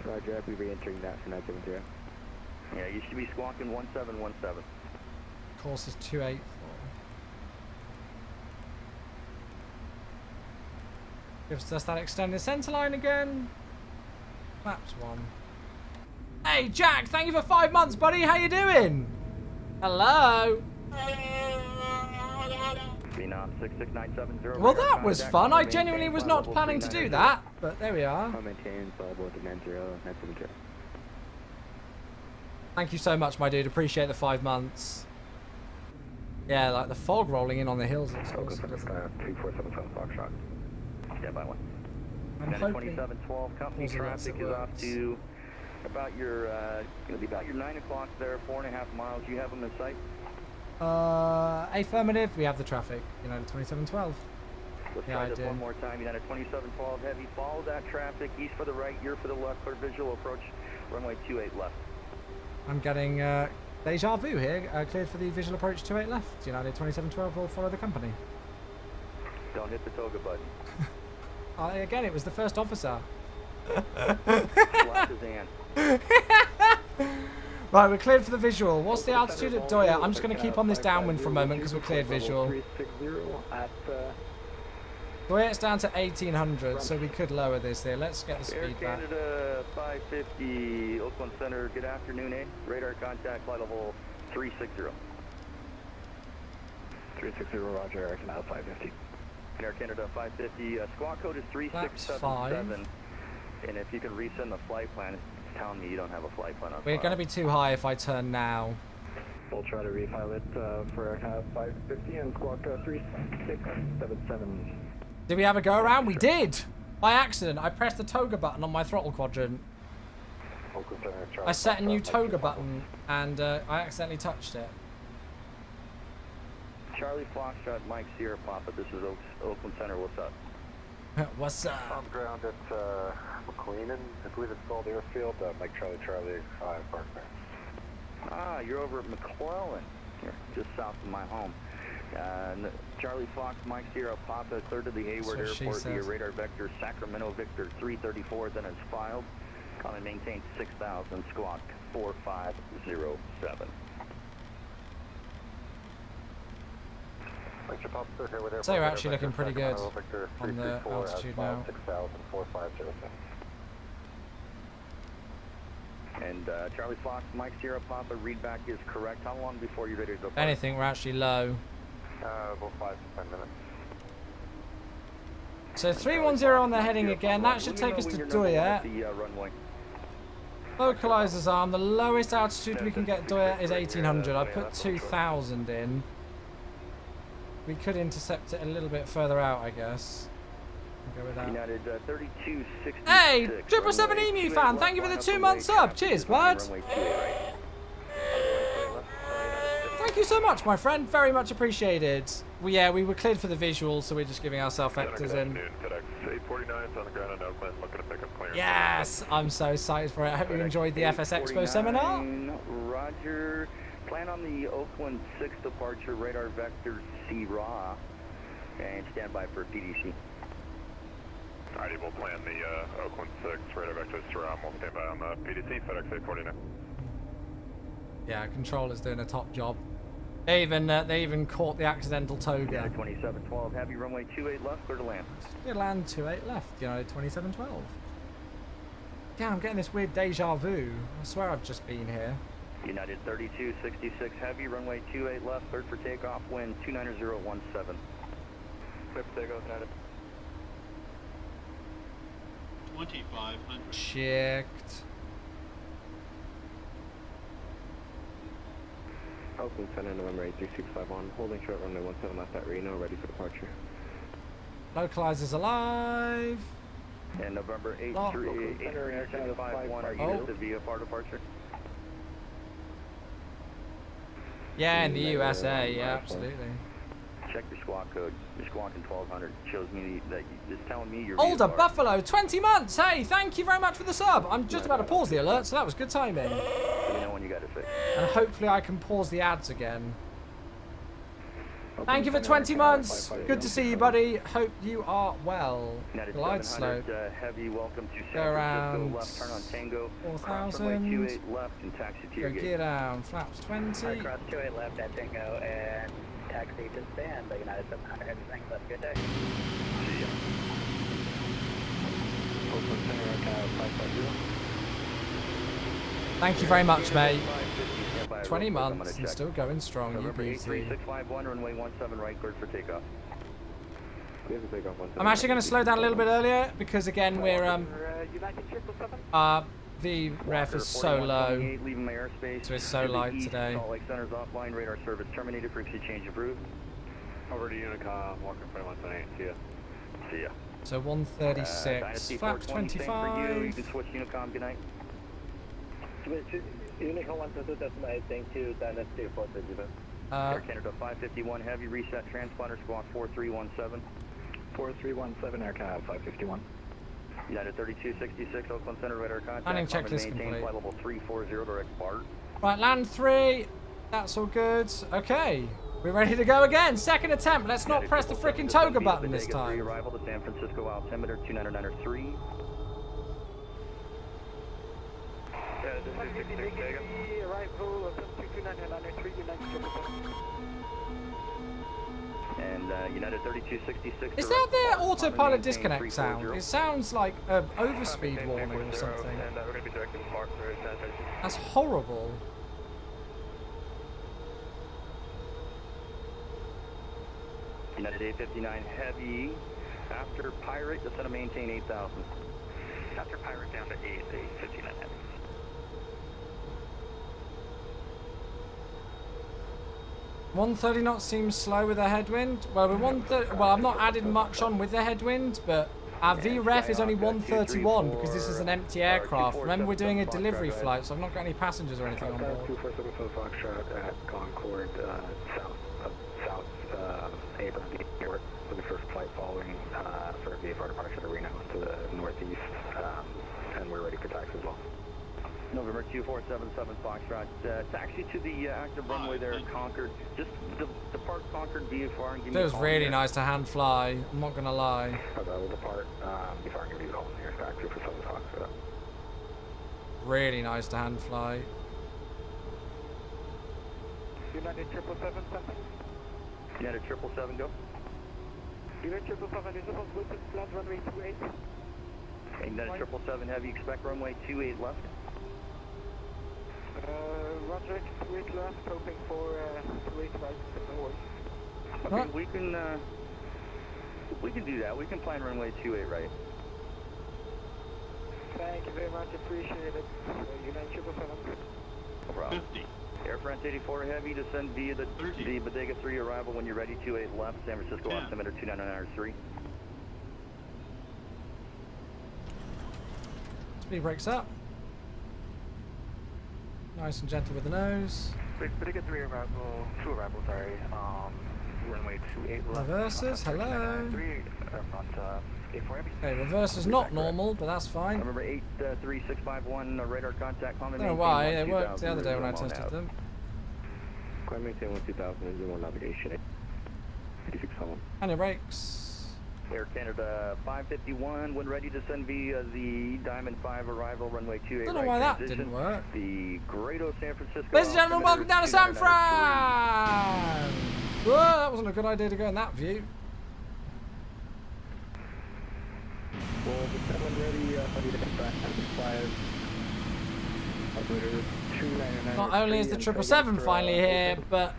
Roger, I'll be re-entering that for 970. Yeah, you should be squawking 1717. Course is 284. Gives us that extended centre line again. Maps 1. Hey Jack, thank you for 5 months, buddy. How you doing? Hello. Phenom 66970. Well, that was fun. I genuinely was not planning to do that, but there we are. Thank you so much, my dude. Appreciate the 5 months. Yeah, like the fog rolling in on the hills. It's awesome. 2477 Foxtrot. Stand by one. I'm United hoping 2712 company traffic is off to about your gonna be about your 9 o'clock there, 4.5 miles. You have them in sight. Affirmative. We have the traffic. United 2712. Let's Yeah, try I this do. one more time. United 2712 Heavy. Follow that traffic. East for the right, you're for the left. Clear visual approach. Runway 28 left. I'm getting deja vu here. Cleared for the visual approach 28 left. United 2712 will follow the company. Don't hit the toga button. Again, it was the first officer. Slap his hand. Right, we're cleared for the visual. What's the altitude at Doya? I'm just going to keep on this downwind for a moment because we're cleared visual. Doya, it's down to 1800, so we could lower this here. Let's get the Air speed back. Canada 550, Oakland Center. Good afternoon, eh? Radar contact, flight level 360. 360, Roger, Air Canada 550. Air Canada 550, squawk code is 3677. And if you could resend the flight plan, it's telling me you don't have a flight plan on We're file. going to be too high if I turn now. We'll try to refile it for Air Canada 550 and squawk 3677. Did we have a go around? We did! By accident, I pressed the toga button on my throttle quadrant. I set a new toga button and I accidentally touched it. Charlie Foxtrot, Mike Sierra Papa, this is Oakland Center, what's up? What's up? On ground at McLean, I believe it's called Airfield, Mike Charlie 5 Park there. Ah, you're over at McClellan, here, just south of my home. Charlie Fox, Mike Sierra Papa, cleared to the Hayward That's what she Airport via says. radar vector Sacramento Victor 334, then it's filed. Come and maintain 6,000, squawk 4507. So you're actually looking pretty good on the altitude now. 6,04507. And Charlie Fox, Mike Sierra Papa, readback is correct. How long before you're ready to go? If anything, we're actually low. About 5 to 10 minutes. So 310 on the heading again. That should take us to Doya. Localizer's arm. The lowest altitude we can get Doya is 1800. I put 2000 in. We could intercept it a little bit further out, I guess. Go with that. United 3266. Hey, 777 Emu fan, thank you for the 2 months up. Cheers, bud. Thank you so much, my friend. Very much appreciated. We were cleared for the visual, so we're just giving ourselves vectors in. Yes, I'm so excited for it. I hope you enjoyed the FS Expo seminar. Roger. Plan on the Oakland 6 departure, radar vector C raw, and stand by for PDC. Alrighty, we'll plan the Oakland 6 radar vector SRAM. We'll stand by on the PDC, FedEx 849. Yeah, controller's doing a top job. They even caught the accidental toga. United 2712, heavy runway 28 left, clear to land. Yeah, land 28 left, United 2712. Yeah, I'm getting this weird deja vu. I swear I've just been here. United 3266, heavy runway 28 left, cleared for takeoff, wind 29017. Clear for takeoff, United. 2500. Checked. Oakland Center, November 83651, holding short runway 17 left at Reno, ready for departure. Localizers alive. And November Oh. 83651, are you Oh. the VFR departure? Yeah, in the USA, yeah, absolutely. Check your squawk code. You're squawking 1200. Shows me that it's telling me you're Older VFR. Buffalo, 20 months. Hey, thank you very much for the sub. I'm just about to pause the alert, so that was good timing. Let me know when you got it fixed. And hopefully I can pause the ads again. Thank you for 20 months. Good to see you, buddy. Hope you are well. United Glide 700, slope. heavy welcome to San Go around Francisco. Left turn on Tango. 4,000. 28 left and taxi to your Go gate. gear down. Flaps 20. Cross 28 left at Tango and taxi to stand by United 700. Everything, have a good day. See ya. Oakland Center, Archive 550. Thank you very much, mate. 550, stand by 20 real quick, I'm months gonna and check. still going strong. You November beauty. 83651, runway 17 right, cleared for takeoff. We have to take off 17. I'm actually going to slow down a little bit earlier because again we're United 777. the ref is so Walker, low. 4128, leaving my airspace. So it's so To the light east, today. Salt Lake Center's offline, radar service terminated, frequency change approved. Over to Unicom, Walker 2178, see ya. See ya. So 136. Dynasty Flaps 420, same for you. You 25. can switch Unicom, good night. Switch Unicom 122.8, thank you, Dynasty 450. Uh, Air Canada 551, heavy reset transponder, squawk 4317. 4317, Aircab 551. United 3266, Oakland Center, radar contact. Landing Climb and checklist maintain complete. flight level 340, direct BART. right, land 3. That's all good. Okay. We're ready to go again. Second attempt. Let's not United press the 777, freaking toga Bodega button this 3, time. Arrival to San Francisco altimeter 29993. Yeah, this is 66 Vegas. Arrival of 22993, United 777. And United 3266. Is direct that their BART, climb and autopilot maintain disconnect sound? 340. It sounds like an overspeed warning or something. And we're going to be directing BART for 1030. That's horrible. United 859 heavy. After Pirate, descend and maintain 8,000. After Pirate down to 859 heavy. $130 knots seems slow with a headwind. Well, we're 130. Well, I've not added much on with the headwind, but our VREF is only 131 because this is an empty aircraft. Remember, we're doing a delivery flight, so I've not got any passengers or anything on board. 2477 Foxtrot at Concord, south Abram Airport for the first flight following for VFR departure to Reno to the northeast, and we're ready for taxi as well. November 2477 Foxtrot. Taxi to the active runway there at Concord. Just depart Concord VFR and give me It a was call really here. nice to hand fly. I'm not gonna lie. Okay, we'll depart before I can do the whole nearest taxi for 7 Foxtrot. Really nice to hand fly. United 777 something. United 777 go. United 777 is about Bluetooth flat runway 28. United 777 heavy, expect runway 28 left. Roger, 28 left, hoping for 28 right, no worries. Okay, Right. we can do that. We can plan runway 28 right. Thank you very much, appreciate it. United 777. No problem. 50. Air France 84 heavy, descend via the 30. Bodega 3 arrival when you're ready. 28 left, San Francisco 10. altimeter 29993. Speed brakes up. Nice and gentle with the nose. Bodega 3 arrival, 2 arrival, sorry. Runway 28 left. Reverses, hello. 3, front, Okay, reverse is not normal, but that's fine. Remember 83651 radar contact. I don't know why, they worked the other day when I tested them. Climb maintain 2000 and 01 navigation. 86 And your brakes. Air Canada 551, when ready to send via the Diamond 5 arrival, runway 28 I don't know right why that transition. didn't work. The Grado San Francisco. Ladies and gentlemen, welcome down to San altimeter Fran! Whoa, that wasn't a good idea to go in that view. Well, the 7 ready, ready to hit back 5. Operator 299. Not only is the 777 finally here, but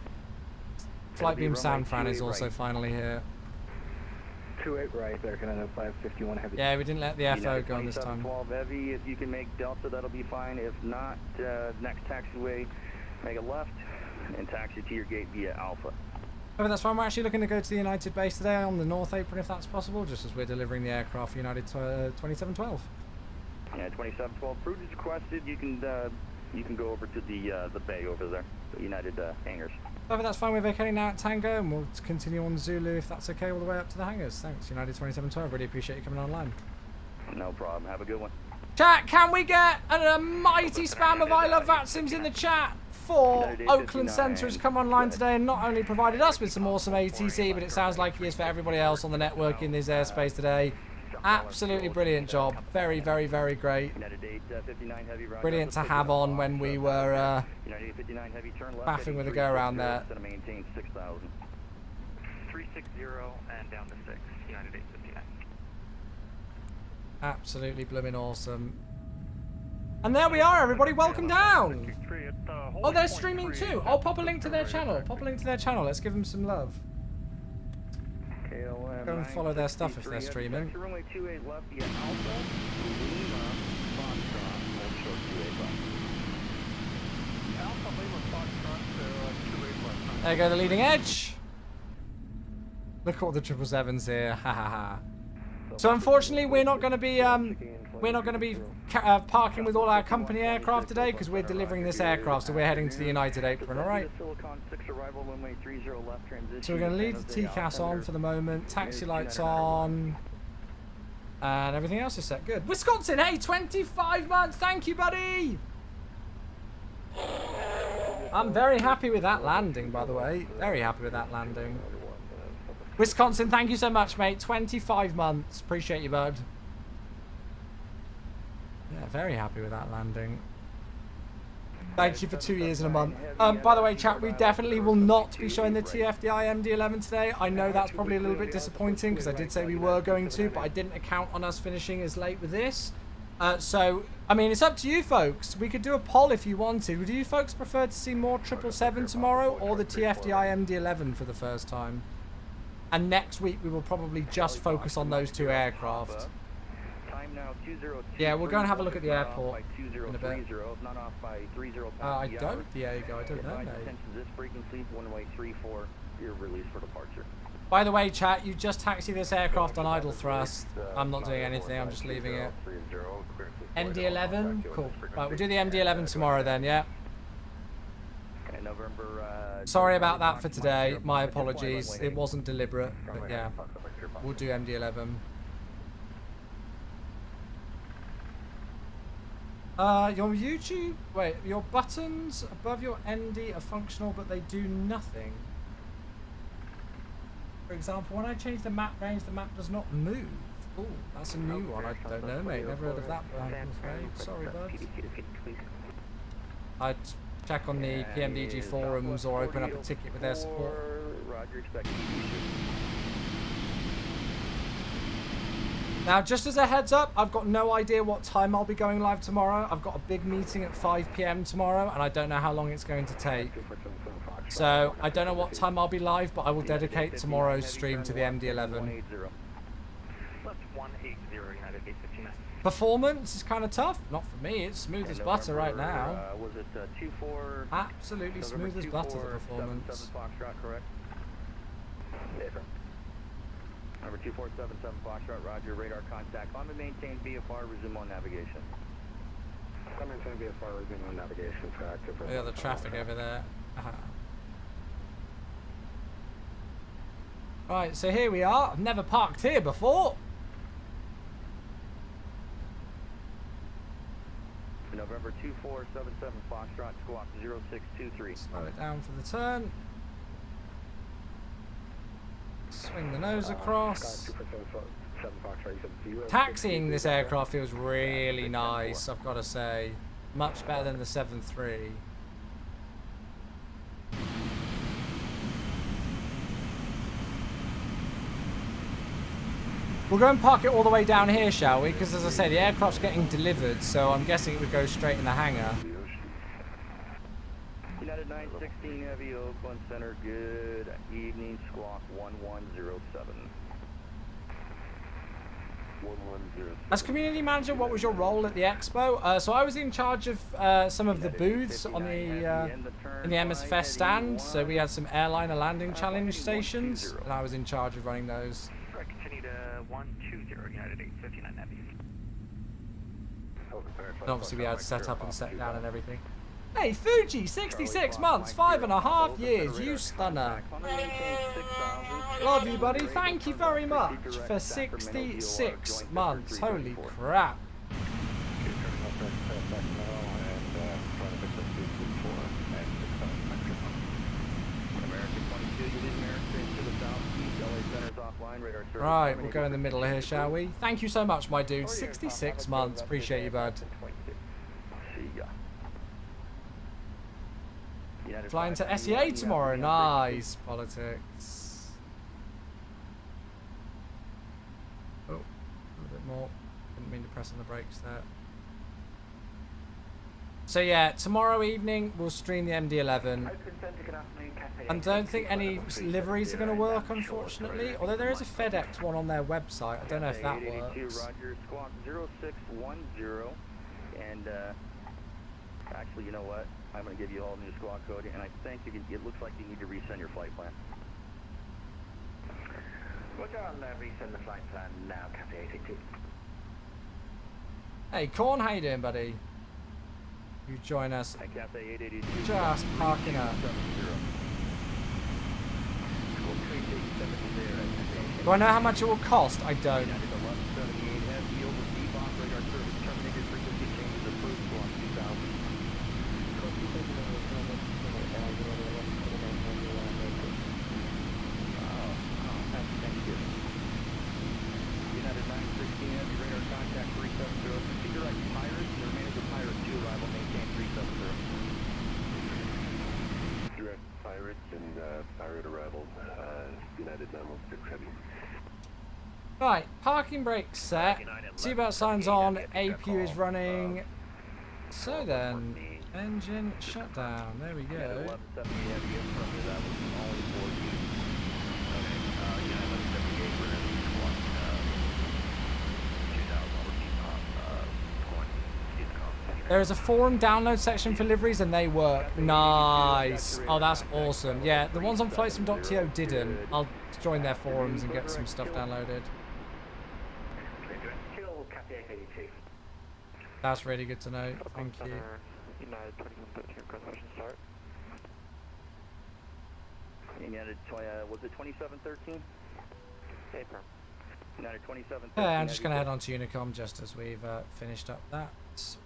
Flight Beam San Fran is also finally here. 28 right, Air Canada 551 heavy. Yeah, we didn't let the FO go on this time. 12 heavy, if you can make Delta, that'll be fine. If not, next taxiway, make a left and taxi to your gate via Alpha. Oh, that's fine. We're actually looking to go to the United base today on the North Apron, if that's possible, just as we're delivering the aircraft for United 2712. Yeah, 2712. Fruit is requested. You can go over to the bay over there, the United hangars. Oh, that's fine. We're vacating now at Tango, and we'll continue on Zulu if that's okay, all the way up to the hangars. Thanks, United 2712. Really appreciate you coming online. No problem. Have a good one. Chat, can we get a mighty spam of I Love VATSIMs in the chat for Oakland Centre has come online today and not only provided us with some awesome ATC, but it sounds like he is for everybody else on the network in this airspace today. Absolutely brilliant job. Very, very, very great. Brilliant to have on when we were baffing with a go around there. 360 and down to 6, United 859. Absolutely blooming awesome. And there we are, everybody. Welcome down. Oh, they're streaming too. I'll pop a link to their channel. Pop a link to their channel. Let's give them some love. Go and follow their stuff if they're streaming. There you go, the leading edge. Look at all the 777s here. Ha ha ha. So unfortunately, we're not going to be parking with all our company aircraft today because we're delivering this aircraft, so we're heading to the United Apron. All right. So we're going to leave the TCAS on for the moment. Taxi lights on, and everything else is set. Good. Wisconsin, hey, 25 months. Thank you, buddy. I'm very happy with that landing, by the way. Very happy with that landing. Wisconsin, thank you so much, mate. 25 months. Appreciate you, bud. Yeah, very happy with that landing. Thank you for 2 years and a month. By the way, chat, we definitely will not be showing the TFDI MD-11 today. I know that's probably a little bit disappointing because I did say we were going to, but I didn't account on us finishing as late with this. So, I mean, it's up to you folks. We could do a poll if you wanted. Would you folks prefer to see more 777 tomorrow or the TFDI MD-11 for the first time? And next week we will probably just focus on those two aircraft. Yeah, we'll go and have a look at the airport in a bit. I don't, Diego. I don't know, mate. By the way, chat, you just taxi this aircraft on idle thrust. I'm not doing anything. I'm just leaving it. MD-11? Cool. Right, we'll do the MD-11 tomorrow then, yeah? Sorry about that for today. My apologies. It wasn't deliberate, but yeah. We'll do MD-11. Your YouTube... Wait, your buttons above your ND are functional, but they do nothing. For example, when I change the map range, the map does not move. Oh, that's a new one. I don't know, mate. Never heard of that, but I'm afraid. Sorry, bud. I'd check on the PMDG forums or open up a ticket with their support. Now, just as a heads up, I've got no idea what time I'll be going live tomorrow. I've got a big meeting at 5 PM tomorrow, and I don't know how long it's going to take. So, I don't know what time I'll be live, but I will dedicate tomorrow's stream to the MD-11. Performance is kind of tough. Not for me. It's smooth as butter right now. Absolutely smooth as butter, the performance. Number 2477 Foxtrot, roger, radar contact. Climb and maintain VFR, resume on navigation. Climb and maintain VFR, resume on navigation. Yeah, the traffic over there. Right, so here we are. I've never parked here before. November 2477 Foxtrot, squawk 0623. Slow it down for the turn. Swing the nose across. Taxiing this aircraft feels really nice, I've got to say. Much better than the 7.3. We'll go and park it all the way down here, shall we? Because as I say, the aircraft's getting delivered, so I'm guessing it would go straight in the hangar. United 916 Heavy, Oakland Center, good evening, squawk 1107. 1107. As community manager, what was your role at the expo? So I was in charge of some of the booths on the in the MSFS stand. So we had some airliner landing challenge stations, and I was in charge of running those. Continue to 120, United 859 Heavy. And obviously we had set up and set down and everything. Hey, Fuji, 66 months, 5.5 years, you stunner. Love you, buddy. Thank you very much for 66 months. Holy crap. Right, we'll go in the middle here, shall we? Thank you so much, my dude. 66 months. Appreciate you, bud. Flying to SEA tomorrow. Nice. Politics. Oh, a little bit more. Didn't mean to press on the brakes there. So yeah, tomorrow evening we'll stream the MD-11. I don't think any liveries are going to work, unfortunately. Although there is a FedEx one on their website. I don't know if that works. Roger, squawk 0610. And actually, you know what? I'm going to give you all new squawk code, and I think it looks like you need to resend your flight plan. We'll go on resend the flight plan now, KPAE 82. Hey, Corn, how you doing, buddy? You join us. Just parking up. Do I know how much it will cost? I don't. Right, parking brake set, seatbelt signs on, APU is running. So then, engine shutdown, there we go. There is a forum download section for liveries and they work. Nice. Oh, that's awesome. Yeah, the ones on flightsim.to didn't. I'll join their forums and get some stuff downloaded. That's really good to know. Thank you. United 2113, start. United, was it 2713? Paper. United 2713. Yeah, I'm just going to head on to Unicom just as we've finished up that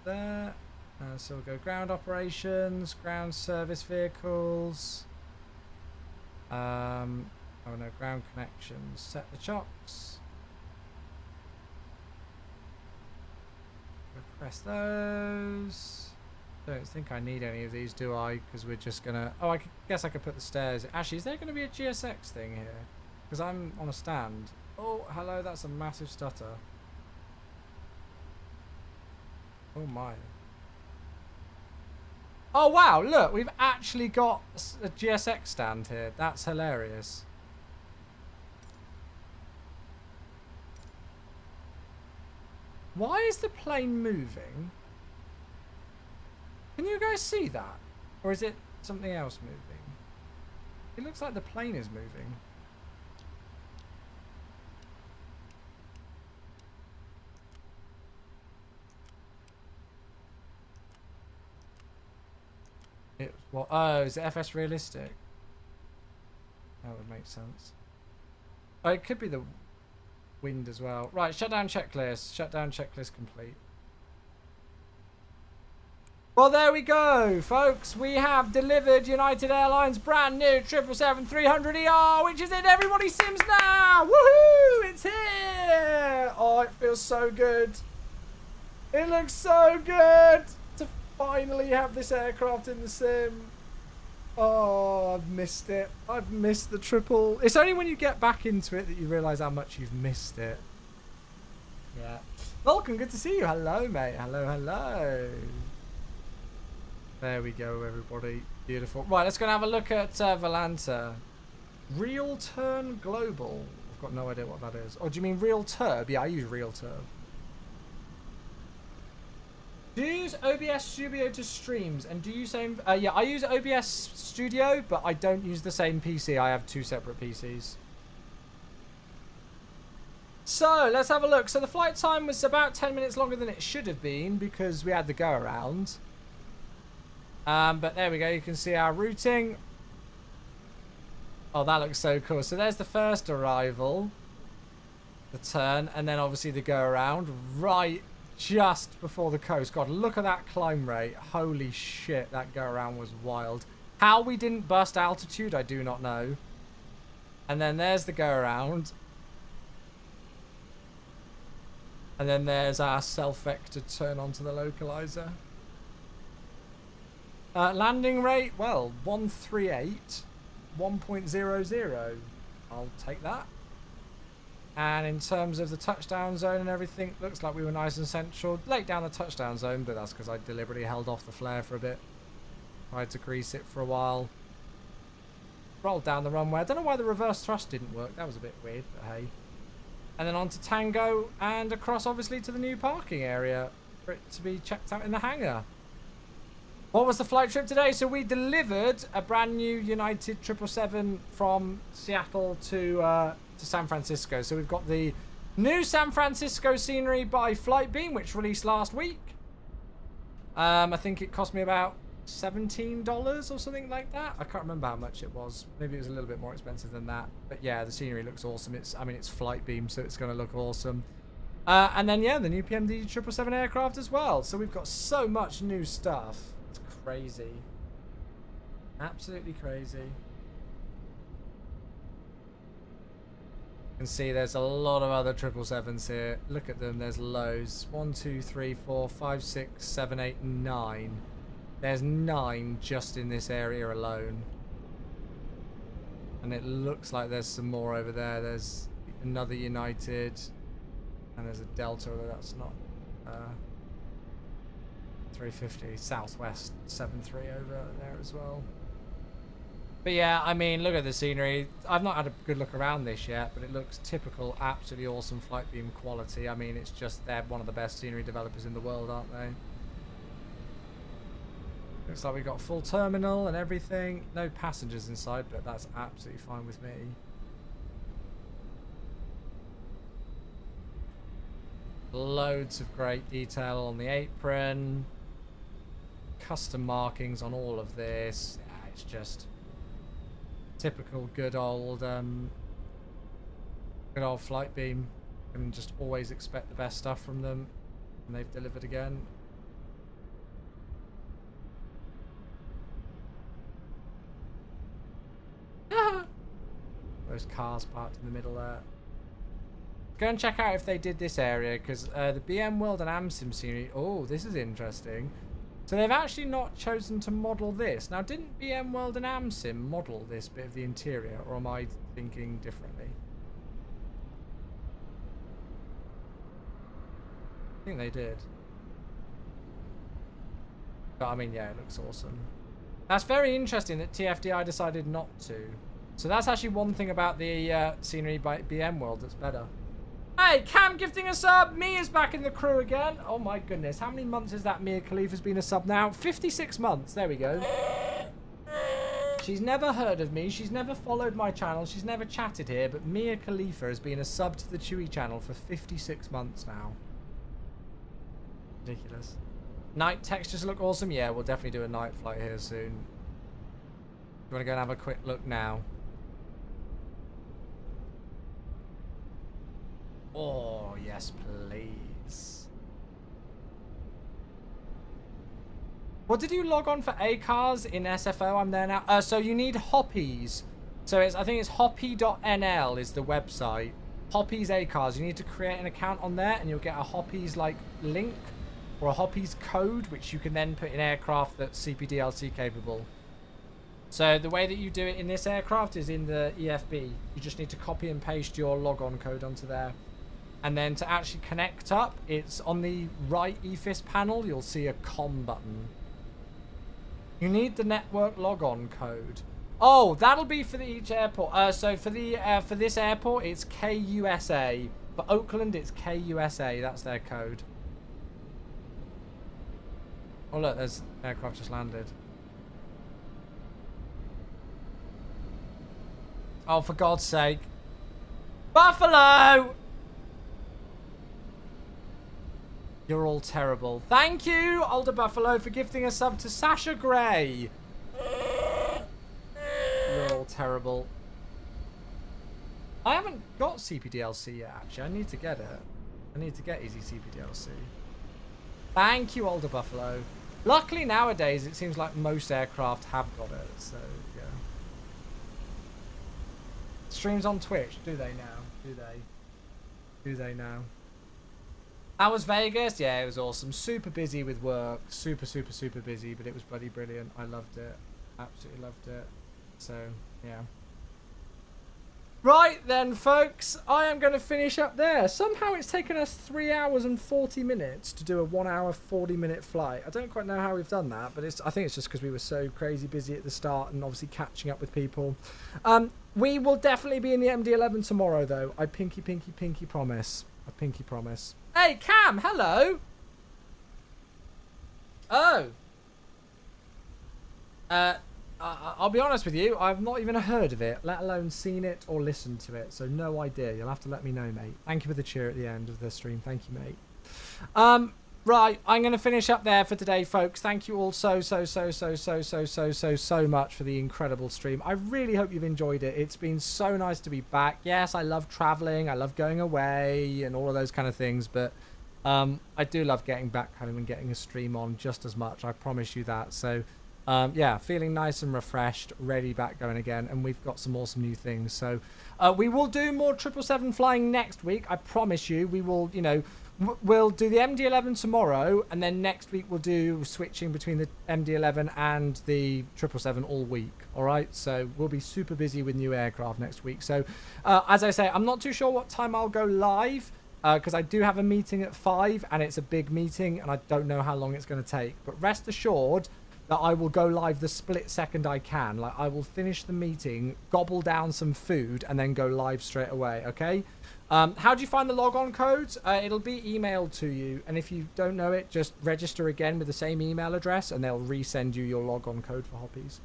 there. So we'll go ground operations, ground service vehicles. Oh no, ground connections. Set the chocks. Press those. Don't think I need any of these, do I? Because we're just gonna. Oh, I guess I could put the stairs. Actually, is there going to be a GSX thing here? Because I'm on a stand. Oh, hello. That's a massive stutter. Oh my. Oh wow! Look, we've actually got a GSX stand here. That's hilarious. Why is the plane moving? Can you guys see that? Or is it something else moving? It looks like the plane is moving. It, what? Oh, is it FS realistic? That would make sense. Oh, it could be the wind as well. Right, shutdown checklist. Shutdown checklist complete. Well, there we go, folks. We have delivered United Airlines' brand new 777-300ER, which is in everybody's sims now. Woohoo! It's here. Oh, it feels so good. It looks so good to finally have this aircraft in the sim. Oh, I've missed it. I've missed the triple. It's only when you get back into it that you realise how much you've missed it. Yeah. Vulcan, good to see you. Hello, mate. Hello, hello. There we go, everybody. Beautiful. Right, let's go and have a look at Volanta. Real Turn Global. I've got no idea what that is. Oh, do you mean Real Turb? Yeah, I use Real Turb. Do you use OBS Studio to streams? And do you same? Yeah, I use OBS Studio, but I don't use the same PC. I have two separate PCs. So, let's have a look. So, the flight time was about 10 minutes longer than it should have been because we had the go around. But there we go. You can see our routing. Oh, that looks so cool. So, there's the first arrival. The turn. And then, obviously, the go around. Right just before the coast. God, look at that climb rate. Holy shit, that go around was wild. How we didn't bust altitude, I do not know. And then there's the go around. And then there's our self-vector turn onto the localizer. Landing rate, well, 138, 1.00. I'll take that. And in terms of the touchdown zone and everything, looks like we were nice and central. Late down the touchdown zone, but that's because I deliberately held off the flare for a bit. Tried to grease it for a while. Rolled down the runway. I don't know why the reverse thrust didn't work. That was a bit weird, but hey. And then on to Tango and across, obviously, to the new parking area for it to be checked out in the hangar. What was the flight trip today? So we delivered a brand new United 777 from Seattle to San Francisco. So we've got the new San Francisco scenery by Flightbeam, which released last week. I think it cost me about $17 or something like that. I can't remember how much it was. Maybe it was a little bit more expensive than that. But yeah, the scenery looks awesome. It's Flightbeam, so it's going to look awesome. And then yeah, the new PMD 777 aircraft as well. So we've got so much new stuff. It's crazy. Absolutely crazy. You can see there's a lot of other 777s here. Look at them. There's loads. 1, 2, 3, 4, 5, 6, 7, 8, 9. There's 9 just in this area alone. And it looks like there's some more over there. There's another United. And there's a Delta, although that's not 350. Southwest 73 over there as well. But yeah, I mean, look at the scenery. I've not had a good look around this yet, but it looks typical, absolutely awesome Flightbeam quality. I mean, it's just, they're one of the best scenery developers in the world, aren't they? Looks like we've got a full terminal and everything. No passengers inside, but that's absolutely fine with me. Loads of great detail on the apron. Custom markings on all of this. Yeah, it's just typical good old Flightbeam. You can just always expect the best stuff from them, and they've delivered again. Those cars parked in the middle there. Go and check out if they did this area, because the BM World and AmSim scenery. Oh, this is interesting. So they've actually not chosen to model this. Now, didn't BM World and AmSim model this bit of the interior, or am I thinking differently? I think they did. But I mean, yeah, it looks awesome. That's very interesting that TFDI decided not to. So that's actually one thing about the scenery by BM World that's better. Hey, Cam gifting a sub. Mia's back in the crew again. Oh my goodness. How many months has that Mia Khalifa's been a sub now? 56 months. There we go. She's never heard of me. She's never followed my channel. She's never chatted here. But Mia Khalifa has been a sub to the Chewy channel for 56 months now. Ridiculous. Night textures look awesome. Yeah, we'll definitely do a night flight here soon. You want to go and have a quick look now? Oh, yes, please. What did you log on for ACARS in SFO? I'm there now. So you need Hoppies. So I think it's hoppy.nl is the website. Hoppies ACARS. You need to create an account on there and you'll get a Hoppies like link or a Hoppies code, which you can then put in aircraft that's CPDLC capable. So the way that you do it in this aircraft is in the EFB. You just need to copy and paste your logon code onto there. And then to actually connect up, it's on the right EFIS panel. You'll see a COM button. You need the network logon code. Oh, that'll be for each airport. So for this airport, it's KUSA. For Oakland, it's KUSA. That's their code. Oh look, there's aircraft just landed. Oh, for God's sake. Buffalo! You're all terrible. Thank you, Older Buffalo, for gifting a sub to Sasha Gray. You're all terrible. I haven't got CPDLC yet, actually. I need to get it. I need to get easy CPDLC. Thank you, Older Buffalo. Luckily, nowadays, it seems like most aircraft have got it, so, yeah. Streams on Twitch, do they now? Do they? Do they now? How was Vegas? Yeah, it was awesome. Super busy with work. Super, super, super busy, but it was bloody brilliant. I loved it. Absolutely loved it. So, yeah. Right then, folks. I am going to finish up there. Somehow it's taken us 3 hours and 40 minutes to do a 1 hour, 40-minute flight. I don't quite know how we've done that, but I think it's just because we were so crazy busy at the start and obviously catching up with people. We will definitely be in the MD-11 tomorrow, though. I pinky promise. I pinky promise. Hey, Cam, hello. Oh. I'll be honest with you, I've not even heard of it, let alone seen it or listened to it, so no idea. You'll have to let me know, mate. Thank you for the cheer at the end of the stream. Thank you, mate. Right, I'm going to finish up there for today, folks. Thank you all so much for the incredible stream. I really hope you've enjoyed it. It's been so nice to be back. Yes, I love traveling. I love going away and all of those kind of things, but I do love getting back home and getting a stream on just as much. I promise you that. So, yeah, feeling nice and refreshed, ready back going again, and we've got some awesome new things. So, we will do more 777 flying next week. I promise you. We will, you know, we'll do the MD-11 tomorrow, and then next week we'll do switching between the MD-11 and the 777 all week. All right, so we'll be super busy with new aircraft next week. So, as I say, I'm not too sure what time I'll go live because I do have a meeting at 5, and it's a big meeting, and I don't know how long it's going to take. But rest assured that I will go live the split second I can. Like, I will finish the meeting, gobble down some food, and then go live straight away. Okay. How do you find the logon codes? It'll be emailed to you, and if you don't know it, just register again with the same email address and they'll resend you your logon code for Hoppies.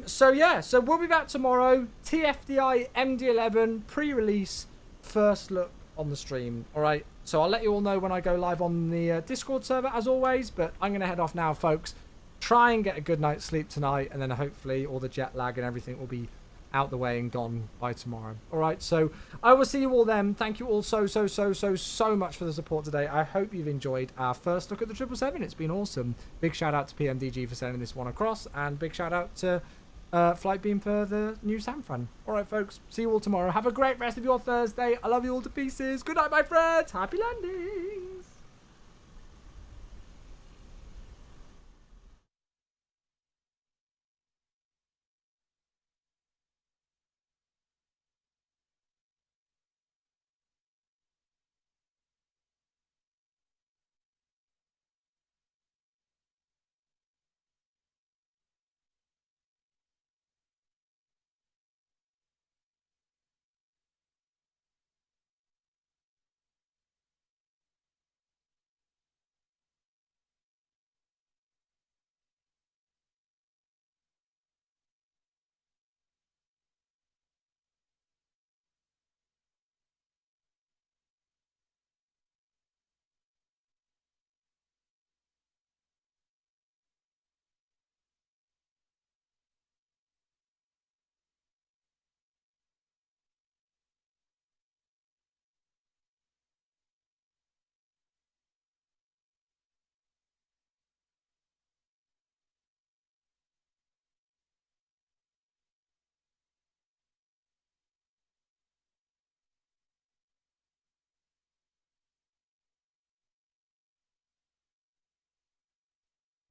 So yeah, so we'll be back tomorrow. TFDI MD-11 pre-release, first look on the stream. All right, so I'll let you all know when I go live on the Discord server as always, but I'm gonna head off now, folks. Try and get a good night's sleep tonight, and then hopefully all the jet lag and everything will be out the way and gone by tomorrow. All right, so I will see you all then. Thank you all so much for the support today. I hope you've enjoyed our first look at the 777. It's been awesome. Big shout out to PMDG for sending this one across, and big shout out to Flightbeam for the new San Fran. All right, folks, see you all tomorrow. Have a great rest of your Thursday. I love you all to pieces. Good night, my friends. Happy landing.